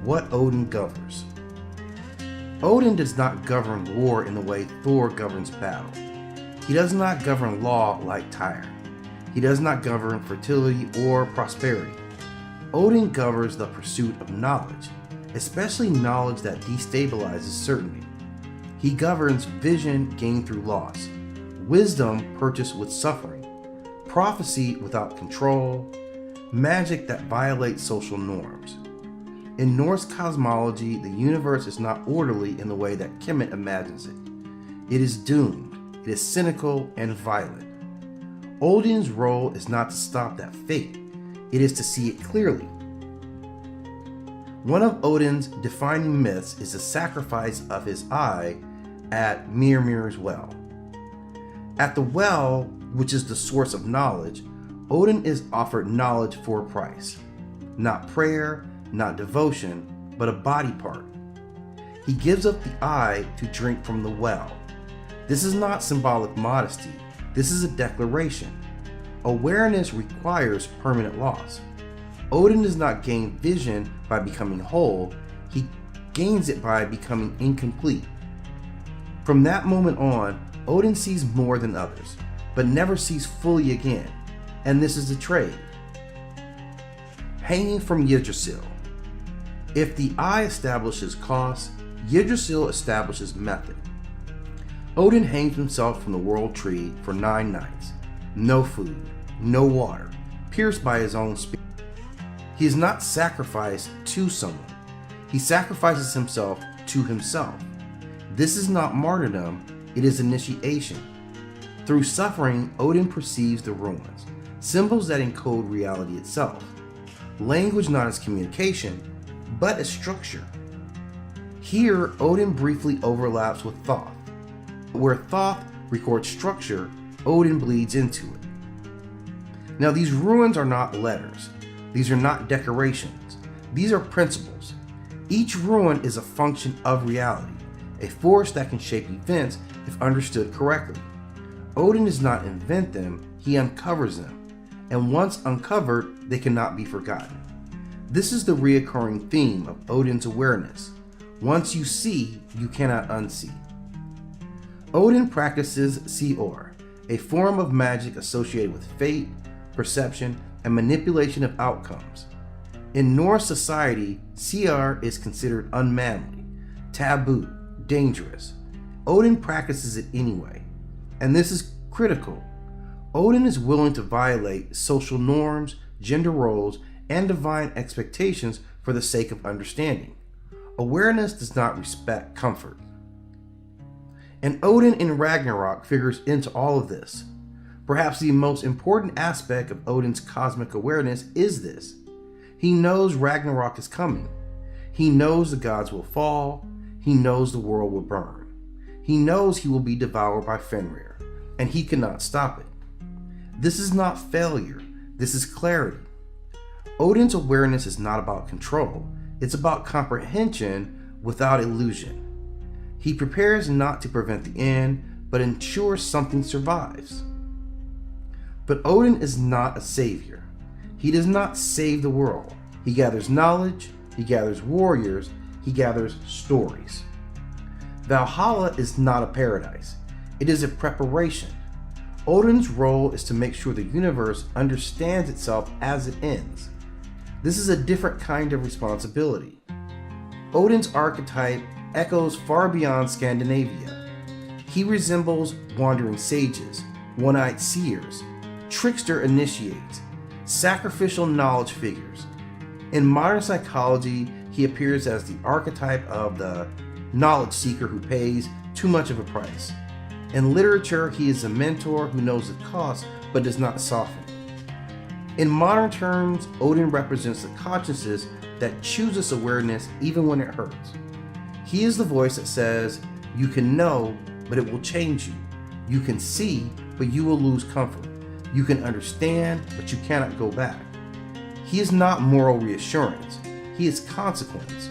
What Odin governs. Odin does not govern war in the way Thor governs battle. He does not govern law like Tyr. He does not govern fertility or prosperity. Odin governs the pursuit of knowledge, especially knowledge that destabilizes certainty. He governs vision gained through loss, wisdom purchased with suffering, prophecy without control, magic that violates social norms. In Norse cosmology, the universe is not orderly in the way that Kemet imagines it. It is doomed, it is cynical and violent. Odin's role is not to stop that fate, it is to see it clearly. One of Odin's defining myths is the sacrifice of his eye at Mirmir's well. At the well, which is the source of knowledge, Odin is offered knowledge for a price. Not prayer, not devotion, but a body part. He gives up the eye to drink from the well. This is not symbolic modesty. This is a declaration. Awareness requires permanent loss. Odin does not gain vision by becoming whole. He gains it by becoming incomplete. From that moment on, Odin sees more than others, but never sees fully again. And this is the trade. Hanging from Yggdrasil. If the eye establishes cost, Yggdrasil establishes method. Odin hangs himself from the world tree for 9 nights. No food, no water, pierced by his own spirit. He is not sacrificed to someone. He sacrifices himself to himself. This is not martyrdom, it is initiation. Through suffering, Odin perceives the ruins, symbols that encode reality itself. Language not as communication, but as structure. Here, Odin briefly overlaps with Thoth. Where Thoth records structure, Odin bleeds into it. Now, these ruins are not letters. These are not decorations. These are principles. Each ruin is a function of reality, a force that can shape events if understood correctly. Odin does not invent them, he uncovers them. And once uncovered, they cannot be forgotten. This is the reoccurring theme of Odin's awareness. Once you see, you cannot unsee. Odin practices Seor, a form of magic associated with fate, perception, and manipulation of outcomes. In Norse society, Seor is considered unmanly, taboo, dangerous. Odin practices it anyway, and this is critical. Odin is willing to violate social norms, gender roles, and divine expectations for the sake of understanding. Awareness does not respect comfort. And Odin in Ragnarok figures into all of this. Perhaps the most important aspect of Odin's cosmic awareness is this. He knows Ragnarok is coming. He knows the gods will fall. He knows the world will burn. He knows he will be devoured by Fenrir, and he cannot stop it. This is not failure. This is clarity. Odin's awareness is not about control. It's about comprehension without illusion. He prepares not to prevent the end, but ensures something survives. But Odin is not a savior. He does not save the world. He gathers knowledge, he gathers warriors, he gathers stories. Valhalla is not a paradise. It is a preparation. Odin's role is to make sure the universe understands itself as it ends. This is a different kind of responsibility. Odin's archetype echoes far beyond Scandinavia. He resembles wandering sages, one-eyed seers, trickster initiates. sacrificial knowledge figures. In modern psychology, he appears as the archetype of the knowledge seeker who pays too much of a price. In literature, he is a mentor who knows the cost but does not soften. In modern terms, Odin represents the consciousness that chooses awareness even when it hurts. He is the voice that says, you can know, but it will change you. You can see, but you will lose comfort. You can understand, but you cannot go back. He is not moral reassurance. He is consequence.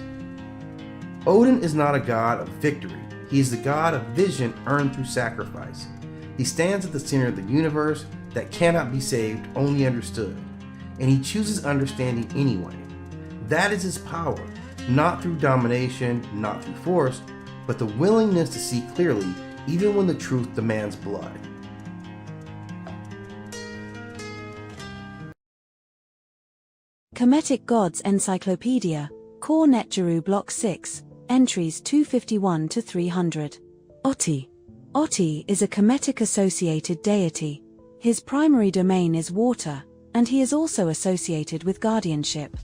Odin is not a god of victory. He is the god of vision earned through sacrifice. He stands at the center of the universe that cannot be saved, only understood. And he chooses understanding anyway. That is his power, not through domination, not through force, but the willingness to see clearly even when the truth demands blood. Kemetic Gods Encyclopedia, Core Netgeru Block 6, Entries 251 to 300. Oti. Oti is a Kemetic-associated deity. His primary domain is water, and he is also associated with guardianship.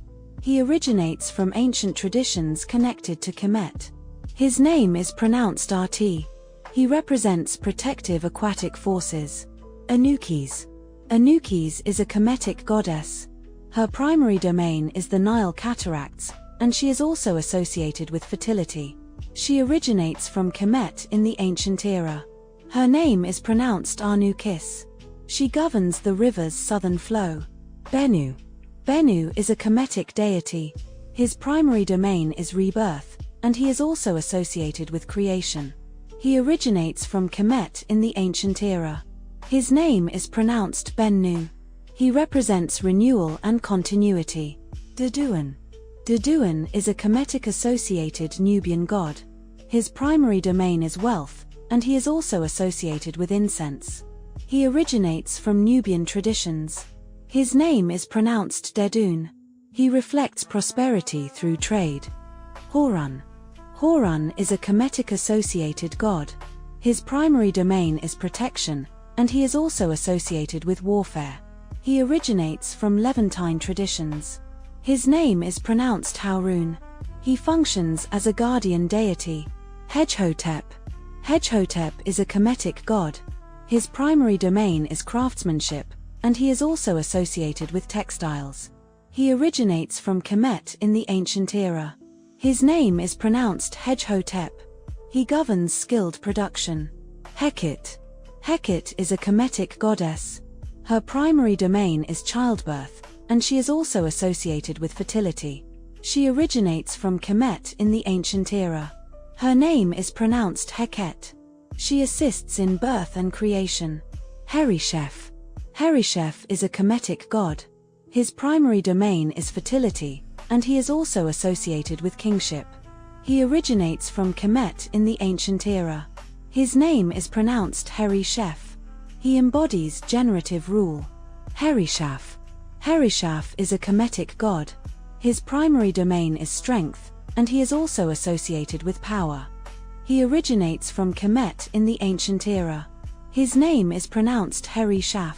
He originates from ancient traditions connected to Kemet. His name is pronounced RT. He represents protective aquatic forces. Anukis. Anukis is a Kemetic goddess. Her primary domain is the Nile cataracts, and she is also associated with fertility. She originates from Kemet in the ancient era. Her name is pronounced Anukis. She governs the river's southern flow. Bennu. Bennu is a Kemetic deity. His primary domain is rebirth, and he is also associated with creation. He originates from Kemet in the ancient era. His name is pronounced Bennu. He represents renewal and continuity. Deduan. Deduan is a Kemetic-associated Nubian god. His primary domain is wealth, and he is also associated with incense. He originates from Nubian traditions. His name is pronounced Dedun. He reflects prosperity through trade. Horun. Horun is a Kemetic-associated god. His primary domain is protection, and he is also associated with warfare. He originates from Levantine traditions. His name is pronounced Haurun. He functions as a guardian deity. Hedgehotep. Hedgehotep is a Kemetic god. His primary domain is craftsmanship, and he is also associated with textiles. He originates from Kemet in the ancient era. His name is pronounced Hedgehotep. He governs skilled production. Heket. Heket is a Kemetic goddess. Her primary domain is childbirth, and she is also associated with fertility. She originates from Kemet in the ancient era. Her name is pronounced Heket. She assists in birth and creation. Herishef. Herishef is a Kemetic god. His primary domain is fertility, and he is also associated with kingship. He originates from Kemet in the ancient era. His name is pronounced Herishef. He embodies generative rule. Herishaf. Herishaf is a Kemetic god. His primary domain is strength, and he is also associated with power. He originates from Kemet in the ancient era. His name is pronounced Herishaf.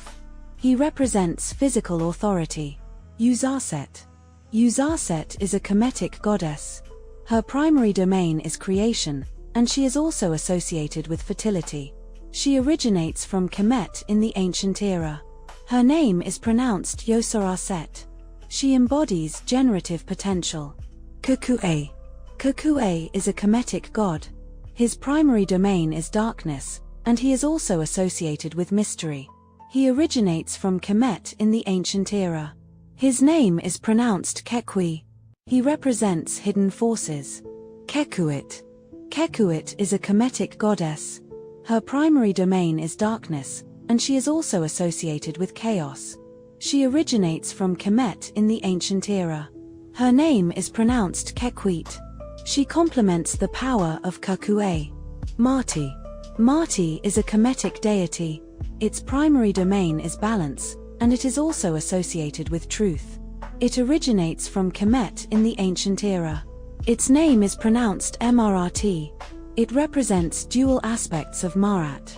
He represents physical authority. Uzaset. Uzaset is a Kemetic goddess. Her primary domain is creation, and she is also associated with fertility. She originates from Kemet in the ancient era. Her name is pronounced Yosaraset. She embodies generative potential. Kukue. Kukue is a Kemetic god. His primary domain is darkness, and he is also associated with mystery. He originates from Kemet in the ancient era. His name is pronounced Kekwi. He represents hidden forces. Kekuit. Kekuit is a Kemetic goddess. Her primary domain is darkness, and she is also associated with chaos. She originates from Kemet in the ancient era. Her name is pronounced Kekwit. She complements the power of Kukue. Marti. Marti is a Kemetic deity. Its primary domain is balance, and it is also associated with truth. It originates from Kemet in the ancient era. Its name is pronounced Mrt. It represents dual aspects of Marat.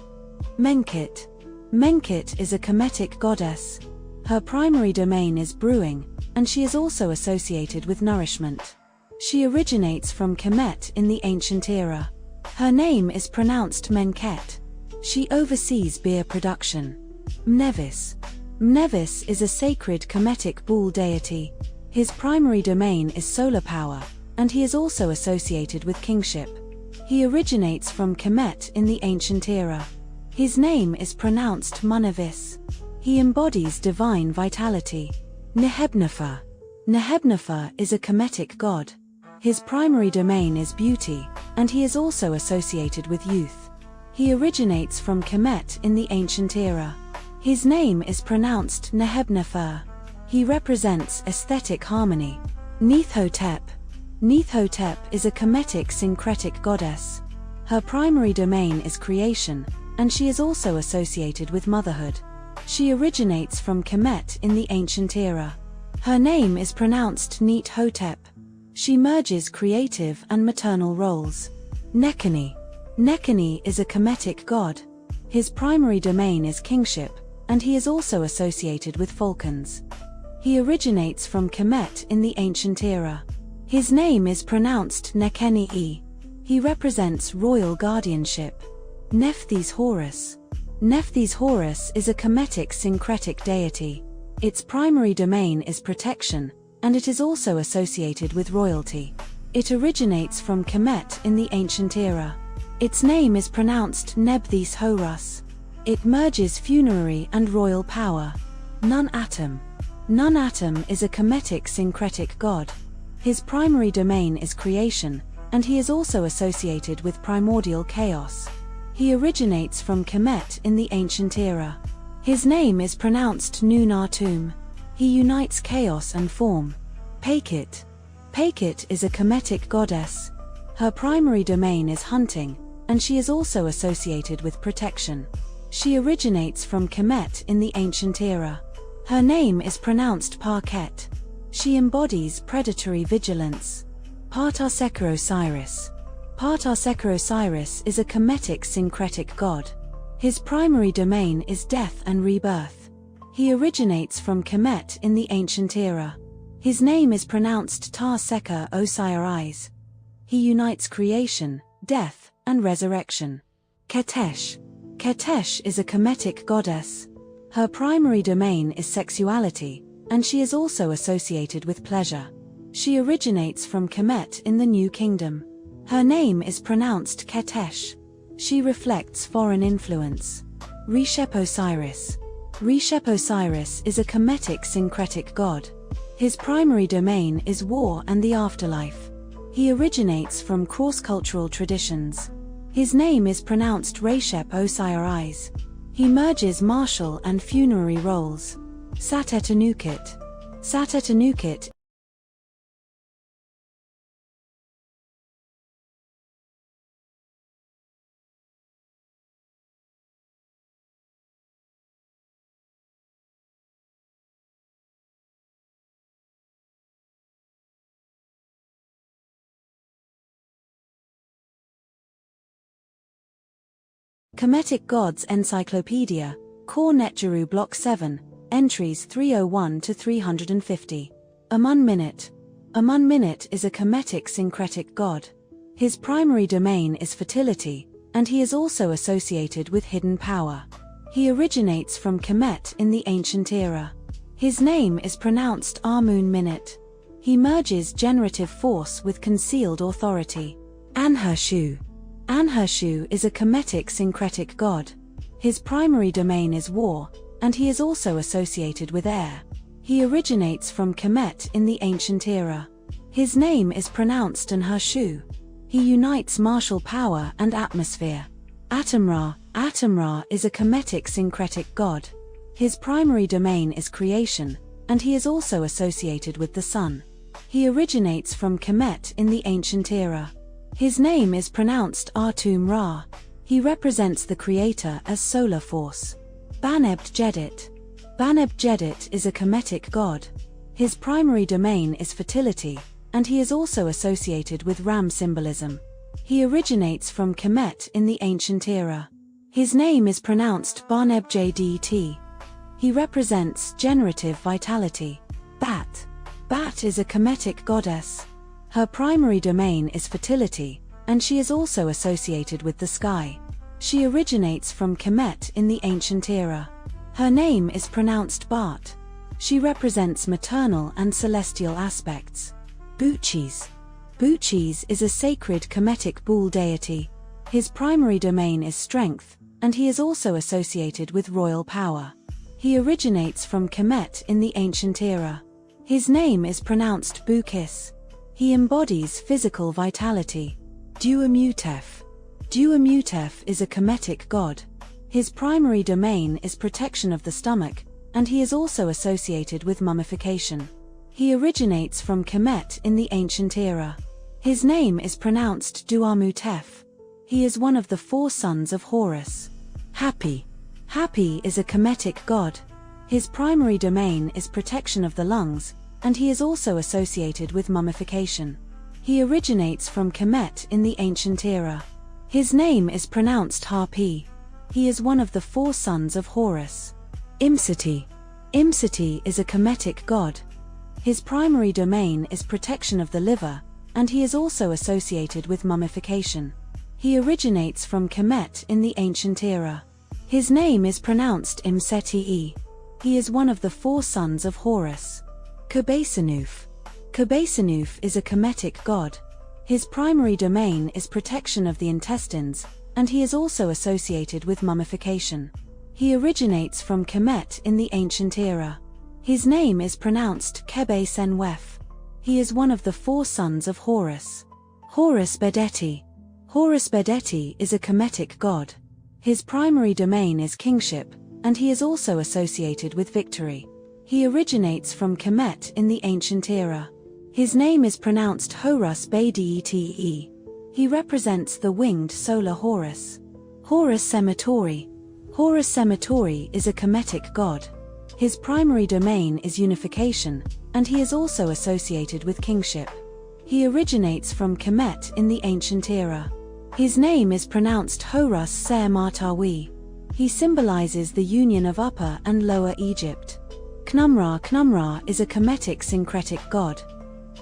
Menkit. Menkit is a Kemetic goddess. Her primary domain is brewing, and she is also associated with nourishment. She originates from Kemet in the ancient era. Her name is pronounced Menket. She oversees beer production. Mnevis. Mnevis is a sacred Kemetic bull deity. His primary domain is solar power, and he is also associated with kingship. He originates from Kemet in the ancient era. His name is pronounced Munevis. He embodies divine vitality. Nehebnefer. Nehebnefer is a Kemetic god. His primary domain is beauty, and he is also associated with youth. He originates from Kemet in the ancient era. His name is pronounced Nehebnefer. He represents aesthetic harmony. Neithotep. Neithotep is a Kemetic syncretic goddess. Her primary domain is creation, and she is also associated with motherhood. She originates from Kemet in the ancient era. Her name is pronounced Neithotep. She merges creative and maternal roles. Nekani. Nekani is a Kemetic god. His primary domain is kingship, and he is also associated with falcons. He originates from Kemet in the ancient era. His name is pronounced Nekeni-e. He represents royal guardianship. Nephthys Horus. Nephthys Horus is a Kemetic syncretic deity. Its primary domain is protection, and it is also associated with royalty. It originates from Kemet in the ancient era. Its name is pronounced Nebthys Horus. It merges funerary and royal power. Nun-Atom. Nun-Atom is a Kemetic syncretic god. His primary domain is creation, and he is also associated with primordial chaos. He originates from Kemet in the ancient era. His name is pronounced Nun-Atum. He unites chaos and form. Pakit. Pakit is a Kemetic goddess. Her primary domain is hunting, and she is also associated with protection. She originates from Kemet in the ancient era. Her name is pronounced Parket. She embodies predatory vigilance. Partasekher Osiris. Partasekher Osiris is a Kemetic syncretic god. His primary domain is death and rebirth. He originates from Kemet in the ancient era. His name is pronounced Tar-Sekher Osiris. He unites creation, death, and resurrection. Ketesh. Ketesh is a Kemetic goddess. Her primary domain is sexuality, and she is also associated with pleasure. She originates from Kemet in the New Kingdom. Her name is pronounced Ketesh. She reflects foreign influence. Reshep Osiris. Reshep Osiris is a Kemetic syncretic god. His primary domain is war and the afterlife. He originates from cross-cultural traditions. His name is pronounced Reshep Osiris. He merges martial and funerary roles. Satetanukit. Satetanukit Kemetic Gods Encyclopedia, Core Netjeru Block 7, Entries 301 to 350. Amun-Minut. Amun-Minut is a Kemetic syncretic god. His primary domain is fertility, and he is also associated with hidden power. He originates from Kemet in the ancient era. His name is pronounced Amun-Minut. He merges generative force with concealed authority. Anhur. Anhur is a Kemetic syncretic god. His primary domain is war, and he is also associated with air. He originates from Kemet in the ancient era. His name is pronounced Anhur. He unites martial power and atmosphere. Atum-Ra. Atum-Ra is a Kemetic syncretic god. His primary domain is creation, and he is also associated with the sun. He originates from Kemet in the ancient era. His name is pronounced Atum-Ra. He represents the creator as solar force. Baneb-Jedit. Baneb-Jedit is a Kemetic god. His primary domain is fertility, and he is also associated with ram symbolism. He originates from Kemet in the ancient era. His name is pronounced Baneb-Jdt. He represents generative vitality. Bat. Bat is a Kemetic goddess. Her primary domain is fertility, and she is also associated with the sky. She originates from Kemet in the ancient era. Her name is pronounced Bart. She represents maternal and celestial aspects. Buchis. Buchis is a sacred Kemetic bull deity. His primary domain is strength, and he is also associated with royal power. He originates from Kemet in the ancient era. His name is pronounced Bukis. He embodies physical vitality. Duamutef. Duamutef is a Kemetic god. His primary domain is protection of the stomach, and he is also associated with mummification. He originates from Kemet in the ancient era. His name is pronounced Duamutef. He is one of the 4 sons of Horus. Hapi. Hapi is a Kemetic god. His primary domain is protection of the lungs, and he is also associated with mummification. He originates from Kemet in the ancient era. His name is pronounced Harpi. He is one of the 4 sons of Horus. Imseti. Imseti is a Kemetic god. His primary domain is protection of the liver, and he is also associated with mummification. He originates from Kemet in the ancient era. His name is pronounced Imseti. He is one of the 4 sons of Horus. Kebesanuf. Kebesanuf is a Kemetic god. His primary domain is protection of the intestines, and he is also associated with mummification. He originates from Kemet in the ancient era. His name is pronounced Kebesenwef. He is one of the 4 sons of Horus. Horus Bedeti. Horus Bedeti is a Kemetic god. His primary domain is kingship, and he is also associated with victory. He originates from Kemet in the ancient era. His name is pronounced Horus Bedete. He represents the winged solar Horus. Horus Sematori. Horus Sematori is a Kemetic god. His primary domain is unification, and he is also associated with kingship. He originates from Kemet in the ancient era. His name is pronounced Horus Semartawi. He symbolizes the union of Upper and Lower Egypt. Knumra. Knumra is a Kemetic syncretic god.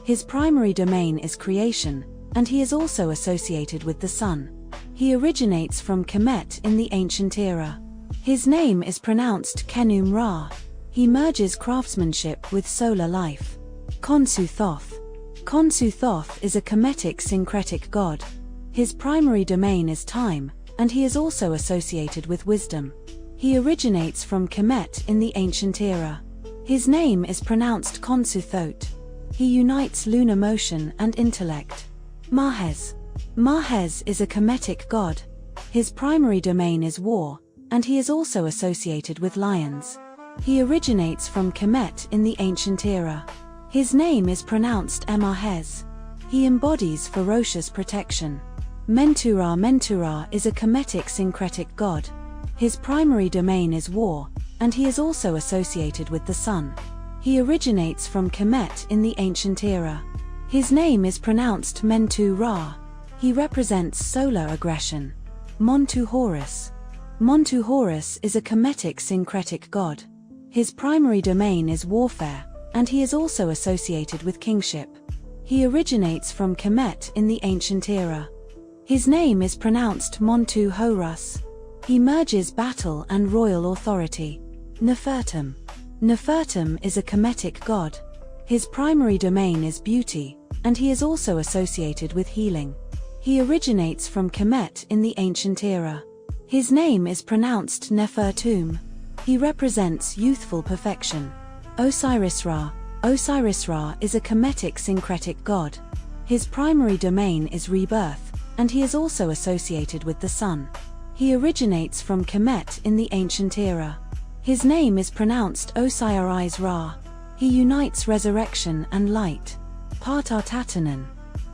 His primary domain is creation, and he is also associated with the sun. He originates from Kemet in the ancient era. His name is pronounced Kenum Ra. He merges craftsmanship with solar life. Khonsu Thoth. Khonsu Thoth is a Kemetic syncretic god. His primary domain is time, and he is also associated with wisdom. He originates from Kemet in the ancient era. His name is pronounced Khonsu Thoth. He unites lunar motion and intellect. Mahes. Mahes is a Kemetic god. His primary domain is war, and he is also associated with lions. He originates from Kemet in the ancient era. His name is pronounced Emahes. He embodies ferocious protection. Mentura. Mentura is a Kemetic syncretic god. His primary domain is war, and he is also associated with the sun. He originates from Kemet in the ancient era. His name is pronounced Mentu Ra. He represents solar aggression. Montu Horus. Montu Horus is a Kemetic syncretic god. His primary domain is warfare, and he is also associated with kingship. He originates from Kemet in the ancient era. His name is pronounced Montu Horus. He merges battle and royal authority. Nefertum. Nefertum is a Kemetic god. His primary domain is beauty, and he is also associated with healing. He originates from Kemet in the ancient era. His name is pronounced Nefertum. He represents youthful perfection. Osiris Ra. Osiris Ra is a Kemetic syncretic god. His primary domain is rebirth, and he is also associated with the sun. He originates from Kemet in the ancient era. His name is pronounced Osiris Ra. He unites resurrection and light. Partartatanen.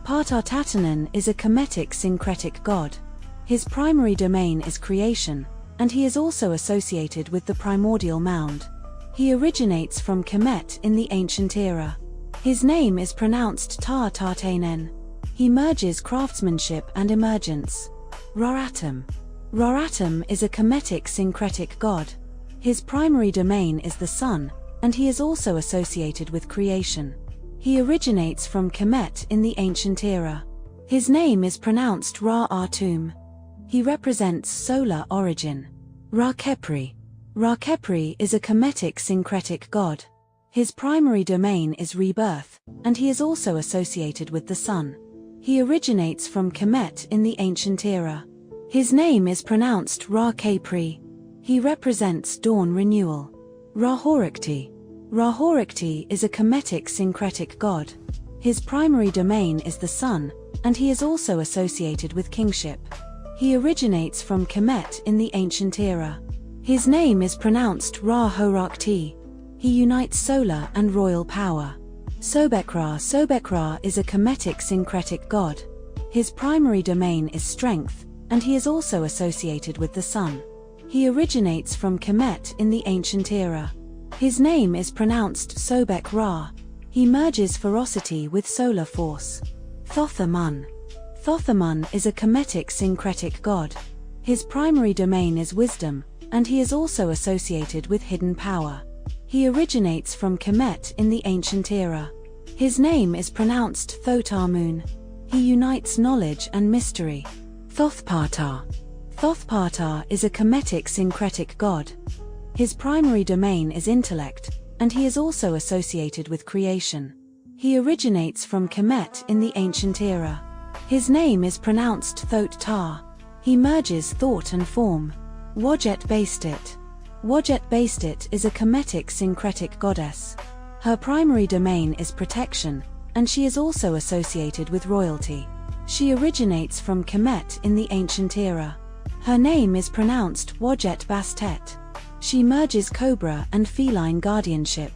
Partartatanen is a Kemetic syncretic god. His primary domain is creation, and he is also associated with the primordial mound. He originates from Kemet in the ancient era. His name is pronounced Tartartanen. He merges craftsmanship and emergence. Raratum. Raratum is a Kemetic syncretic god. His primary domain is the sun, and he is also associated with creation. He originates from Kemet in the ancient era. His name is pronounced Ra-Atum. He represents solar origin. Ra-Khepri. Ra-Khepri is a Kemetic syncretic god. His primary domain is rebirth, and he is also associated with the sun. He originates from Kemet in the ancient era. His name is pronounced Ra-Khepri. He represents dawn renewal. Ra-Horekti. Ra-Horekti is a Kemetic syncretic god. His primary domain is the sun, and he is also associated with kingship. He originates from Kemet in the ancient era. His name is pronounced Ra-Horekti. He unites solar and royal power. Sobekra. Sobekra is a Kemetic syncretic god. His primary domain is strength, and he is also associated with the sun. He originates from Kemet in the ancient era. His name is pronounced Sobek Ra. He merges ferocity with solar force. Thothamun. Thothamun is a Kemetic syncretic god. His primary domain is wisdom, and he is also associated with hidden power. He originates from Kemet in the ancient era. His name is pronounced Thotarmun. He unites knowledge and mystery. Thothpartar. Thothpartar is a Kemetic syncretic god. His primary domain is intellect, and he is also associated with creation. He originates from Kemet in the ancient era. His name is pronounced Thot-Tar. He merges thought and form. Wadjet Bastet. Wadjet Bastet is a Kemetic syncretic goddess. Her primary domain is protection, and she is also associated with royalty. She originates from Kemet in the ancient era. Her name is pronounced Wadjet Bastet. She merges cobra and feline guardianship.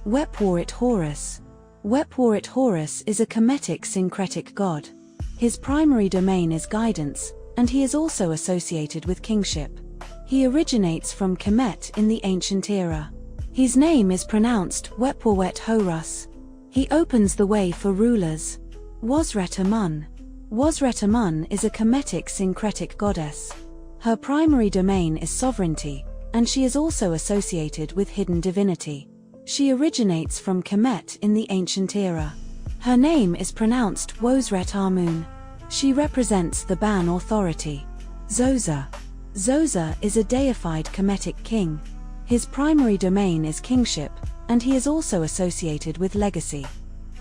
Wepwarit Horus. Wepwarit Horus is a Kemetic syncretic god. His primary domain is guidance, and he is also associated with kingship. He originates from Kemet in the ancient era. His name is pronounced Wepwawet Horus. He opens the way for rulers. Wazret Amun. Wazret Amun is a Kemetic syncretic goddess. Her primary domain is sovereignty, and she is also associated with hidden divinity. She originates from Kemet in the ancient era. Her name is pronounced Wozret Amun. She represents the Ban authority. Zoza. Zoza is a deified Kemetic king. His primary domain is kingship, and he is also associated with legacy.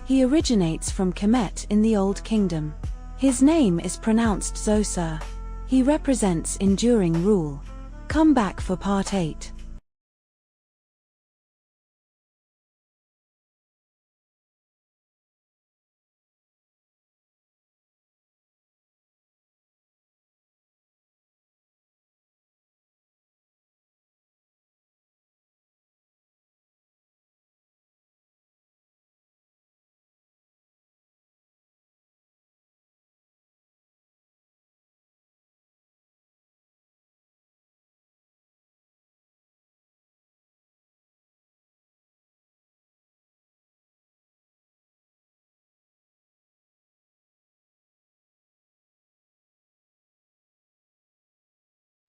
He originates from Kemet in the Old Kingdom. His name is pronounced Zosa. He represents enduring rule. Come back for part 8.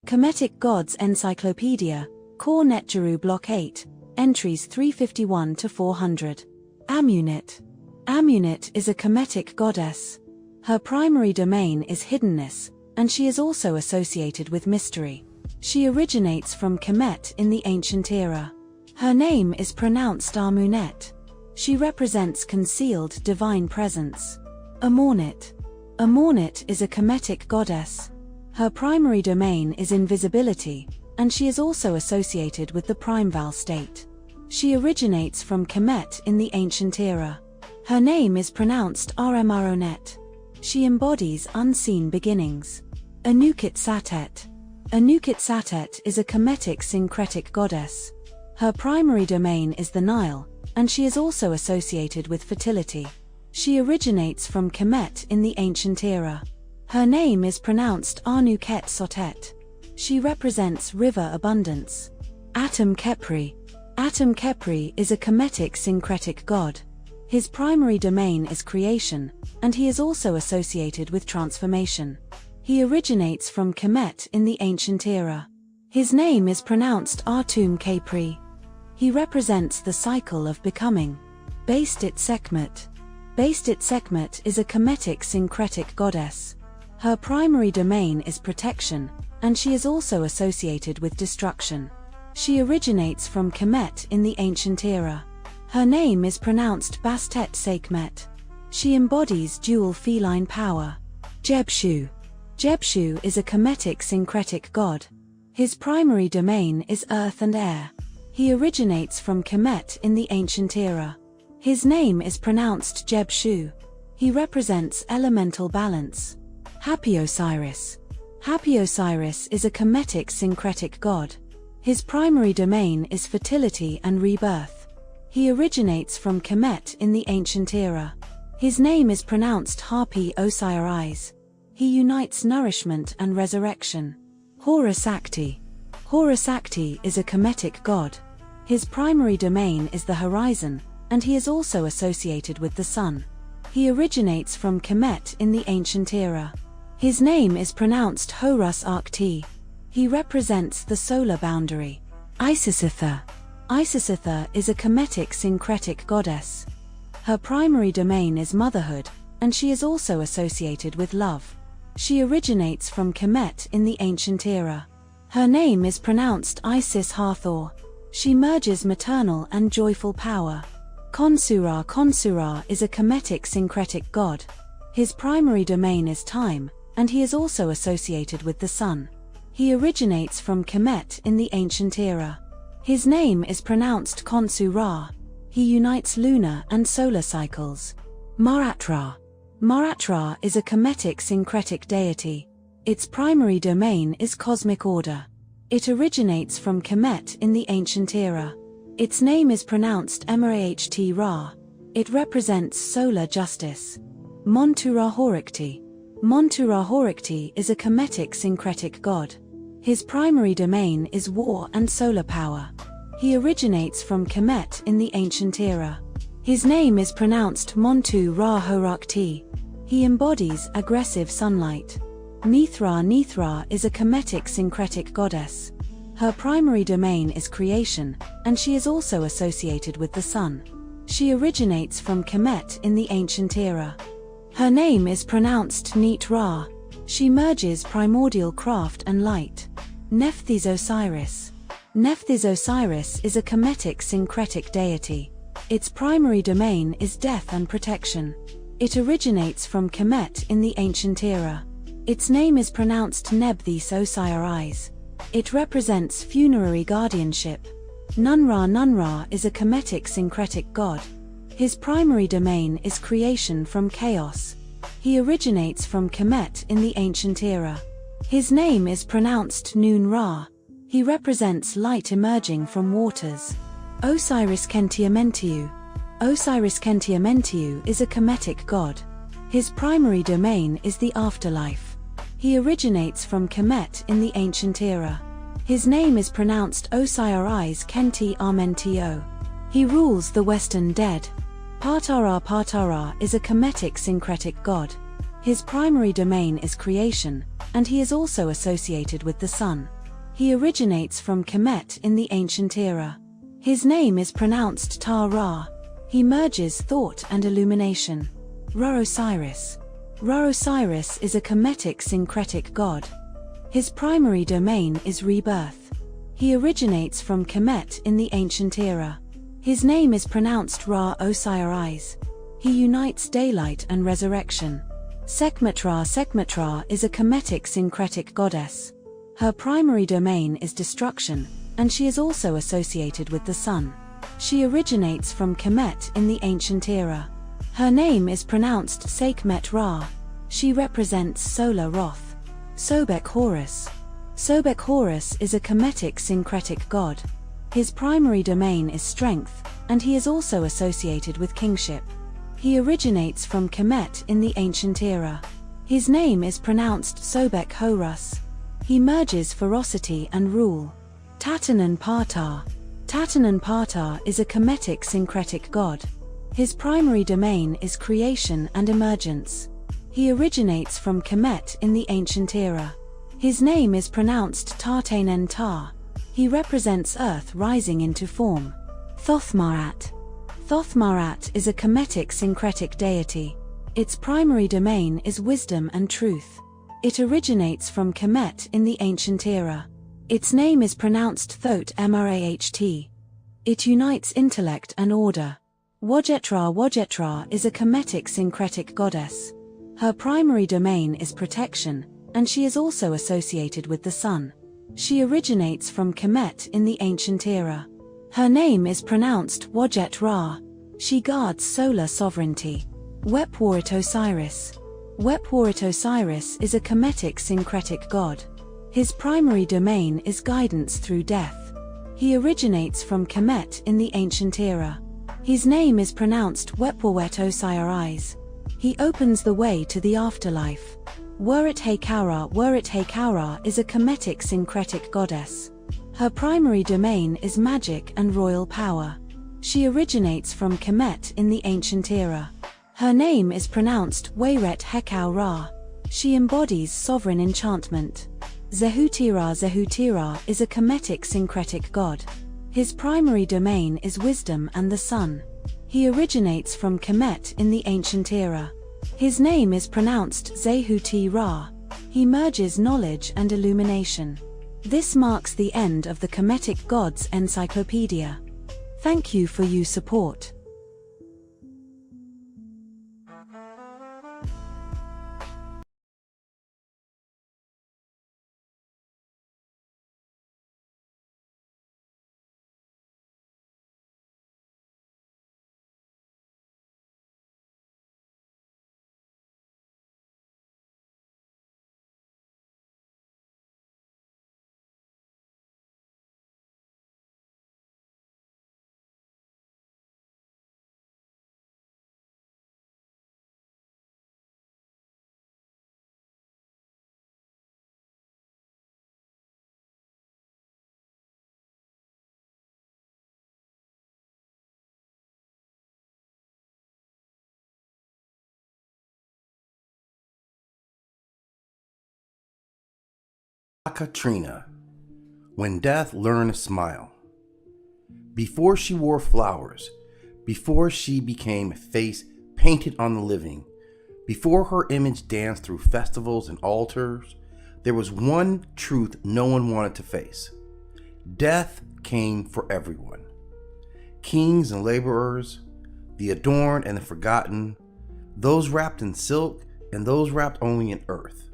Kemetic Gods Encyclopedia, Core Netjeru Block 8, entries 351 to 400. Amunit. Amunit is a Kemetic goddess. Her primary domain is hiddenness, and she is also associated with mystery. She originates from Kemet in the ancient era. Her name is pronounced Amunet. She represents concealed divine presence. Amornit. Amornit is a Kemetic goddess. Her primary domain is invisibility, and she is also associated with the Primeval state. She originates from Kemet in the ancient era. Her name is pronounced Rmronet. She embodies unseen beginnings. Anukit Satet. Anukit Satet is a Kemetic syncretic goddess. Her primary domain is the Nile, and she is also associated with fertility. She originates from Kemet in the ancient era. Her name is pronounced Anuket Sotet. She represents river abundance. Atum Khepri. Atum Khepri is a Kemetic syncretic god. His primary domain is creation, and he is also associated with transformation. He originates from Kemet in the ancient era. His name is pronounced Artum Kapri. He represents the cycle of becoming. Bastet Sekhmet. Bastet Sekhmet is a Kemetic syncretic goddess. Her primary domain is protection, and she is also associated with destruction. She originates from Kemet in the ancient era. Her name is pronounced Bastet Sekhmet. She embodies dual feline power. Jebshu. Jebshu is a Kemetic syncretic god. His primary domain is earth and air. He originates from Kemet in the ancient era. His name is pronounced Jebshu. He represents elemental balance. Happy Osiris. Happy Osiris is a Kemetic syncretic god. His primary domain is fertility and rebirth. He originates from Kemet in the ancient era. His name is pronounced Harpi Osiris. He unites nourishment and resurrection. Horus Akti. Horus Akti is a Kemetic god. His primary domain is the horizon, and he is also associated with the sun. He originates from Kemet in the ancient era. His name is pronounced Horus Akti. He represents the solar boundary. Isisitha. Isisitha is a Kemetic syncretic goddess. Her primary domain is motherhood, and she is also associated with love. She originates from Kemet in the ancient era. Her name is pronounced Isis Hathor. She merges maternal and joyful power. Khonsura. Khonsura is a Kemetic syncretic god. His primary domain is time, and he is also associated with the sun. He originates from Kemet in the ancient era. His name is pronounced Khonsura. He unites lunar and solar cycles. Maratra. Maratra is a Kemetic syncretic deity. Its primary domain is cosmic order. It originates from Kemet in the ancient era. Its name is pronounced Emraht Ra. It represents solar justice. Montura Horikti. Montura Horikti is a Kemetic syncretic god. His primary domain is war and solar power. He originates from Kemet in the ancient era. His name is pronounced Montu Ra Horakti. He embodies aggressive sunlight. Nithra. Nithra is a Kemetic syncretic goddess. Her primary domain is creation, and she is also associated with the sun. She originates from Kemet in the ancient era. Her name is pronounced Neet Ra. She merges primordial craft and light. Nephthys Osiris. Nephthys Osiris is a Kemetic syncretic deity. Its primary domain is death and protection. It originates from Kemet in the ancient era. Its name is pronounced Nephthys Osiris. It represents funerary guardianship. Nunra. Nunra is a Kemetic syncretic god. His primary domain is creation from chaos. He originates from Kemet in the ancient era. His name is pronounced Nun Ra. He represents light emerging from waters. Osiris Kentiamentiu. Osiris Kentiamentiu is a Kemetic god. His primary domain is the afterlife. He originates from Kemet in the ancient era. His name is pronounced Osiris Kenti Armentio. He rules the western dead. Patara. Patara is a Kemetic syncretic god. His primary domain is creation, and he is also associated with the sun. He originates from Kemet in the ancient era. His name is pronounced Ta-Ra. He merges thought and illumination. Ra-Osiris. Ra-Osiris is a Kemetic syncretic god. His primary domain is rebirth. He originates from Kemet in the ancient era. His name is pronounced Ra-Osiris. He unites daylight and resurrection. Sekhmet-Ra. Sekhmet-Ra is a Kemetic syncretic goddess. Her primary domain is destruction, and she is also associated with the sun. She originates from Kemet in the ancient era. Her name is pronounced Sekhmet-Ra. She represents solar wrath. Sobek Horus. Sobek Horus is a Kemetic syncretic god. His primary domain is strength, and he is also associated with kingship. He originates from Kemet in the ancient era. His name is pronounced Sobek Horus. He merges ferocity and rule. Tatanan Partar. Tatanan Partar is a Kemetic syncretic god. His primary domain is creation and emergence. He originates from Kemet in the ancient era. His name is pronounced Tartanen Tar. He represents Earth rising into form. Thothmarat. Thothmarat is a Kemetic syncretic deity. Its primary domain is wisdom and truth. It originates from Kemet in the ancient era. Its name is pronounced Thoth Mraht. It unites intellect and order. Wojetra is a Kemetic syncretic goddess. Her primary domain is protection, and she is also associated with the sun. She originates from Kemet in the ancient era. Her name is pronounced Wojet Ra. She guards solar sovereignty. Wepwarit Osiris. Wepwarit Osiris is a Kemetic syncretic god. His primary domain is guidance through death. He originates from Kemet in the ancient era. His name is pronounced Wepwawet Osiris. He opens the way to the afterlife. Wurit Haikaura is a Kemetic syncretic goddess. Her primary domain is magic and royal power. She originates from Kemet in the ancient era. Her name is pronounced Wayret Hekau Ra. She embodies sovereign enchantment. Zehutira is a Kemetic syncretic god. His primary domain is wisdom and the sun. He originates from Kemet in the ancient era. His name is pronounced Zehuti Ra. He merges knowledge and illumination. This marks the end of the Kemetic Gods Encyclopedia. Thank you for your support. Katrina, when death learned to smile. Before she wore flowers, before she became a face painted on the living, before her image danced through festivals and altars, there was one truth no one wanted to face. Death came for everyone. Kings and laborers, the adorned and the forgotten, those wrapped in silk and those wrapped only in earth.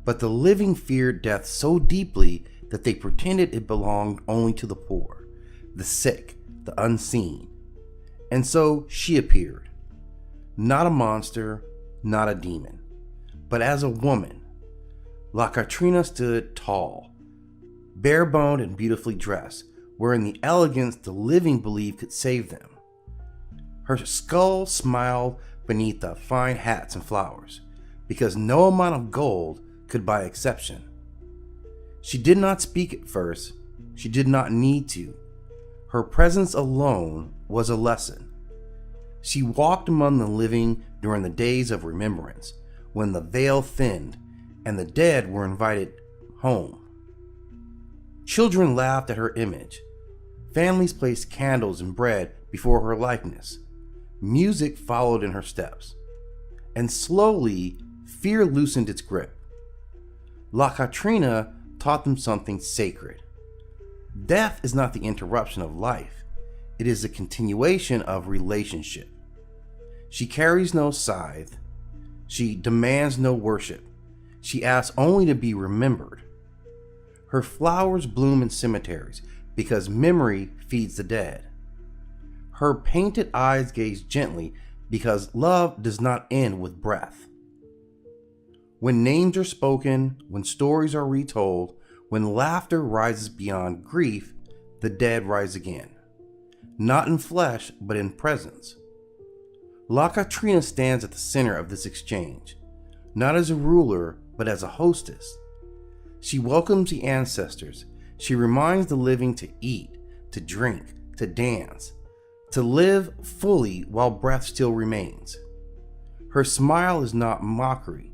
But the living feared death so deeply that they pretended it belonged only to the poor, the sick, the unseen. And so she appeared, not a monster, not a demon, but as a woman. La Katrina stood tall, bare-boned and beautifully dressed, wearing the elegance the living believed could save them. Her skull smiled beneath the fine hats and flowers, because no amount of gold could buy exception. She did not speak at first. She did not need to. Her presence alone was a lesson. She walked among the living during the days of remembrance, when the veil thinned and the dead were invited home. Children laughed at her image. Families placed candles and bread before her likeness. Music followed in her steps. And slowly, fear loosened its grip. La Katrina taught them something sacred. Death is not the interruption of life. It is the continuation of relationship. She carries no scythe. She demands no worship. She asks only to be remembered. Her flowers bloom in cemeteries because memory feeds the dead. Her painted eyes gaze gently because love does not end with breath. When names are spoken, when stories are retold, when laughter rises beyond grief, the dead rise again. Not in flesh, but in presence. La Katrina stands at the center of this exchange, not as a ruler, but as a hostess. She welcomes the ancestors. She reminds the living to eat, to drink, to dance, to live fully while breath still remains. Her smile is not mockery.